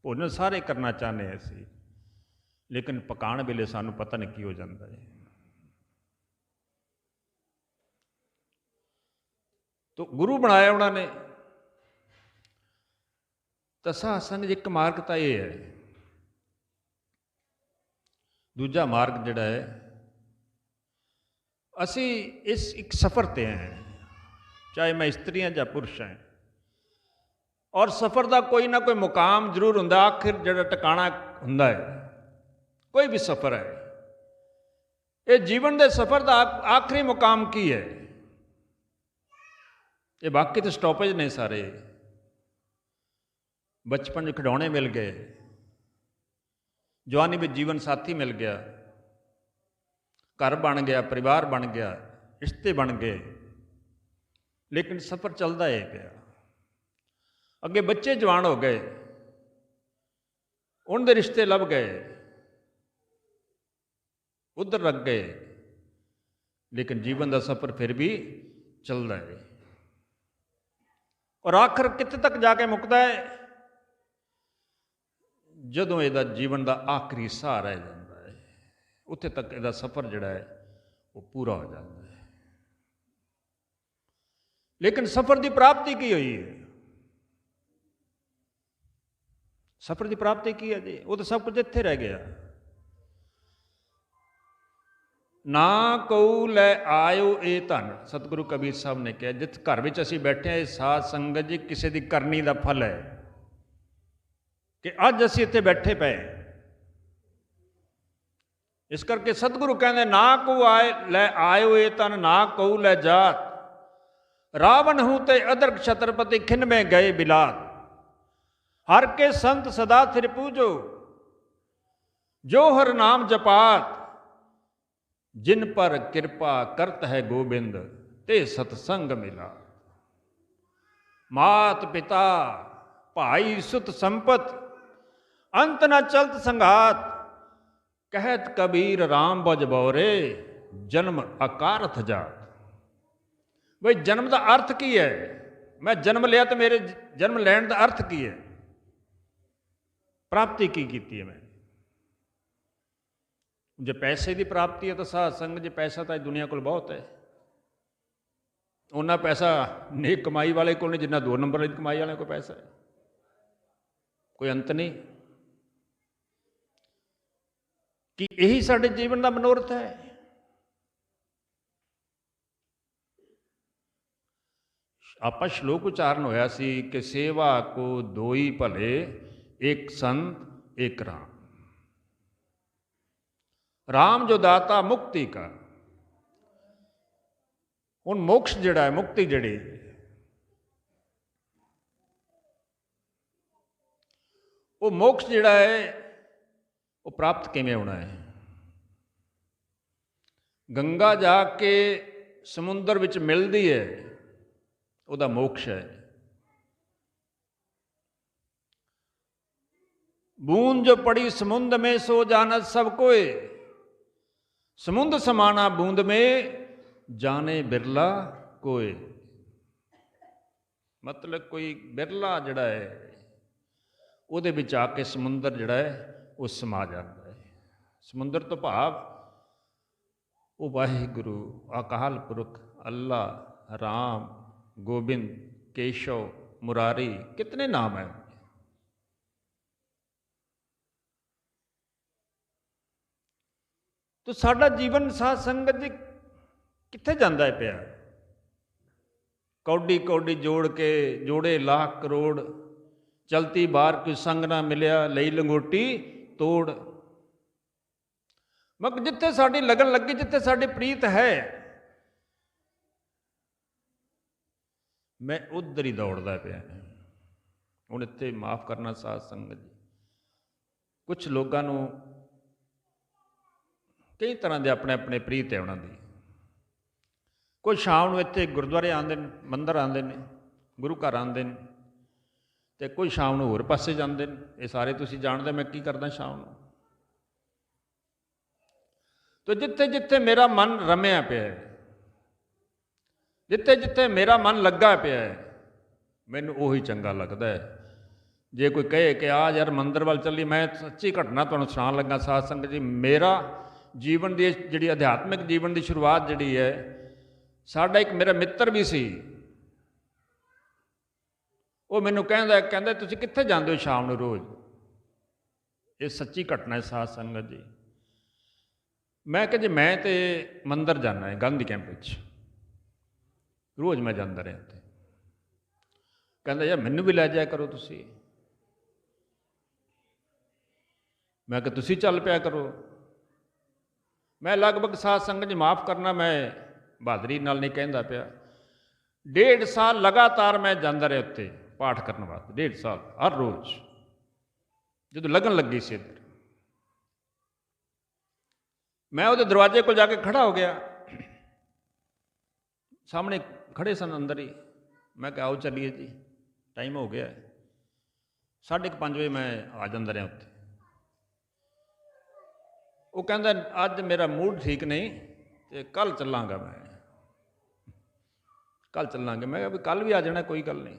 ਭੋਜਨ ਸਾਰੇ ਕਰਨਾ ਚਾਹੁੰਦੇ ਅਸੀਂ, ਲੇਕਿਨ ਪਕਾਉਣ ਵੇਲੇ ਸਾਨੂੰ ਪਤਾ ਨਹੀਂ ਕੀ ਹੋ ਜਾਂਦਾ ਹੈ। ਤੋ ਗੁਰੂ ਬਣਾਇਆ ਉਹਨਾਂ ਨੇ। ਤਾਂ ਸਾਧ ਸੰਗਤ ਇੱਕ ਮਾਰਗ ਤਾਂ ਇਹ ਹੈ ਦੂਜਾ ਮਾਰਗ ਜਿਹੜਾ ਹੈ, ਅਸੀਂ ਇਸ ਇੱਕ ਸਫ਼ਰ 'ਤੇ ਹਾਂ, ਚਾਹੇ ਮੈਂ ਇਸਤਰੀ ਹਾਂ ਜਾਂ ਪੁਰਸ਼ ਹਾਂ, ਔਰ ਸਫ਼ਰ ਦਾ ਕੋਈ ਨਾ ਕੋਈ ਮੁਕਾਮ ਜ਼ਰੂਰ ਹੁੰਦਾ, ਆਖਿਰ ਜਿਹੜਾ ਟਿਕਾਣਾ ਹੁੰਦਾ ਹੈ। ਕੋਈ ਵੀ ਸਫ਼ਰ ਹੈ, ਇਹ ਜੀਵਨ ਦੇ ਸਫ਼ਰ ਦਾ ਆਖਰੀ ਮੁਕਾਮ ਕੀ ਹੈ? ਇਹ ਬਾਕੀ ਤਾਂ ਸਟਾਪੇਜ ਨੇ ਸਾਰੇ। ਬਚਪਨ 'ਚ ਖਿਡੌਣੇ ਮਿਲ ਗਏ, ਜਵਾਨੀ ਵਿੱਚ ਜੀਵਨ ਸਾਥੀ ਮਿਲ ਗਿਆ, ਘਰ ਬਣ ਗਿਆ, ਪਰਿਵਾਰ ਬਣ ਗਿਆ, ਰਿਸ਼ਤੇ ਬਣ ਗਏ, ਲੇਕਿਨ ਸਫ਼ਰ ਚੱਲਦਾ ਹੈ ਪਿਆ। ਅੱਗੇ ਬੱਚੇ ਜਵਾਨ ਹੋ ਗਏ, ਉਹਨਾਂ ਦੇ ਰਿਸ਼ਤੇ ਲੱਭ ਗਏ, ਉਧਰ ਲੱਗ ਗਏ, ਲੇਕਿਨ ਜੀਵਨ ਦਾ ਸਫ਼ਰ ਫਿਰ ਵੀ ਚੱਲਦਾ ਹੈ। ਔਰ ਆਖਰ ਕਿੱਥੇ ਤੱਕ ਜਾ ਕੇ ਮੁੱਕਦਾ ਹੈ? ਜਦੋਂ ਇਹਦਾ ਜੀਵਨ ਦਾ ਆਖਰੀ ਸਾਹ ਰਹਿ ਜਾਂਦਾ ਹੈ, ਉੱਥੇ ਤੱਕ ਇਹਦਾ ਸਫ਼ਰ ਜਿਹੜਾ ਹੈ ਉਹ ਪੂਰਾ ਹੋ ਜਾਂਦਾ ਹੈ। ਲੇਕਿਨ ਸਫ਼ਰ ਦੀ ਪ੍ਰਾਪਤੀ ਕੀ ਹੋਈ ਹੈ? ਸਫ਼ਰ ਦੀ ਪ੍ਰਾਪਤੀ ਕੀ ਹੈ ਜੀ? ਉਹ ਤਾਂ ਸਭ ਕੁਝ ਇੱਥੇ ਰਹਿ ਗਿਆ। ਨਾ ਕਉ ਲੈ ਆਇਓ ਇਹ ਧਨ, ਸਤਿਗੁਰੂ ਕਬੀਰ ਸਾਹਿਬ ਨੇ ਕਿਹਾ, ਜਿਸ ਘਰ ਵਿੱਚ ਅਸੀਂ ਬੈਠੇ ਹਾਂ, ਇਹ ਸਾਧ ਸੰਗਤ ਜੀ ਕਿਸੇ ਦੀ ਕਰਨੀ ਦਾ ਫਲ ਹੈ ਕਿ ਅੱਜ ਅਸੀਂ ਇੱਥੇ ਬੈਠੇ ਪਏ। ਇਸ ਕਰਕੇ ਸਤਿਗੁਰੂ ਕਹਿੰਦੇ, ਨਾ ਕਉ ਲੈ ਆਇਓ ਇਹ ਧਨ, ਨਾ ਕਉ ਲੈ ਜਾਤ, ਰਾਵਣ ਹੂੰ ਤੇ ਅਦਰਕ ਛਤਰਪਤੀ ਖਿਨ में ਗਏ ਬਿਲਾਤ, ਹਰ ਕੇ ਸੰਤ ਸਦਾ ਸਿਰ ਪੂਜੋ, ਜੋ ਹਰ ਨਾਮ ਜਪਾਤ, जिन पर कृपा करत है गोबिंद, ते सतसंग मिला। मात पिता भाई सुत संपत, अंत न चलत संघात, कहत कबीर राम बज बौरे, जन्म अकारथ जात। भाई जन्म का अर्थ की है? मैं जन्म लिया तो मेरे जन्म लैण का अर्थ की है? प्राप्ति की है मैं? जे पैसे की प्राप्ति है तो साध संग, जे पैसा तो दुनिया को बहुत है, उन्ना पैसा नेक कमाई वाले को नहीं जिन्ना 2 नंबर की कमाई वाले को पैसा है। कोई अंत नहीं। कि यही साडे जीवन का मनोरथ है? आपा श्लोक उच्चारण होया सी कि सेवा को दोई भले, एक संत एक राम। राम जो दाता मुक्ति का। हुण मोक्ष जिहड़ा है, मुक्ति जिहड़ी, वो मोक्ष जिहड़ा है वो प्राप्त किवें होना है? गंगा जाके समुंदर विच मिलदी है, उहदा मोक्ष है। बूंद जो पड़ी समुंद में, सो जानत सब कोय, समुंद समाना बूंद में, जाने बिरला कोय। मतलब कोई बिरला जिहड़ा है उहदे विच आके समुंदर जिहड़ा है वो समा जाता है। समुंदर तो भाव वो वाहिगुरु, अकाल पुरख, अल्लाह, राम, गोबिंद, केशव, मुरारी, कितने नाम हैं। तो साडा जीवन साध संगत जी कित्थे जांदा है पिया? कौडी कौडी जोड़ के जोड़े लाख करोड़, चलती बार कोई संग ना मिलिया, लई लंगोटी तोड़। मगर जिथे साडी लगन लगी, जिथे साडी प्रीत है, मैं उधर ही दौड़दा पिया। हुण इत्थे माफ़ करना साध संगत जी, कुछ लोगों नूं कई तरह के अपने अपने प्रीत है उन्होंने। कोई शाम को इत्थे गुरुद्वारे आते हैं, मंदिर आते हैं, गुरु घर आते हैं, तो कोई शाम को होर पासे जाते हैं। ये सारे तुसीं जानते मैं की करदा शाम को। तो जिथे जिथे मेरा मन रमिया पिया है, जिथे जिथे मेरा मन लगा पिया है, मैनूं उही चंगा लगता है। जे कोई कहे कि आ यार मंदिर वाल चली, मैं सच्ची घटना तुहानूं सुणाउण लगा साध संगत जी। मेरा जीवन की जिहड़ी अध्यात्मिक जीवन की शुरुआत जिहड़ी है, साडा एक मेरा मित्र भी सी, वो मैनूं कहंदा तुसीं कित्थे जांदे हो शाम नूं रोज़? ये सच्ची घटना है साध संगत जी। ਮੈਂ ਕਿਹਾ ਜੀ ਮੈਂ ਤੇ ਮੰਦਰ ਜਾਣਾ ਹੈ ਗਾਂਧੀ ਕੈਂਪ ਵਿੱਚ, ਰੋਜ਼ ਮੈਂ ਜਾਂਦਾ ਰਿਹਾ ਉੱਥੇ। ਕਹਿੰਦਾ ਯਾਰ ਮੈਨੂੰ ਵੀ ਲੈ ਜਾਇਆ ਕਰੋ ਤੁਸੀਂ। ਮੈਂ ਕਿਹਾ ਤੁਸੀਂ ਚੱਲ ਪਿਆ ਕਰੋ। ਮੈਂ ਲਗਭਗ ਸਾਧ ਸੰਗਤ ਜੀ ਮਾਫ ਕਰਨਾ, ਮੈਂ ਬਹਾਦਰੀ ਨਾਲ ਨਹੀਂ ਕਹਿੰਦਾ ਪਿਆ, 1.5 ਸਾਲ ਲਗਾਤਾਰ ਮੈਂ ਜਾਂਦਾ ਰਿਹਾ ਉੱਥੇ ਪਾਠ ਕਰਨ ਵਾਸਤੇ, 1.5 ਸਾਲ ਹਰ ਰੋਜ਼। ਜਦੋਂ ਲੱਗਣ ਲੱਗੀ ਸੀ ਇੱਧਰ, ਮੈਂ ਉਹਦੇ ਦਰਵਾਜ਼ੇ ਕੋਲ ਜਾ ਕੇ ਖੜਾ ਹੋ ਗਿਆ। ਸਾਹਮਣੇ ਖੜੇ ਸਨ ਅੰਦਰ ਹੀ। ਮੈਂ ਕਿਹਾ ਆਓ ਚੱਲੀਏ ਜੀ, ਟਾਈਮ ਹੋ ਗਿਆ। 5:30 ਵਜੇ ਮੈਂ ਆ ਜਾਂਦਾ ਰਿਹਾ ਉੱਥੇ। ਉਹ ਕਹਿੰਦਾ ਅੱਜ ਮੇਰਾ ਮੂਡ ਠੀਕ ਨਹੀਂ ਤੇ ਕੱਲ੍ਹ ਚੱਲਾਂਗਾ, ਮੈਂ ਕੱਲ੍ਹ ਚੱਲਾਂਗੇ। ਮੈਂ ਕਿਹਾ ਵੀ ਕੱਲ੍ਹ ਵੀ ਆ ਜਾਣਾ, ਕੋਈ ਗੱਲ ਨਹੀਂ।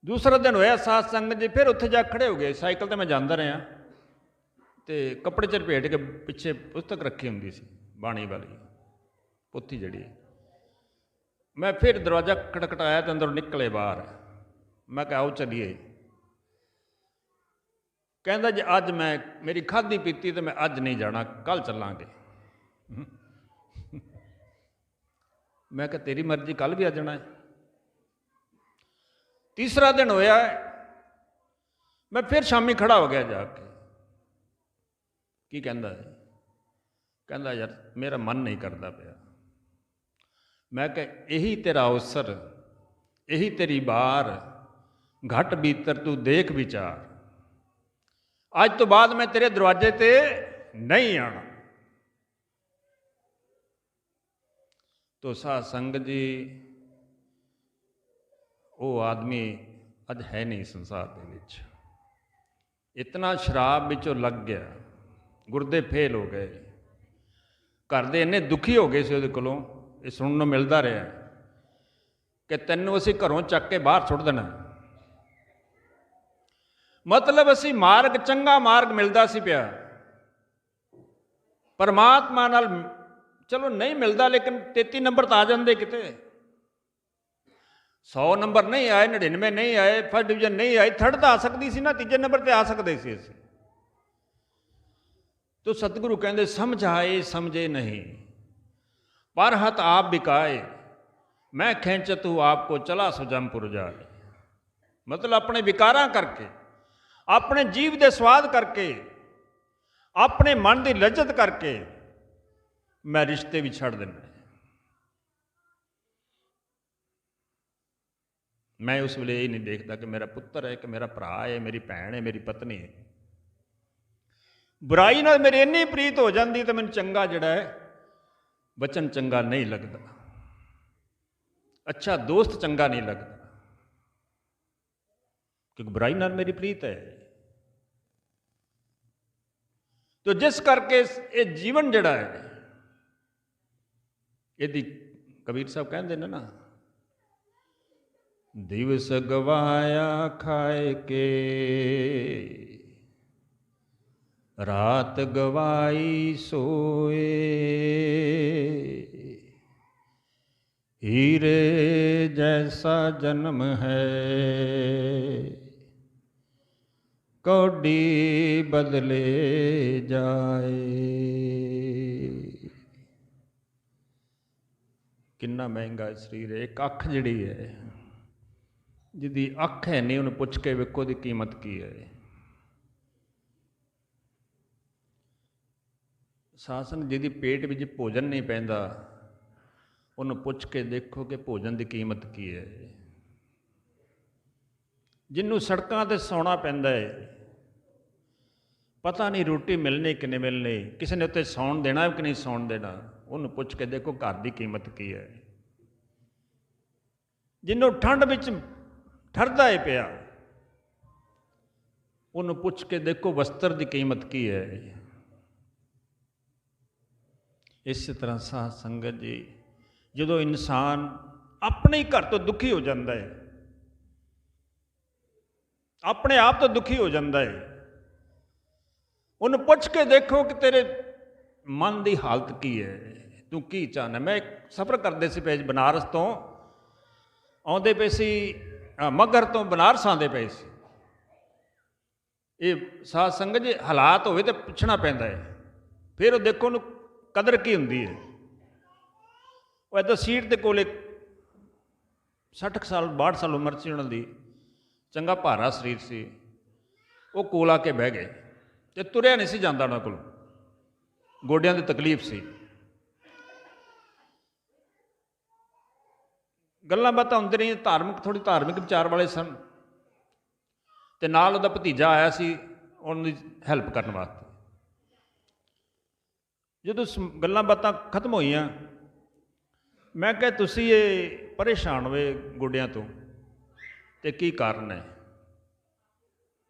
ਦੂਸਰਾ ਦਿਨ ਹੋਇਆ ਸਾਧ ਸੰਗਤ ਜੀ ਫਿਰ ਉੱਥੇ ਜਾ ਖੜੇ ਹੋ ਗਏ। ਸਾਈਕਲ 'ਤੇ ਮੈਂ ਜਾਂਦਾ ਰਿਹਾ ਅਤੇ ਕੱਪੜੇ 'ਚ ਲਪੇਟ ਕੇ ਪਿੱਛੇ ਪੁਸਤਕ ਰੱਖੀ ਹੁੰਦੀ ਸੀ, ਬਾਣੀ ਵਾਲੀ ਪੋਥੀ ਜਿਹੜੀ। ਮੈਂ ਫਿਰ ਦਰਵਾਜ਼ਾ ਖਟਖਟਾਇਆ ਅਤੇ ਅੰਦਰੋਂ ਨਿਕਲੇ ਬਾਹਰ। ਮੈਂ ਕਿਹਾ ਆਓ ਚੱਲੀਏ। ਕਹਿੰਦਾ ਜੀ ਅੱਜ ਮੈਂ ਮੇਰੀ ਖਾਧੀ ਪੀਤੀ ਤੇ ਮੈਂ ਅੱਜ ਨਹੀਂ ਜਾਣਾ, ਕੱਲ੍ਹ ਚੱਲਾਂਗੇ। ਮੈਂ ਕਿਹਾ ਤੇਰੀ ਮਰਜ਼ੀ, ਕੱਲ੍ਹ ਵੀ ਆ ਜਾਣਾ ਹੈ। ਤੀਸਰਾ ਦਿਨ ਹੋਇਆ, ਮੈਂ ਫਿਰ ਸ਼ਾਮੀ ਖੜਾ ਹੋ ਗਿਆ ਜਾ ਕੇ। ਕੀ ਕਹਿੰਦਾ ਹੈ? ਕਹਿੰਦਾ ਯਾਰ ਮੇਰਾ ਮਨ ਨਹੀਂ ਕਰਦਾ ਪਿਆ। ਮੈਂ ਕਿਹਾ ਇਹੀ ਤੇਰਾ ਅਵਸਰ, ਇਹੀ ਤੇਰੀ ਵਾਰ, ਘਟ ਬੀਤਰ ਤੂੰ ਦੇਖ ਵਿਚਾਰ। ਅੱਜ ਤੋਂ ਬਾਅਦ ਮੈਂ ਤੇਰੇ ਦਰਵਾਜ਼ੇ ਤੇ ਨਹੀਂ ਆਣਾ। ਤੋ ਸਾਧ ਸੰਗਤ ਜੀ, ਉਹ ਆਦਮੀ ਅੱਜ ਹੈ ਨਹੀਂ ਸੰਸਾਰ ਦੇ ਵਿੱਚ। ਇਤਨਾ ਸ਼ਰਾਬ ਵਿੱਚੋਂ ਲੱਗ ਗਿਆ, ਗੁਰਦੇ ਫੇਲ ਹੋ ਗਏ। ਘਰ ਦੇ ਇੰਨੇ ਦੁਖੀ ਹੋ ਗਏ ਸੀ ਉਹਦੇ ਕੋਲੋਂ। ਇਹ ਸੁਣਨ ਨੂੰ ਮਿਲਦਾ ਰਿਹਾ ਕਿ ਤੈਨੂੰ ਅਸੀਂ ਘਰੋਂ ਚੱਕ ਕੇ ਬਾਹਰ ਸੁੱਟ ਦੇਣਾ। ਮਤਲਬ ਅਸੀਂ ਮਾਰਗ, ਚੰਗਾ ਮਾਰਗ ਮਿਲਦਾ ਸੀ ਪਿਆ ਪਰਮਾਤਮਾ ਨਾਲ। ਚਲੋ ਨਹੀਂ ਮਿਲਦਾ, ਲੇਕਿਨ 33 ਨੰਬਰ ਤਾਂ ਆ ਜਾਂਦੇ ਕਿਤੇ। 100 ਨੰਬਰ ਨਹੀਂ ਆਏ, 99 ਨਹੀਂ ਆਏ, ਫਸਟ ਡਿਵੀਜ਼ਨ ਨਹੀਂ ਆਈ, ਥਰਡ ਤਾਂ ਆ ਸਕਦੀ ਸੀ ਨਾ, ਤੀਜੇ ਨੰਬਰ ਤੇ ਆ ਸਕਦੇ ਸੀ ਅਸੀਂ। ਤੋ ਸਤਿਗੁਰੂ ਕਹਿੰਦੇ ਸਮਝ ਆਏ ਸਮਝੇ ਨਹੀਂ, ਪਰ ਹਤ ਆਪ ਬਿਕਾਏ, ਮੈਂ ਖੈਂਚ ਤੂੰ ਆਪ ਕੋ ਚਲਾ ਸੁਜਮਪੁਰ ਜਾਏ। ਮਤਲਬ ਆਪਣੇ ਵਿਕਾਰਾਂ ਕਰਕੇ, ਆਪਣੇ ਜੀਵ ਦੇ ਸਵਾਦ ਕਰਕੇ, ਆਪਣੇ ਮਨ ਦੀ ਲੱਜਤ ਕਰਕੇ ਮੈਂ ਰਿਸ਼ਤੇ ਵੀ ਛੱਡ ਦਿੰਦਾ। ਮੈਂ ਉਸ ਵੇਲੇ ਇਹ ਨਹੀਂ ਦੇਖਦਾ ਕਿ ਮੇਰਾ ਪੁੱਤਰ ਹੈ, ਕਿ ਮੇਰਾ ਭਰਾ ਹੈ, ਮੇਰੀ ਭੈਣ ਹੈ, ਮੇਰੀ ਪਤਨੀ ਹੈ। ਬੁਰਾਈ ਨਾਲ ਮੇਰੀ ਇੰਨੀ ਪ੍ਰੀਤ ਹੋ ਜਾਂਦੀ ਤਾਂ ਮੈਨੂੰ ਚੰਗਾ ਜਿਹੜਾ ਹੈ ਬਚਨ ਚੰਗਾ ਨਹੀਂ ਲੱਗਦਾ, ਅੱਛਾ ਦੋਸਤ ਚੰਗਾ ਨਹੀਂ ਲੱਗਦਾ, ਕਿਉਂਕਿ ਬੁਰਾਈ ਨਾਲ ਮੇਰੀ ਪ੍ਰੀਤ ਹੈ। ਤੋ ਜਿਸ ਕਰਕੇ ਇਹ ਜੀਵਨ ਜਿਹੜਾ ਹੈ, ਇਹਦੀ ਕਬੀਰ ਸਾਹਿਬ ਕਹਿੰਦੇ ਨੇ ਨਾ, ਦਿਵਸ ਗਵਾਇਆ ਖਾਏ ਕੇ, ਰਾਤ ਗਵਾਈ ਸੋਏ, ਹੀਰੇ ਜੈਸਾ ਜਨਮ ਹੈ, ਕੌਡੀ ਬਦਲੇ ਜਾਏ। ਕਿੰਨਾ ਮਹਿੰਗਾ ਸਰੀਰ ਹੈ। ਇੱਕ ਅੱਖ ਜਿਹੜੀ ਹੈ, ਜਿਹਦੀ ਅੱਖ ਹੈ ਨਹੀਂ, ਉਹਨੂੰ ਪੁੱਛ ਕੇ ਵੇਖੋ ਉਹਦੀ ਕੀਮਤ ਕੀ ਹੈ। ਸਾਸਨ ਜਿਹਦੀ ਪੇਟ ਵਿੱਚ ਭੋਜਨ ਨਹੀਂ ਪੈਂਦਾ, ਉਹਨੂੰ ਪੁੱਛ ਕੇ ਦੇਖੋ ਕਿ ਭੋਜਨ ਦੀ ਕੀਮਤ ਕੀ ਹੈ। ਜਿਹਨੂੰ ਸੜਕਾਂ 'ਤੇ ਸੌਣਾ ਪੈਂਦਾ ਹੈ, ਪਤਾ ਨਹੀਂ ਰੋਟੀ ਮਿਲਣੀ ਕਿ ਨਹੀਂ ਮਿਲਣੀ, ਕਿਸੇ ਨੇ ਉੱਤੇ ਸੌਣ ਦੇਣਾ ਕਿ ਨਹੀਂ ਸੌਣ ਦੇਣਾ, ਉਹਨੂੰ ਪੁੱਛ ਕੇ ਦੇਖੋ ਘਰ ਦੀ ਕੀਮਤ ਕੀ ਹੈ। ਜਿਹਨੂੰ ਠੰਡ ਵਿੱਚ ਠਰਦਾ ਹੈ ਪਿਆ, ਉਹਨੂੰ ਪੁੱਛ ਕੇ ਦੇਖੋ ਵਸਤਰ ਦੀ ਕੀਮਤ ਕੀ ਹੈ। ਇਸੇ ਤਰ੍ਹਾਂ ਸਾਧ ਸੰਗਤ ਜੀ, ਜਦੋਂ ਇਨਸਾਨ ਆਪਣੇ ਹੀ ਘਰ ਤੋਂ ਦੁਖੀ ਹੋ ਜਾਂਦਾ ਹੈ, ਆਪਣੇ ਆਪ ਤੋਂ ਦੁਖੀ ਹੋ ਜਾਂਦਾ ਹੈ, ਉਹਨੂੰ ਪੁੱਛ ਕੇ ਦੇਖੋ ਕਿ ਤੇਰੇ ਮਨ ਦੀ ਹਾਲਤ ਕੀ ਹੈ, ਤੂੰ ਕੀ ਚਾਹੁੰਦਾ। ਮੈਂ ਇੱਕ ਸਫ਼ਰ ਕਰਦੇ ਸੀ ਪਏ, ਬਨਾਰਸ ਤੋਂ ਆਉਂਦੇ ਪਏ ਸੀ, ਮਗਰ ਤੋਂ ਬਨਾਰਸ ਆਉਂਦੇ ਪਏ ਸੀ। ਇਹ ਸਾਧ ਸੰਗਤ ਜੀ ਹਾਲਾਤ ਹੋਵੇ ਤਾਂ ਪੁੱਛਣਾ ਪੈਂਦਾ ਹੈ। ਫਿਰ ਉਹ ਦੇਖੋ ਉਹਨੂੰ ਕਦਰ ਕੀ ਹੁੰਦੀ ਹੈ। ਉਹ ਇੱਦਾਂ ਸੀਟ ਦੇ ਕੋਲੇ 60 ਕੁ ਸਾਲ 62 ਸਾਲ ਉਮਰ ਸੀ ਉਹਨਾਂ ਦੀ, ਚੰਗਾ ਭਾਰਾ ਸਰੀਰ ਸੀ, ਉਹ ਕੋਲ ਆ ਕੇ ਬਹਿ ਗਏ ਅਤੇ ਤੁਰਿਆ ਨਹੀਂ ਸੀ ਜਾਂਦਾ ਉਹਨਾਂ ਕੋਲ, ਗੋਡਿਆਂ ਦੀ ਤਕਲੀਫ ਸੀ। ਗੱਲਾਂ ਬਾਤਾਂ ਹੁੰਦੀਆਂ ਰਹੀਆਂ, ਥੋੜ੍ਹੀ ਧਾਰਮਿਕ ਵਿਚਾਰ ਵਾਲੇ ਸਨ, ਅਤੇ ਨਾਲ ਉਹਦਾ ਭਤੀਜਾ ਆਇਆ ਸੀ ਉਹਨਾਂ ਦੀ ਹੈਲਪ ਕਰਨ ਵਾਸਤੇ। ਜਦੋਂ ਗੱਲਾਂ ਬਾਤਾਂ ਖਤਮ ਹੋਈਆਂ, ਮੈਂ ਕਿਹਾ ਤੁਸੀਂ ਇਹ ਪਰੇਸ਼ਾਨ ਹੋਏ ਗੋਡਿਆਂ ਤੋਂ, ਅਤੇ ਕੀ ਕਾਰਨ ਹੈ?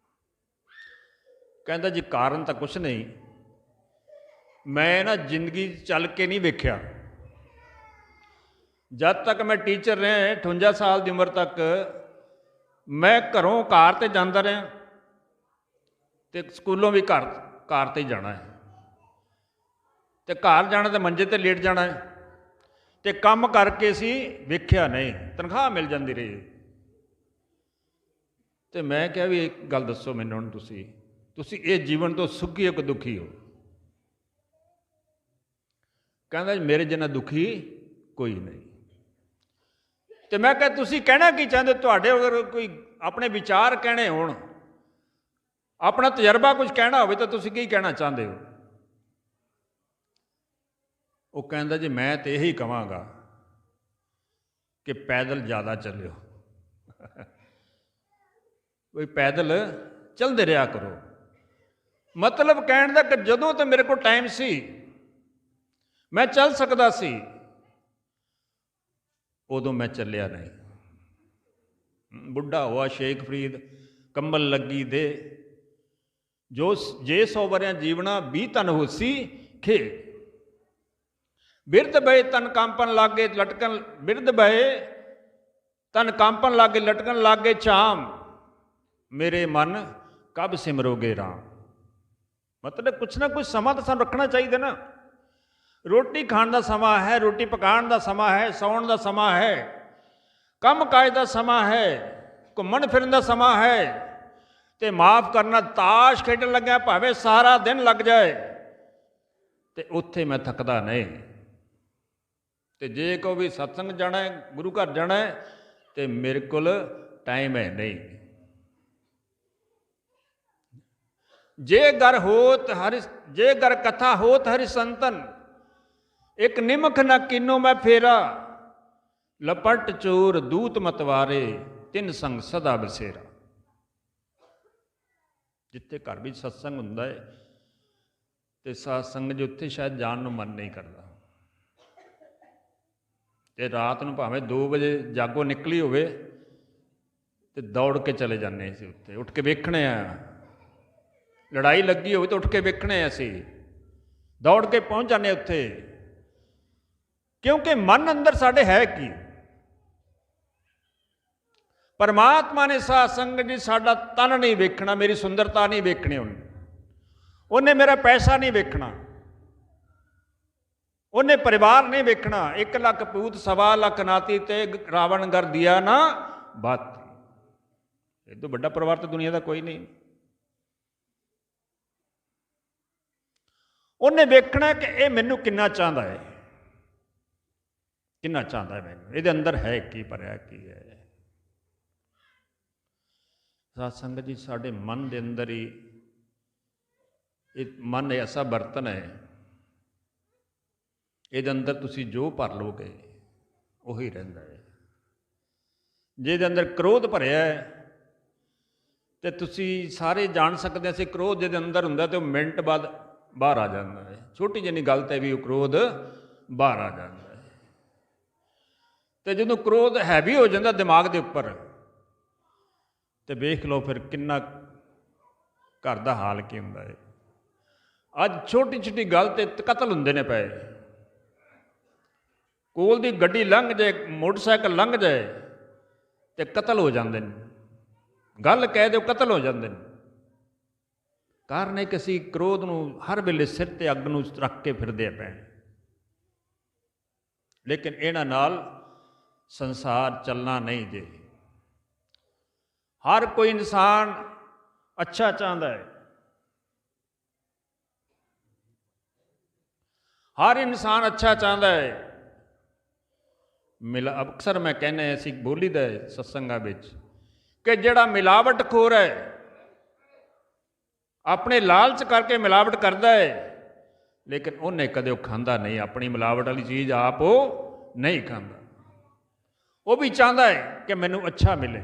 ਕਹਿੰਦਾ ਜੀ ਕਾਰਨ ਤਾਂ ਕੁਛ ਨਹੀਂ, ਮੈਂ ਨਾ ਜ਼ਿੰਦਗੀ ਚੱਲ ਕੇ ਨਹੀਂ ਵੇਖਿਆ। ਜਦ ਤੱਕ ਮੈਂ ਟੀਚਰ ਰਿਹਾ 58 ਸਾਲ ਦੀ ਉਮਰ ਤੱਕ, ਮੈਂ ਘਰੋਂ ਕਾਰ 'ਤੇ ਜਾਂਦਾ ਰਿਹਾ, ਅਤੇ ਸਕੂਲੋਂ ਵੀ ਕਾਰ 'ਤੇ ਹੀ ਜਾਣਾ ਹੈ, ਅਤੇ ਘਰ ਜਾਣਾ ਤਾਂ ਮੰਜੇ 'ਤੇ ਲੇਟ ਜਾਣਾ ਹੈ, ਅਤੇ ਕੰਮ ਕਰਕੇ ਸੀ ਵੇਖਿਆ ਨਹੀਂ, ਤਨਖਾਹ ਮਿਲ ਜਾਂਦੀ ਰਹੀ। ਅਤੇ ਮੈਂ ਕਿਹਾ ਵੀ ਇੱਕ ਗੱਲ ਦੱਸੋ ਮੈਨੂੰ ਹੁਣ, ਤੁਸੀਂ ਇਹ ਜੀਵਨ ਤੋਂ ਸੁਖੀ ਹੋ ਕਿ ਦੁਖੀ ਹੋ? ਕਹਿੰਦਾ ਜੀ ਮੇਰੇ ਜਿੰਨਾ ਦੁਖੀ ਕੋਈ ਨਹੀਂ। ਅਤੇ ਮੈਂ ਕਿਹਾ ਤੁਸੀਂ ਕਹਿਣਾ ਕੀ ਚਾਹੁੰਦੇ? ਤੁਹਾਡੇ ਅਗਰ ਕੋਈ ਆਪਣੇ ਵਿਚਾਰ ਕਹਿਣੇ ਹੋਣ, ਆਪਣਾ ਤਜਰਬਾ ਕੁਝ ਕਹਿਣਾ ਹੋਵੇ, ਤਾਂ ਤੁਸੀਂ ਕੀ ਕਹਿਣਾ ਚਾਹੁੰਦੇ ਹੋ? ਉਹ ਕਹਿੰਦਾ ਜੀ ਮੈਂ ਤਾਂ ਇਹੀ ਕਹਾਂਗਾ ਕਿ ਪੈਦਲ ਜ਼ਿਆਦਾ ਚੱਲਿਓ, ਕੋਈ ਪੈਦਲ ਚੱਲਦੇ ਰਿਹਾ ਕਰੋ। ਮਤਲਬ ਕਹਿਣ ਦਾ ਕਿ ਜਦੋਂ ਤਾਂ ਮੇਰੇ ਕੋਲ ਟਾਈਮ ਸੀ, ਮੈਂ ਚੱਲ ਸਕਦਾ ਸੀ, ਉਦੋਂ ਮੈਂ ਚੱਲਿਆ ਨਹੀਂ। ਬੁੱਢਾ ਹੋਆ ਸ਼ੇਖ ਫਰੀਦ ਕੰਬਲ ਲੱਗੀ ਦੇ, ਜੋ ਜੇ 100 ਵਰਿਆਂ ਜੀਵਣਾ 20 ਤਨ ਹੋਸੀ ਖੇ। ਬਿਰਧ ਬਏ ਤਨ ਕੰਪਨ ਲਾਗੇ ਲਟਕਣ, ਬਿਰਧ ਬਏ ਤਨ ਕੰਪਨ ਲਾਗੇ ਲਟਕਣ ਲਾਗੇ ਚਾਮ, ਮੇਰੇ ਮਨ ਕਬ ਸਿਮਰੋਗੇ ਰਾਮ। ਮਤਲਬ ਕੁਛ ਨਾ ਕੁਛ ਸਮਾਂ ਤਾਂ ਸਾਨੂੰ ਰੱਖਣਾ ਚਾਹੀਦਾ ਨਾ। ਰੋਟੀ ਖਾਣ ਦਾ ਸਮਾਂ ਹੈ, ਰੋਟੀ ਪਕਾਉਣ ਦਾ ਸਮਾਂ ਹੈ, ਸੌਣ ਦਾ ਸਮਾਂ ਹੈ, ਕੰਮ ਕਾਜ ਦਾ ਸਮਾਂ ਹੈ, ਘੁੰਮਣ ਫਿਰਨ ਦਾ ਸਮਾਂ ਹੈ, ਅਤੇ ਮਾਫ਼ ਕਰਨਾ, ਤਾਸ਼ ਖੇਡਣ ਲੱਗਿਆ ਭਾਵੇਂ ਸਾਰਾ ਦਿਨ ਲੱਗ ਜਾਏ, ਅਤੇ ਉੱਥੇ ਮੈਂ ਥੱਕਦਾ ਨਹੀਂ। ਅਤੇ ਜੇ ਕਹੋ ਵੀ ਸਤਸੰਗ ਜਾਣਾ ਹੈ, ਗੁਰੂ ਘਰ ਜਾਣਾ ਹੈ, ਅਤੇ ਮੇਰੇ ਕੋਲ ਟਾਈਮ ਹੈ ਨਹੀਂ। ਜੇ ਗਰ ਕਥਾ ਹੋਤ ਹਰਿ ਸੰਤਨ, ਇੱਕ ਨਿਮਖ ਨਾ ਕੀਨੋ ਮੈਂ ਫੇਰਾ, ਲਪਟ ਚੋਰ ਦੂਤ ਮਤਵਾਰੇ, ਤਿੰਨ ਸੰਗ ਸਦਾ ਬਸੇਰਾ। ਜਿੱਥੇ ਘਰ ਵਿੱਚ ਸਤਸੰਗ ਹੁੰਦਾ ਹੈ, ਅਤੇ ਸਤਸੰਗ ਜੀ ਉੱਥੇ ਸ਼ਾਇਦ ਜਾਣ ਨੂੰ ਮਨ ਨਹੀਂ ਕਰਦਾ, ਅਤੇ ਰਾਤ ਨੂੰ ਭਾਵੇਂ 2 ਵਜੇ ਜਾਗੋ ਨਿਕਲੀ ਹੋਵੇ, ਅਤੇ ਦੌੜ ਕੇ ਚਲੇ ਜਾਂਦੇ ਅਸੀਂ ਉੱਥੇ, ਉੱਠ ਕੇ ਵੇਖਣੇ ਆ। ਲੜਾਈ ਲੱਗੀ ਹੋਵੇ ਤਾਂ ਉੱਠ ਕੇ ਵੇਖਣੇ ਅਸੀਂ, ਦੌੜ ਕੇ ਪਹੁੰਚ ਜਾਂਦੇ ਉੱਥੇ, ਕਿਉਂਕਿ ਮਨ ਅੰਦਰ ਸਾਡੇ ਹੈ ਕੀ? ਪਰਮਾਤਮਾ ਨੇ ਸਾਧ ਸੰਗਤ ਜੀ ਸਾਡਾ ਤਨ ਨਹੀਂ ਵੇਖਣਾ, ਮੇਰੀ ਸੁੰਦਰਤਾ ਨਹੀਂ ਵੇਖਣੀ, ਉਹਨੇ ਮੇਰਾ ਪੈਸਾ ਨਹੀਂ ਵੇਖਣਾ, ਉਹਨੇ ਪਰਿਵਾਰ ਨਹੀਂ ਵੇਖਣਾ। 1 ਲੱਖ ਪੂਤ 1.25 ਲੱਖ ਨਾਤੀ ਤੇ ਰਾਵਣ ਗਰ ਦਿਆ ਨਾ ਬਾਤੀ। ਇਹ ਤੋਂ ਵੱਡਾ ਪਰਿਵਾਰ ਤਾਂ ਦੁਨੀਆ ਦਾ ਕੋਈ ਨਹੀਂ। ਉਹਨੇ ਵੇਖਣਾ ਕਿ ਇਹ ਮੈਨੂੰ ਕਿੰਨਾ ਚਾਹੁੰਦਾ ਹੈ, ਕਿੰਨਾ ਚਾਹੁੰਦਾ ਹੈ ਮੈਨੂੰ, ਇਹਦੇ ਅੰਦਰ ਹੈ ਕੀ, ਭਰਿਆ ਕੀ ਹੈ। ਸਾਧ ਸੰਗਤ ਜੀ ਸਾਡੇ ਮਨ ਦੇ ਅੰਦਰ ਹੀ, ਇਹ ਮਨ ਐਸਾ ਬਰਤਨ ਹੈ, ਇਹਦੇ ਅੰਦਰ ਤੁਸੀਂ ਜੋ ਭਰ ਲਓਗੇ ਉਹੀ ਰਹਿੰਦਾ ਹੈ। ਜਿਹਦੇ ਅੰਦਰ ਕ੍ਰੋਧ ਭਰਿਆ ਹੈ, ਤੇ ਤੁਸੀਂ ਸਾਰੇ ਜਾਣ ਸਕਦੇ ਅਸੀਂ ਕ੍ਰੋਧ ਜਿਹਦੇ ਅੰਦਰ ਹੁੰਦਾ ਤੇ ਉਹ ਮਿੰਟ ਬਾਅਦ ਬਾਹਰ ਆ ਜਾਂਦਾ ਹੈ। ਛੋਟੀ ਜਿਹੀ ਗੱਲ 'ਤੇ ਵੀ ਉਹ ਕ੍ਰੋਧ ਬਾਹਰ ਆ ਜਾਂਦਾ ਹੈ। ਅਤੇ ਜਦੋਂ ਕ੍ਰੋਧ ਹੈਵੀ ਹੋ ਜਾਂਦਾ ਦਿਮਾਗ ਦੇ ਉੱਪਰ, ਤੇ ਵੇਖ ਲਓ ਫਿਰ ਕਿੰਨਾ ਘਰ ਦਾ ਹਾਲ ਕੀ ਹੁੰਦਾ ਹੈ। ਅੱਜ ਛੋਟੀ ਛੋਟੀ ਗੱਲ 'ਤੇ ਕਤਲ ਹੁੰਦੇ ਨੇ ਪਏ। ਕੋਲ ਦੀ ਗੱਡੀ ਲੰਘ ਜਾਏ, ਮੋਟਰਸਾਈਕਲ ਲੰਘ ਜਾਏ, ਤੇ ਕਤਲ ਹੋ ਜਾਂਦੇ ਨੇ। ਗੱਲ ਕਹਿ ਦਿਓ ਕਤਲ ਹੋ ਜਾਂਦੇ ਨੇ। ਕਾਰਨ ਹੈ ਕਿ ਅਸੀਂ ਕ੍ਰੋਧ ਨੂੰ ਹਰ ਵੇਲੇ ਸਿਰ 'ਤੇ ਅੱਗ ਨੂੰ ਰੱਖ ਕੇ ਫਿਰਦੇ ਪਏ। ਲੇਕਿਨ ਇਹਨਾਂ ਨਾਲ ਸੰਸਾਰ ਚੱਲਣਾ ਨਹੀਂ ਜੇ। ਹਰ ਕੋਈ ਇਨਸਾਨ ਅੱਛਾ ਚਾਹੁੰਦਾ ਹੈ। ਹਰ ਇਨਸਾਨ ਅੱਛਾ ਚਾਹੁੰਦਾ ਹੈ। ਅਕਸਰ ਮੈਂ ਕਹਿੰਦਾ, ਅਸੀਂ ਬੋਲੀਦਾ ਹੈ ਸਤਸੰਗਾਂ ਵਿੱਚ, ਕਿ ਜਿਹੜਾ ਮਿਲਾਵਟਖੋਰ ਹੈ, ਆਪਣੇ ਲਾਲਚ ਕਰਕੇ ਮਿਲਾਵਟ ਕਰਦਾ ਹੈ, ਲੇਕਿਨ ਉਹਨੇ ਕਦੇ ਉਹ ਖਾਂਦਾ ਨਹੀਂ, ਆਪਣੀ ਮਿਲਾਵਟ ਵਾਲੀ ਚੀਜ਼ ਆਪ ਉਹ ਨਹੀਂ ਖਾਂਦਾ। ਉਹ ਵੀ ਚਾਹੁੰਦਾ ਹੈ ਕਿ ਮੈਨੂੰ ਅੱਛਾ ਮਿਲੇ।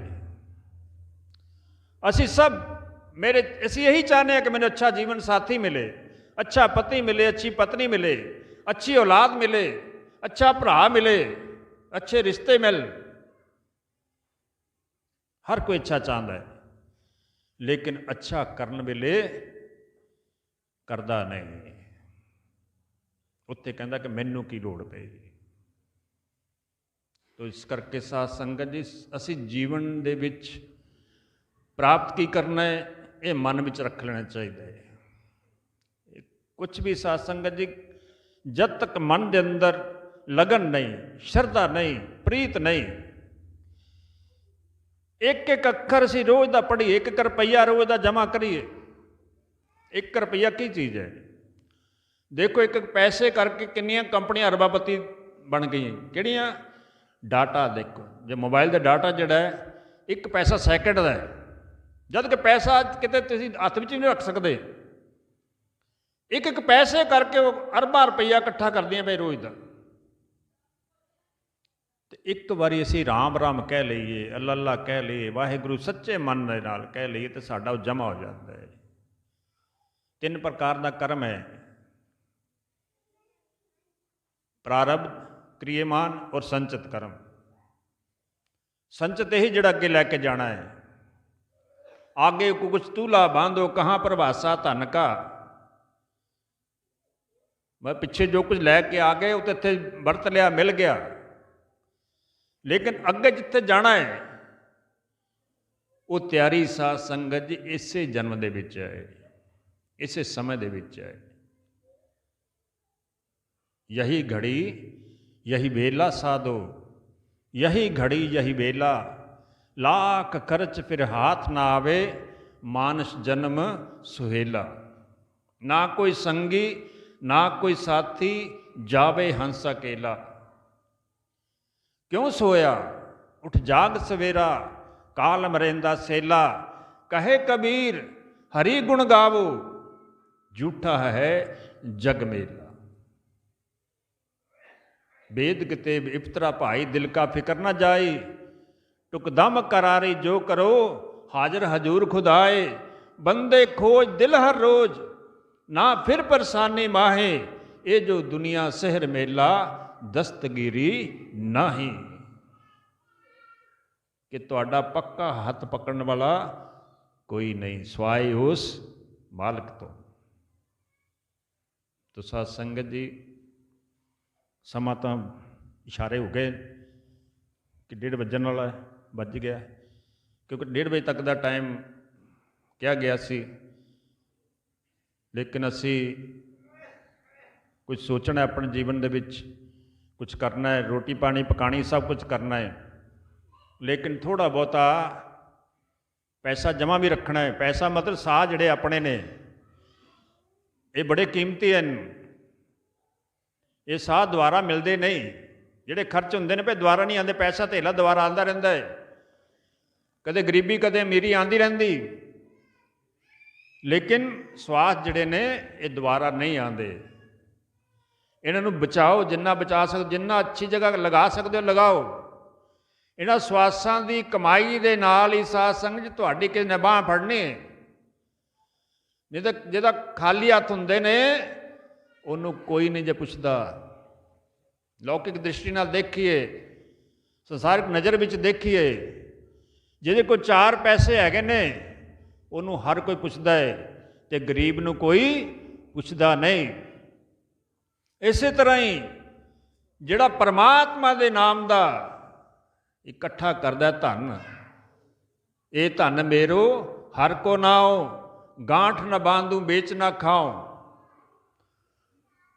ਅਸੀਂ ਇਹੀ ਚਾਹੁੰਦੇ ਹਾਂ ਕਿ ਮੈਨੂੰ ਅੱਛਾ ਜੀਵਨ ਸਾਥੀ ਮਿਲੇ, ਅੱਛਾ ਪਤੀ ਮਿਲੇ, ਅੱਛੀ ਪਤਨੀ ਮਿਲੇ, ਅੱਛੀ ਔਲਾਦ ਮਿਲੇ, ਅੱਛਾ ਭਰਾ ਮਿਲੇ, ਅੱਛੇ ਰਿਸ਼ਤੇ ਮਿਲ। ਹਰ ਕੋਈ ਅੱਛਾ ਚਾਹੁੰਦਾ ਹੈ, ਲੇਕਿਨ ਅੱਛਾ ਕਰਨ ਵੇਲੇ ਕਰਦਾ ਨਹੀਂ। ਉੱਤੇ ਕਹਿੰਦਾ ਕਿ ਮੈਨੂੰ ਕੀ ਲੋੜ ਪਏਗੀ। ਤੋ ਇਸ ਕਰਕੇ ਸਾਧ ਸੰਗਤ ਜੀ, ਅਸੀਂ ਜੀਵਨ ਦੇ ਵਿੱਚ ਪ੍ਰਾਪਤ ਕੀ ਕਰਨਾ ਹੈ, ਇਹ ਮਨ ਵਿੱਚ ਰੱਖ ਲੈਣਾ ਚਾਹੀਦਾ ਹੈ। ਕੁਛ ਵੀ ਸਾਧ ਸੰਗਤ ਜੀ, ਜਦ ਤੱਕ ਮਨ ਦੇ ਅੰਦਰ ਲਗਨ ਨਹੀਂ, ਸ਼ਰਧਾ ਨਹੀਂ, ਪ੍ਰੀਤ ਨਹੀਂ, ਇੱਕ ਇੱਕ ਅੱਖਰ ਅਸੀਂ ਰੋਜ਼ ਦਾ ਪੜ੍ਹੀਏ, 1 ਰੁਪਈਆ ਰੋਜ਼ ਦਾ ਜਮ੍ਹਾਂ ਕਰੀਏ। 1 ਰੁਪਈਆ ਕੀ ਚੀਜ਼ ਹੈ? ਦੇਖੋ, ਇੱਕ ਪੈਸੇ ਕਰਕੇ ਕਿੰਨੀਆਂ ਕੰਪਨੀਆਂ ਅਰਬਾਪਤੀ ਬਣ ਗਈਆਂ। ਕਿਹੜੀਆਂ? ਡਾਟਾ ਦੇਖੋ, ਜੇ ਮੋਬਾਈਲ ਦਾ ਡਾਟਾ ਜਿਹੜਾ ਹੈ 1 ਪੈਸਾ ਸੈਕਿੰਡ ਦਾ ਹੈ, ਜਦ ਕਿ ਪੈਸਾ ਕਿਤੇ ਤੁਸੀਂ ਹੱਥ ਵਿੱਚ ਵੀ ਨਹੀਂ ਰੱਖ ਸਕਦੇ। ਇੱਕ ਪੈਸੇ ਕਰਕੇ ਉਹ ਅਰਬਾਂ ਰੁਪਈਆ ਇਕੱਠਾ ਕਰਦੀਆਂ ਪਏ ਰੋਜ਼ ਦਾ। ਤੇ ਇੱਕ ਵਾਰੀ ਅਸੀਂ ਰਾਮ ਰਾਮ ਕਹਿ ਲਈਏ, ਅੱਲਾ ਅੱਲਾ ਕਹਿ ਲਈਏ, ਵਾਹਿਗੁਰੂ ਸੱਚੇ ਮਨ ਦੇ ਨਾਲ ਕਹਿ ਲਈਏ, ਤੇ ਸਾਡਾ ਉਹ ਜਮ੍ਹਾਂ ਹੋ ਜਾਂਦਾ ਹੈ। 3 ਪ੍ਰਕਾਰ ਦਾ ਕਰਮ ਹੈ: ਪ੍ਰਾਰਬਧ, ਕ੍ਰਿਯਮਾਨ ਔਰ ਸੰਚਿਤ ਕਰਮ। ਸੰਚਿਤ ਇਹੀ ਜਿਹੜਾ ਅੱਗੇ ਲੈ ਕੇ ਜਾਣਾ ਹੈ। ਆਗੇ ਕੁਛ ਤੂਲਾ ਬਾਂਧੋ ਕਹਾਂ ਪ੍ਰਭਾਸਾ ਧਨ ਕਾ। ਮੈਂ ਪਿੱਛੇ ਜੋ ਕੁਝ ਲੈ ਕੇ ਆ ਗਏ ਉਹ ਤਾਂ ਇੱਥੇ ਵਰਤ ਲਿਆ, ਮਿਲ ਗਿਆ, ਲੇਕਿਨ ਅੱਗੇ ਜਿੱਥੇ ਜਾਣਾ ਹੈ ਉਹ ਤਿਆਰੀ ਸਾਧ ਸੰਗਤ ਜੀ ਇਸੇ ਜਨਮ ਦੇ ਵਿੱਚ ਹੈ, ਇਸੇ ਸਮੇਂ ਦੇ ਵਿੱਚ ਹੈ। ਯਹੀ ਘੜੀ ਯਹੀ ਵੇਲਾ ਸਾਧੋ, ਯਹੀ ਘੜੀ ਯਹੀ ਵੇਲਾ, ਲਾਖ ਖਰਚ ਫਿਰ ਹਾਥ ਨਾ ਆਵੇ, ਮਾਨਸ ਜਨਮ ਸੁਹੇਲਾ। ਨਾ ਕੋਈ ਸੰਗੀ ਨਾ ਕੋਈ ਸਾਥੀ, ਜਾਵੇ ਹੰਸ ਅਕੇਲਾ। ਕਿਉਂ ਸੋਇਆ ਉਠ ਜਾਗ ਸਵੇਰਾ, ਕਾਲ ਮਰੇਂਦਾ ਸੇਲਾ। ਕਹੇ ਕਬੀਰ ਹਰੀ ਗੁਣ ਗਾਵੋ, ਝੂਠਾ ਹੈ ਜਗ ਮੇਲਾ। वेद किते इफ्तरा भाई दिल का फिक्र न जाए, टुकदम करारी जो करो, हाजिर हजूर खुदाए। बंदे खोज दिल हर रोज, ना फिर परसानी माहे, ये जो दुनिया शहर मेला, दस्तगिरी नाही। कि तुहाडा पक्का हथ पकड़न वाला कोई नहीं, स्वाए उस मालिक तो साध संगत जी, ਸਮਾਂ ਤਾਂ ਇਸ਼ਾਰੇ ਹੋ ਗਏ ਕਿ 1:30 ਵੱਜਣ ਵਾਲਾ ਹੈ, ਵੱਜ ਗਿਆ, ਕਿਉਂਕਿ 1:30 ਵਜੇ ਤੱਕ ਦਾ ਟਾਈਮ ਕਿਹਾ ਗਿਆ ਸੀ। ਲੇਕਿਨ ਅਸੀਂ ਕੁਝ ਸੋਚਣਾ ਆਪਣੇ ਜੀਵਨ ਦੇ ਵਿੱਚ, ਕੁਝ ਕਰਨਾ ਹੈ, ਰੋਟੀ ਪਾਣੀ ਪਕਾਣੀ, ਸਭ ਕੁਝ ਕਰਨਾ ਹੈ, ਲੇਕਿਨ ਥੋੜ੍ਹਾ ਬਹੁਤਾ ਪੈਸਾ ਜਮ੍ਹਾਂ ਵੀ ਰੱਖਣਾ ਹੈ। ਪੈਸਾ ਮਤਲਬ ਸਾਹ ਜਿਹੜੇ ਆਪਣੇ ਨੇ, ਇਹ ਬੜੇ ਕੀਮਤੀ ਹਨ। ਇਹ ਸਾਹ ਦੁਬਾਰਾ ਮਿਲਦੇ ਨਹੀਂ, ਜਿਹੜੇ ਖਰਚ ਹੁੰਦੇ ਨੇ ਪਏ ਦੁਬਾਰਾ ਨਹੀਂ ਆਉਂਦੇ। ਪੈਸਾ ਧੇਲਾ ਦੁਬਾਰਾ ਆਉਂਦਾ ਰਹਿੰਦਾ ਹੈ, ਕਦੇ ਗਰੀਬੀ ਕਦੇ ਅਮੀਰੀ ਆਉਂਦੀ ਰਹਿੰਦੀ, ਲੇਕਿਨ ਸਵਾਸ ਜਿਹੜੇ ਨੇ ਇਹ ਦੁਬਾਰਾ ਨਹੀਂ ਆਉਂਦੇ। ਇਹਨਾਂ ਨੂੰ ਬਚਾਓ, ਜਿੰਨਾ ਬਚਾ ਸਕਦੇ, ਜਿੰਨਾ ਅੱਛੀ ਜਗ੍ਹਾ ਲਗਾ ਸਕਦੇ ਹੋ ਲਗਾਓ। ਇਹਨਾਂ ਸਵਾਸਾਂ ਦੀ ਕਮਾਈ ਦੇ ਨਾਲ ਹੀ ਸਾਧ ਸੰਗਤ ਜੀ ਤੁਹਾਡੀ ਕਿਸੇ ਨੇ ਬਾਂਹ ਫੜਨੀ। ਜਿਹਦਾ ਖਾਲੀ ਹੱਥ ਹੁੰਦੇ ਨੇ ਉਹਨੂੰ ਕੋਈ ਨਹੀਂ ਜੇ ਪੁੱਛਦਾ। ਲੌਕਿਕ ਦ੍ਰਿਸ਼ਟੀ ਨਾਲ ਦੇਖੀਏ, ਸੰਸਾਰਿਕ ਨਜ਼ਰ ਵਿੱਚ ਦੇਖੀਏ, ਜਿਹਦੇ ਕੋਲ 4 ਪੈਸੇ ਹੈਗੇ ਨੇ ਉਹਨੂੰ ਹਰ ਕੋਈ ਪੁੱਛਦਾ ਹੈ, ਤੇ ਗਰੀਬ ਨੂੰ ਕੋਈ ਪੁੱਛਦਾ ਨਹੀਂ। ਇਸੇ ਤਰ੍ਹਾਂ ਹੀ ਜਿਹੜਾ ਪਰਮਾਤਮਾ ਦੇ ਨਾਮ ਦਾ ਇਕੱਠਾ ਕਰਦਾ ਧਨ, ਇਹ ਧਨ ਮੇਰੋ ਹਰ ਕੋ ਨਾਉ, ਗਾਂਠ ਨ ਬਾਂਧੂ ਵੇਚ ਨਾ ਖਾਓ।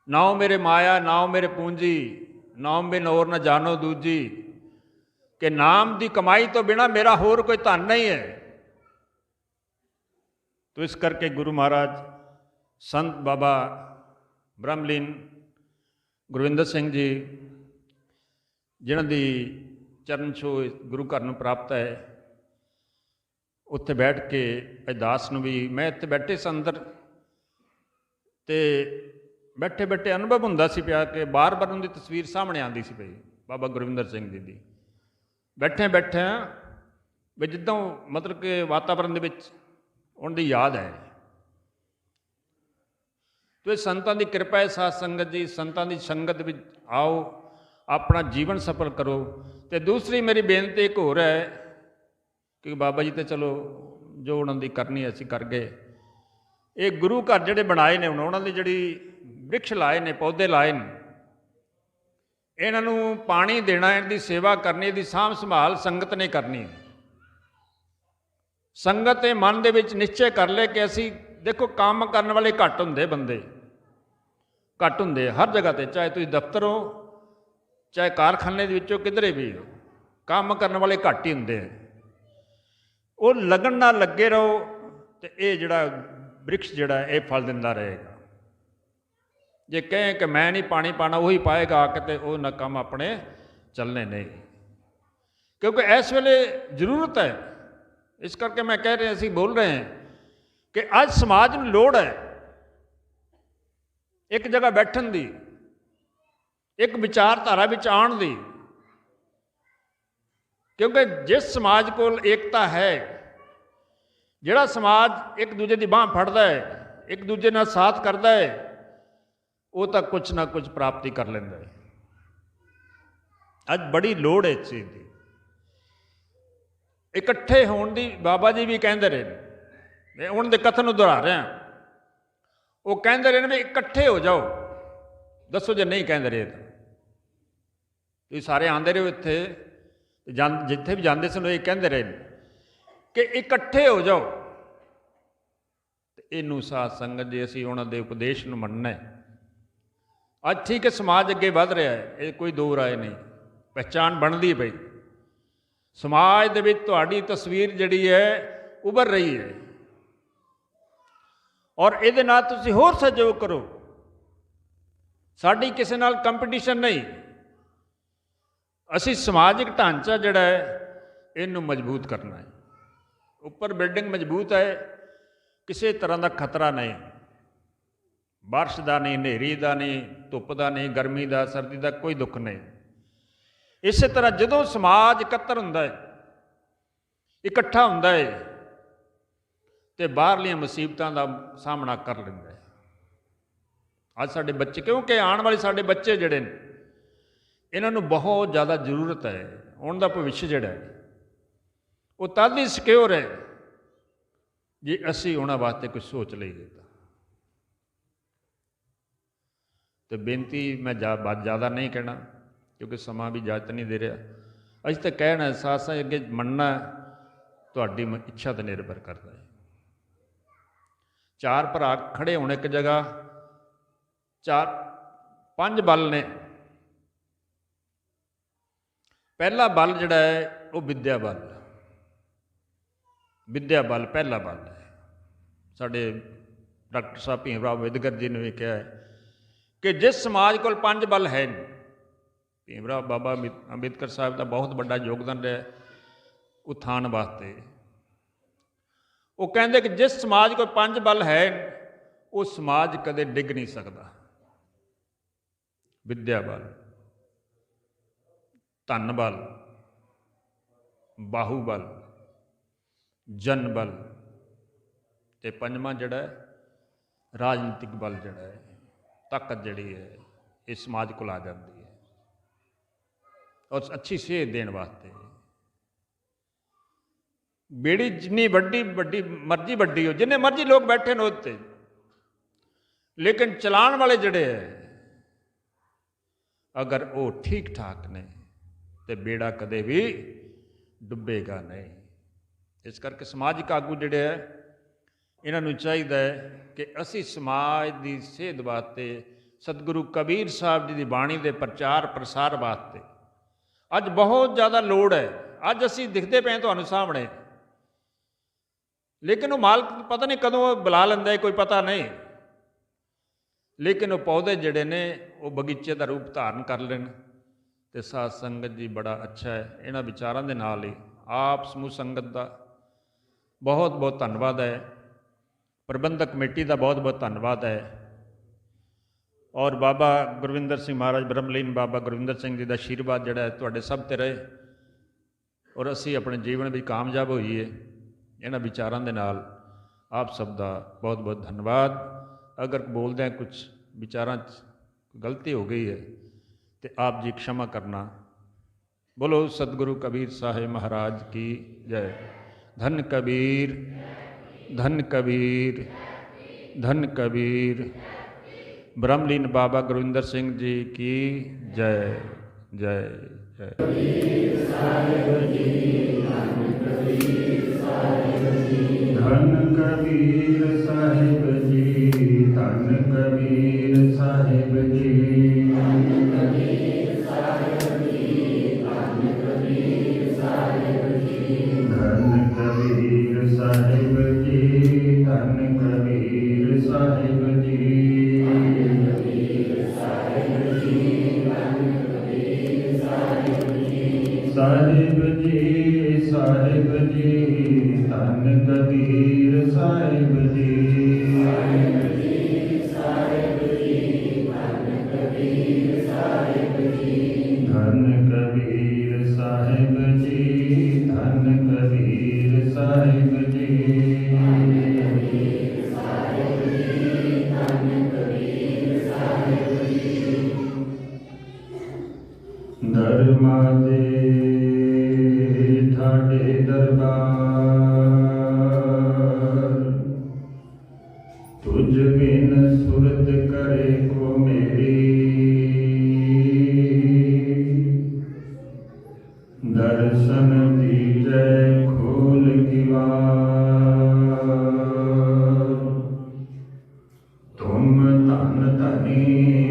ਨਾਉ ਮੇਰੇ ਮਾਇਆ ਨਾਉ ਮੇਰੇ ਪੂੰਜੀ, ਨਾਮ ਬਿਨ ਹੋਰ ਨਾ ਜਾਣੋ ਦੂਜੀ। ਕਿ ਨਾਮ ਦੀ ਕਮਾਈ ਤੋਂ ਬਿਨਾ ਮੇਰਾ ਹੋਰ ਕੋਈ ਧਨ ਨਹੀਂ ਹੈ। तो इस करके गुरु महाराज संत बाबा ब्रह्मलीन ਗੁਰਵਿੰਦਰ ਸਿੰਘ ਜੀ ਜਿਨ੍ਹਾਂ ਦੀ ਚਰਨ ਛੋਹ ਗੁਰੂ ਘਰ ਨੂੰ ਪ੍ਰਾਪਤ ਹੈ, ਉੱਥੇ ਬੈਠ ਕੇ ਅਰਦਾਸ ਨੂੰ ਵੀ ਮੈਂ ਇੱਥੇ ਬੈਠੇ ਸਾਂ ਅੰਦਰ, ਅਤੇ ਬੈਠੇ ਬੈਠੇ ਅਨੁਭਵ ਹੁੰਦਾ ਸੀ ਪਿਆ ਕਿ ਬਾਰ-ਬਾਰ ਉਹਨਾਂ ਦੀ ਤਸਵੀਰ ਸਾਹਮਣੇ ਆਉਂਦੀ ਸੀ ਪਈ, ਬਾਬਾ ਗੁਰਵਿੰਦਰ ਸਿੰਘ ਜੀ ਦੀ। ਬੈਠੇ ਵੀ ਜਿੱਦਾਂ ਮਤਲਬ ਕਿ ਵਾਤਾਵਰਨ ਦੇ ਵਿੱਚ ਉਹਨਾਂ ਦੀ ਯਾਦ ਹੈ। ਤੋ ਇਹ ਸੰਤਾਂ ਦੀ ਕਿਰਪਾ ਹੈ, ਸਾਧ ਸੰਗਤ ਜੀ, ਸੰਤਾਂ ਦੀ ਸੰਗਤ ਵਿੱਚ ਆਓ, ਆਪਣਾ ਜੀਵਨ ਸਫਲ ਕਰੋ। ਅਤੇ ਦੂਸਰੀ ਮੇਰੀ ਬੇਨਤੀ ਇੱਕ ਹੋਰ ਹੈ ਕਿ ਬਾਬਾ ਜੀ ਤਾਂ ਚਲੋ ਜੋ ਉਹਨਾਂ ਦੀ ਕਰਨੀ ਅਸੀਂ ਕਰ ਗਏ। ਇਹ ਗੁਰੂ ਘਰ ਜਿਹੜੇ ਬਣਾਏ ਨੇ, ਹੁਣ ਉਹਨਾਂ ਦੀ ਜਿਹੜੀ ਬ੍ਰਿਕਸ਼ ਲਾਏ ਨੇ, ਪੌਦੇ ਲਾਏ ਨੇ, ਇਹਨਾਂ ਨੂੰ ਪਾਣੀ ਦੇਣਾ, ਇਹਨਾਂ ਦੀ ਸੇਵਾ ਕਰਨੀ, ਇਹਦੀ ਸਾਂਭ ਸੰਭਾਲ ਸੰਗਤ ਨੇ ਕਰਨੀ। ਸੰਗਤ ਦੇ ਮਨ ਦੇ ਵਿੱਚ ਨਿਸ਼ਚੈ ਕਰ ਲੈ ਕਿ ਅਸੀਂ, ਦੇਖੋ ਕੰਮ ਕਰਨ ਵਾਲੇ ਘੱਟ ਹੁੰਦੇ, ਬੰਦੇ ਘੱਟ ਹੁੰਦੇ ਹਰ ਜਗ੍ਹਾ 'ਤੇ, ਚਾਹੇ ਤੁਸੀਂ ਦਫ਼ਤਰ ਹੋ, ਚਾਹੇ ਕਾਰਖਾਨੇ ਦੇ ਵਿੱਚੋਂ ਕਿਧਰੇ ਵੀ ਹੋ, ਕੰਮ ਕਰਨ ਵਾਲੇ ਘੱਟ ਹੀ ਹੁੰਦੇ ਆ। ਉਹ ਲਗਨ ਨਾਲ ਲੱਗੇ ਰਹੋ ਅਤੇ ਇਹ ਜਿਹੜਾ ਬ੍ਰਿਕਸ਼ ਜਿਹੜਾ ਇਹ ਫਲ ਦਿੰਦਾ ਰਹੇਗਾ। ਜੇ ਕਹੇ ਕਿ ਮੈਂ ਨਹੀਂ ਪਾਣੀ ਪਾਣਾ, ਉਹੀ ਪਾਏਗਾ ਆ ਕੇ, ਅਤੇ ਉਹ ਨਾ ਕੰਮ ਆਪਣੇ ਚੱਲਣੇ ਨਹੀਂ, ਕਿਉਂਕਿ ਇਸ ਵੇਲੇ ਜ਼ਰੂਰਤ ਹੈ। ਇਸ ਕਰਕੇ ਮੈਂ ਕਹਿ ਰਿਹਾ, ਅਸੀਂ ਬੋਲ ਰਹੇ ਹਾਂ ਕਿ ਅੱਜ ਸਮਾਜ ਨੂੰ ਲੋੜ ਹੈ ਇੱਕ ਜਗ੍ਹਾ ਬੈਠਣ ਦੀ, ਇੱਕ ਵਿਚਾਰਧਾਰਾ ਵਿੱਚ ਆਉਣ ਦੀ, ਕਿਉਂਕਿ ਜਿਸ ਸਮਾਜ ਕੋਲ ਏਕਤਾ ਹੈ, ਜਿਹੜਾ ਸਮਾਜ ਇੱਕ ਦੂਜੇ ਦੀ ਬਾਂਹ ਫੜਦਾ ਹੈ, ਇੱਕ ਦੂਜੇ ਨਾਲ ਸਾਥ ਕਰਦਾ ਹੈ, ਉਹ ਤਾਂ ਕੁਛ ਨਾ ਕੁਛ ਪ੍ਰਾਪਤੀ ਕਰ ਲੈਂਦਾ ਹੈ। ਅੱਜ ਬੜੀ ਲੋੜ ਹੈ ਇਸ ਚੀਜ਼ ਦੀ, ਇਕੱਠੇ ਹੋਣ ਦੀ। ਬਾਬਾ ਜੀ ਵੀ ਕਹਿੰਦੇ ਰਹੇ ਨੇ, ਮੈਂ ਉਹਨਾਂ ਦੇ ਕਥਨ ਨੂੰ ਦੁਹਰਾ ਰਿਹਾ, ਉਹ ਕਹਿੰਦੇ ਰਹੇ ਨੇ ਵੀ ਇਕੱਠੇ ਹੋ ਜਾਓ। ਦੱਸੋ ਜੇ ਨਹੀਂ ਕਹਿੰਦੇ ਰਹੇ ਤਾਂ ਤੁਸੀਂ ਸਾਰੇ ਆਉਂਦੇ ਰਹੇ ਇੱਥੇ, ਜਿੱਥੇ ਵੀ ਜਾਂਦੇ ਸਨ ਇਹ ਕਹਿੰਦੇ ਰਹੇ ਨੇ ਕਿ ਇਕੱਠੇ ਹੋ ਜਾਓ। ਅਤੇ ਇਹਨੂੰ ਸਾਧ ਸੰਗਤ ਜੇ ਅਸੀਂ ਉਹਨਾਂ ਦੇ ਉਪਦੇਸ਼ ਨੂੰ ਮੰਨਣਾ, ਅੱਜ ਠੀਕ ਹੈ ਸਮਾਜ ਅੱਗੇ ਵੱਧ ਰਿਹਾ ਹੈ, ਇਹ ਕੋਈ ਦੋ ਰਾਏ ਨਹੀਂ, ਪਹਿਚਾਣ ਬਣਦੀ ਪਈ। ਸਮਾਜ ਦੇ ਵਿੱਚ ਤੁਹਾਡੀ ਤਸਵੀਰ ਜਿਹੜੀ ਹੈ ਉੱਭਰ ਰਹੀ ਹੈ, ਔਰ ਇਹਦੇ ਨਾਲ ਤੁਸੀਂ ਹੋਰ ਸਹਿਯੋਗ ਕਰੋ। ਸਾਡੀ ਕਿਸੇ ਨਾਲ ਕੰਪੀਟੀਸ਼ਨ ਨਹੀਂ, ਅਸੀਂ ਸਮਾਜਿਕ ਢਾਂਚਾ ਜਿਹੜਾ ਹੈ ਇਹਨੂੰ ਮਜ਼ਬੂਤ ਕਰਨਾ ਹੈ। ਉੱਪਰ ਬਿਲਡਿੰਗ ਮਜ਼ਬੂਤ ਹੈ, ਕਿਸੇ ਤਰ੍ਹਾਂ ਦਾ ਖਤਰਾ ਨਹੀਂ, ਬਾਰਿਸ਼ ਦਾ ਨਹੀਂ, ਹਨੇਰੀ ਦਾ ਨਹੀਂ, ਧੁੱਪ ਦਾ ਨਹੀਂ, ਗਰਮੀ ਦਾ, ਸਰਦੀ ਦਾ ਕੋਈ ਦੁੱਖ ਨਹੀਂ। ਇਸੇ ਤਰ੍ਹਾਂ ਜਦੋਂ ਸਮਾਜ ਇਕੱਤਰ ਹੁੰਦਾ ਹੈ, ਇਕੱਠਾ ਹੁੰਦਾ ਹੈ, ਅਤੇ ਬਾਹਰਲੀਆਂ ਮੁਸੀਬਤਾਂ ਦਾ ਸਾਹਮਣਾ ਕਰ ਲੈਂਦਾ ਹੈ। ਅੱਜ ਸਾਡੇ ਬੱਚੇ, ਕਿਉਂਕਿ ਆਉਣ ਵਾਲੇ ਸਾਡੇ ਬੱਚੇ ਜਿਹੜੇ ਨੇ, ਇਹਨਾਂ ਨੂੰ ਬਹੁਤ ਜ਼ਿਆਦਾ ਜ਼ਰੂਰਤ ਹੈ। ਉਹਨਾਂ ਦਾ ਭਵਿੱਖ ਜਿਹੜਾ ਹੈ ਉਹ ਤਦ ਹੀ ਸਿਕਿਉਰ ਹੈ ਜੇ ਅਸੀਂ ਉਹਨਾਂ ਵਾਸਤੇ ਕੁਝ ਸੋਚ ਲਈਏ ਤਾਂ। ਅਤੇ ਬੇਨਤੀ ਮੈਂ ਜ਼ਿਆਦਾ ਨਹੀਂ ਕਹਿਣਾ, ਕਿਉਂਕਿ ਸਮਾਂ ਵੀ ਇਜਾਜ਼ਤ ਨਹੀਂ ਦੇ ਰਿਹਾ। ਅਸੀਂ ਤਾਂ ਕਹਿਣਾ ਸਾਥ ਸਾਥ ਅੱਗੇ ਮੰਨਣਾ ਤੁਹਾਡੀ ਇੱਛਾ 'ਤੇ ਨਿਰਭਰ ਕਰਦਾ ਹੈ। ਚਾਰ ਭਰਾ ਖੜੇ ਹੋਣ ਇੱਕ ਜਗ੍ਹਾ, ਪੰਜ ਬਲ ਨੇ। ਪਹਿਲਾ ਬਲ ਜਿਹੜਾ ਹੈ ਉਹ ਵਿੱਦਿਆ ਬਲ, ਵਿੱਦਿਆ ਬਲ ਪਹਿਲਾ ਬਲ ਹੈ। ਸਾਡੇ ਡਾਕਟਰ ਸਾਹਿਬ ਭੀਮ ਰਾਓ ਅੰਬੇਦਕਰ ਜੀ ਨੇ ਵੀ ਕਿਹਾ ਹੈ ਕਿ ਜਿਸ ਸਮਾਜ ਕੋਲ ਪੰਜ ਬਲ ਹੈ, ਭੀਮ ਰਾਓ ਬਾਬਾ ਅੰਬੇਦਕਰ ਸਾਹਿਬ ਦਾ ਬਹੁਤ ਵੱਡਾ ਯੋਗਦਾਨ ਰਿਹਾ ਉਥਾਨ ਵਾਸਤੇ। ਉਹ ਕਹਿੰਦੇ ਕਿ ਜਿਸ ਸਮਾਜ ਕੋਲ ਪੰਜ ਬਲ ਹੈ ਉਹ ਸਮਾਜ ਕਦੇ ਡਿੱਗ ਨਹੀਂ ਸਕਦਾ। ਵਿੱਦਿਆ ਬਲ, ਧਨ ਬਲ, ਬਾਹੂ ਬਲ, ਜਨ ਬਲ, ਅਤੇ ਪੰਜਵਾਂ ਜਿਹੜਾ ਰਾਜਨੀਤਿਕ ਬਲ ਜਿਹੜਾ ਹੈ, ਤਾਕਤ ਜਿਹੜੀ ਹੈ ਇਹ ਸਮਾਜ ਕੋਲ ਆ ਜਾਂਦੀ ਹੈ ਔਰ ਅੱਛੀ ਸੇਧ ਦੇਣ ਵਾਸਤੇ। ਬੇੜੀ ਜਿੰਨੀ ਵੱਡੀ ਮਰਜ਼ੀ ਵੱਡੀ ਹੋ, ਜਿੰਨੇ ਮਰਜ਼ੀ ਲੋਕ ਬੈਠੇ ਨੇ ਉੱਤੇ, ਲੇਕਿਨ ਚਲਾਉਣ ਵਾਲੇ ਜਿਹੜੇ ਹੈ ਅਗਰ ਉਹ ਠੀਕ ਠਾਕ ਨੇ ਤੇ ਬੇੜਾ ਕਦੇ ਵੀ ਡੁੱਬੇਗਾ ਨਹੀਂ। ਇਸ ਕਰਕੇ ਸਮਾਜਿਕ ਆਗੂ ਜਿਹੜੇ ਹੈ ਇਹਨਾਂ ਨੂੰ ਚਾਹੀਦਾ ਹੈ ਕਿ ਅਸੀਂ ਸਮਾਜ ਦੀ ਸੇਧ ਵਾਸਤੇ, ਸਤਿਗੁਰੂ ਕਬੀਰ ਸਾਹਿਬ ਜੀ ਦੀ ਬਾਣੀ ਦੇ ਪ੍ਰਚਾਰ ਪ੍ਰਸਾਰ ਵਾਸਤੇ ਅੱਜ ਬਹੁਤ ਜ਼ਿਆਦਾ ਲੋੜ ਹੈ। ਅੱਜ ਅਸੀਂ ਦਿਖਦੇ ਪਏ ਤੁਹਾਨੂੰ ਸਾਹਮਣੇ, ਲੇਕਿਨ ਉਹ ਮਾਲਕ ਪਤਾ ਨਹੀਂ ਕਦੋਂ ਬੁਲਾ ਲੈਂਦਾ ਹੈ, ਕੋਈ ਪਤਾ ਨਹੀਂ। लेकिन वो पौधे जिहड़े ने वो बगीचे का रूप धारण कर लेन। तो साध संगत जी बड़ा अच्छा है, इन्हां विचारां दे नाल ही आप समूह संगत का बहुत बहुत धन्नवाद है, प्रबंधक कमेटी का बहुत बहुत धन्नवाद है, और बाबा गुरविंदर सिंह महाराज ब्रह्मलीन बाबा गुरविंदर सिंह जी का आशीर्वाद जिहड़ा है तुहाडे सब ते रहे, और असी अपने जीवन में कामयाब होईए इन्हां विचारां दे नाल। आप सब का बहुत बहुत धन्यवाद। अगर बोलदे कुछ विचारां गलती हो गई है तो आप जी क्षमा करना। बोलो सतगुरु कबीर साहिब महाराज की जय। धन कबीर, धन कबीर, धन कबीर। ब्रह्मलीन बाबा गुरविंदर सिंह जी की जय जय जय। धन कबीर साहिब जी, धन कबीर साहिब जी, धन कबीर साहिब जी, धन कबीर साहिब जी, धन कबीर साहिब जी, धन कबीर साहिब जी, साहिब जी, साहिब जी, धन कबीर साहिब जी, साहिब जी, धन कबीर साहिब जी, धन कबीर साहिब जी, धन कबीर साहिब जी, धर्मा दे ठाडे दरबार, तुझ बिन सुरत करे को मेरी, दर्शन दीजै खोल किवार, तुम धन धनी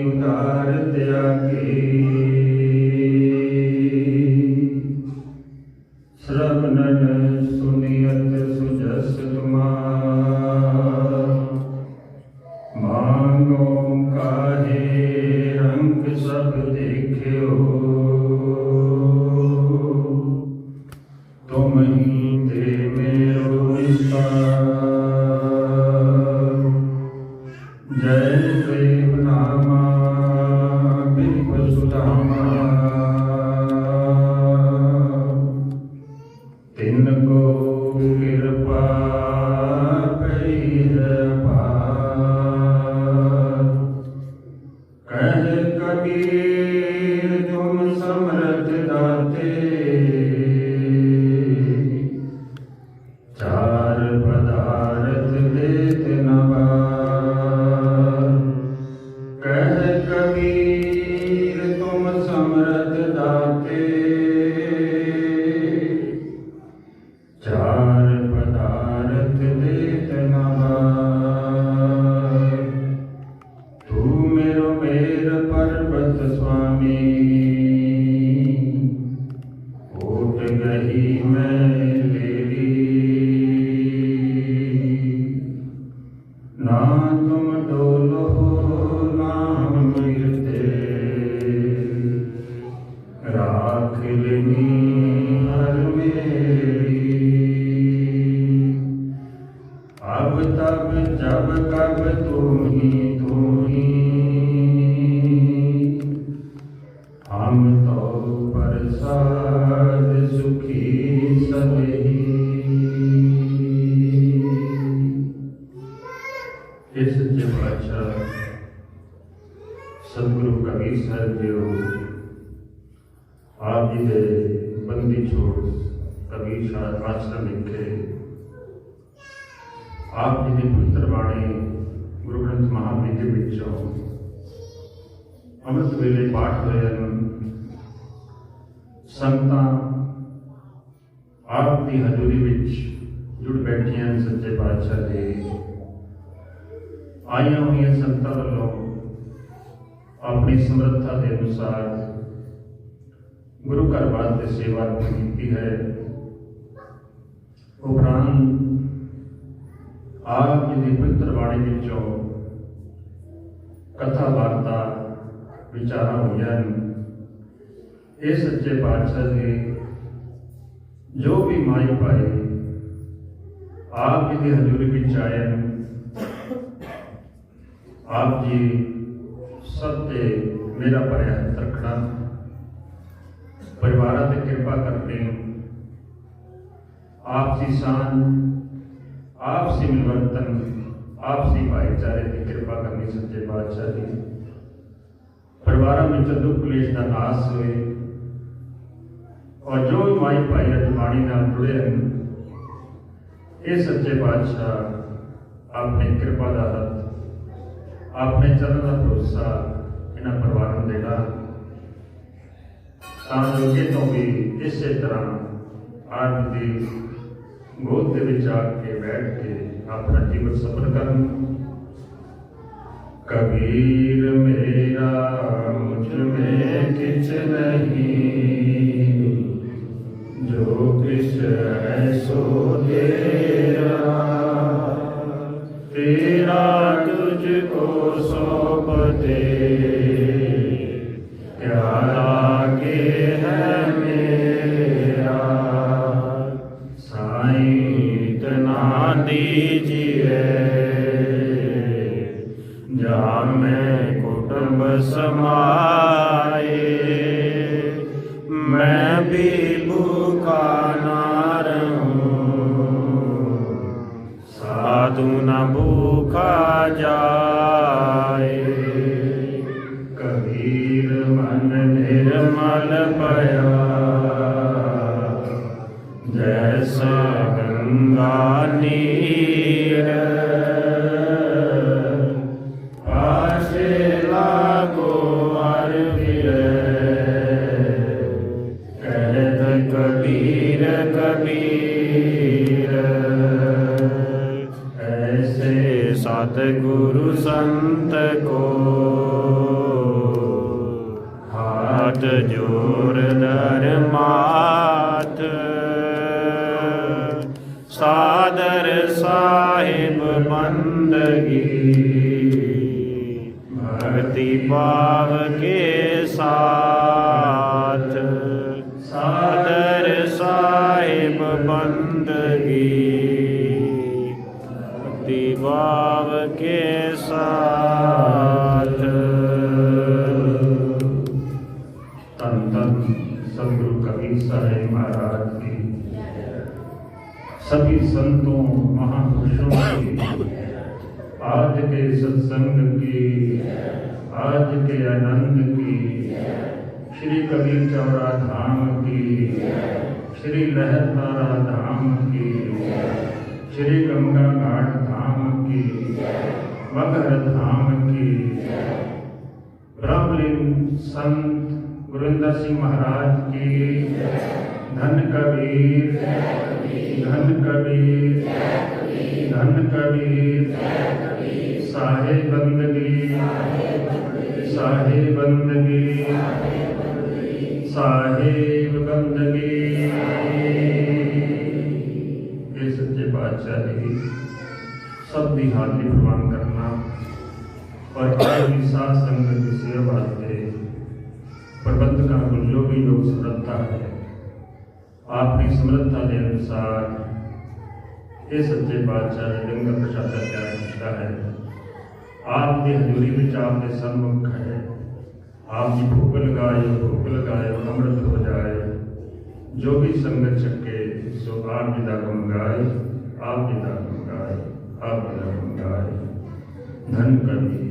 उदार त्यागी, श्रवणन सुनियत सुजस तुमार, मांगो काहे रंग सब देखियो, तुम ही दे मेरो निस्तार, जय देव नामा बिल्कुल सुदामा, तिनको कृपा पई है पार, कह कबीर तुम समर्थ दाते, चार पदार्थ देत न बार, कह कबीर तुम समर्थ दाते, चार पदार्थ देत न बार, तू मेरो मेर पर्वत स्वामी, ओट गही मैं लेरी, ना तुम डोलो ना मिलते, राख लेनी हर मेरी, अब तब जब कब तू ही हम तो प्रसाद सुखी सभी। इस सच्चे पातशाह सतगुरु कबीर साहिब जी आप जी के बंदी छोड़ कबीर आश्रम लिखे, आप जी की पवित्र बाणी गुरु ग्रंथ महाबीजे विचों अमृत वेले पाठ होए हैं। संगतां आप की हजूरी विच जुड़ बैठियां सच्चे पातशाह जी आईयां हुई संगतां वालों अपनी समर्था के अनुसार गुरु घर वास्ते सेवा की है। उपरांत आप जी की पवित्र बाणी विचों कथा वार्ता विचारा हुई हैं। ये सच्चे पातशाह जी जो भी माई पाई आप जी की हजूरी विच आए, आप जी सब ते मेरा भरिया हथ रखना, परिवार से कृपा करनी, आपसी सांझ, आपसी मिलवर्तन, आपसी भाईचारे की कृपा करनी सच्चे पातशाह जी। परिवार में दुख क्लेश का नाश होए और जो माई भाई अजमाणी नाल जुड़े हैं, ये सच्चे पातशाह अपनी कृपा का हथ, अपने चरण का भरोसा इन्होंने परिवारों देना, अगे तो भी इस तरह आज की गोद के विच आके बैठ के अपना जीवन सफल करन। कबीर मेरा मुझ में किछ नहीं, जो किछ है सो तेरा, तेरा तुझको सौंप दे, प्यारा के है मेरा। साईं इतना दीजिए, जा मैं कुटुंब समाए, मैं भी भूखा ना रहूं, साधु न भूखा जाए। कबीर मन निर्मल पया, जैसा गंगा नीर, पासे लागो अर फिरे, कहत कबीर कबीर। ऐसे सतगुरु संत को हाथ जोर दर माथ, सादर साहिब बंदगी, भक्ति भाव के साथ। सादर साहिब बंदगी, भक्ति भाव के साथ। तन तन सतगुरु कबीर साहिब महाराज की, सभी संतों महापुरुषों की, आज के सत्संग की, आज के आनंद की, श्री कबीर चौरा धाम की, श्री लहरतारा धाम की, श्री गंगा घाट धाम की, मगहर धाम की, ब्रह्मलीन संत गुरिंदर सिंह महाराज की, धन कबीर, धन कबीर, धन कबीर। साहिब बंदगी, साहिब बंदगी, साहिब बंदगी। ये सच्चे पातशाह जी सब की हाजरी प्रवान करना और भी साथ संगत की सेवा वास्ते प्रबंधकों को जो भी योग समर्था है, अपनी समर्था के अनुसार ये सच्चे पातशाह ने लंगर प्रसाद तैयार किया है। आपकी हजूरी में आपके सन्मुख है, आपकी भूख लगाए अमृत हो जाए। जो भी संगत छके सो आप जी का गुण गाए, आप जी का गुण गाए, आप जी का गुण गाए। धन कबीर।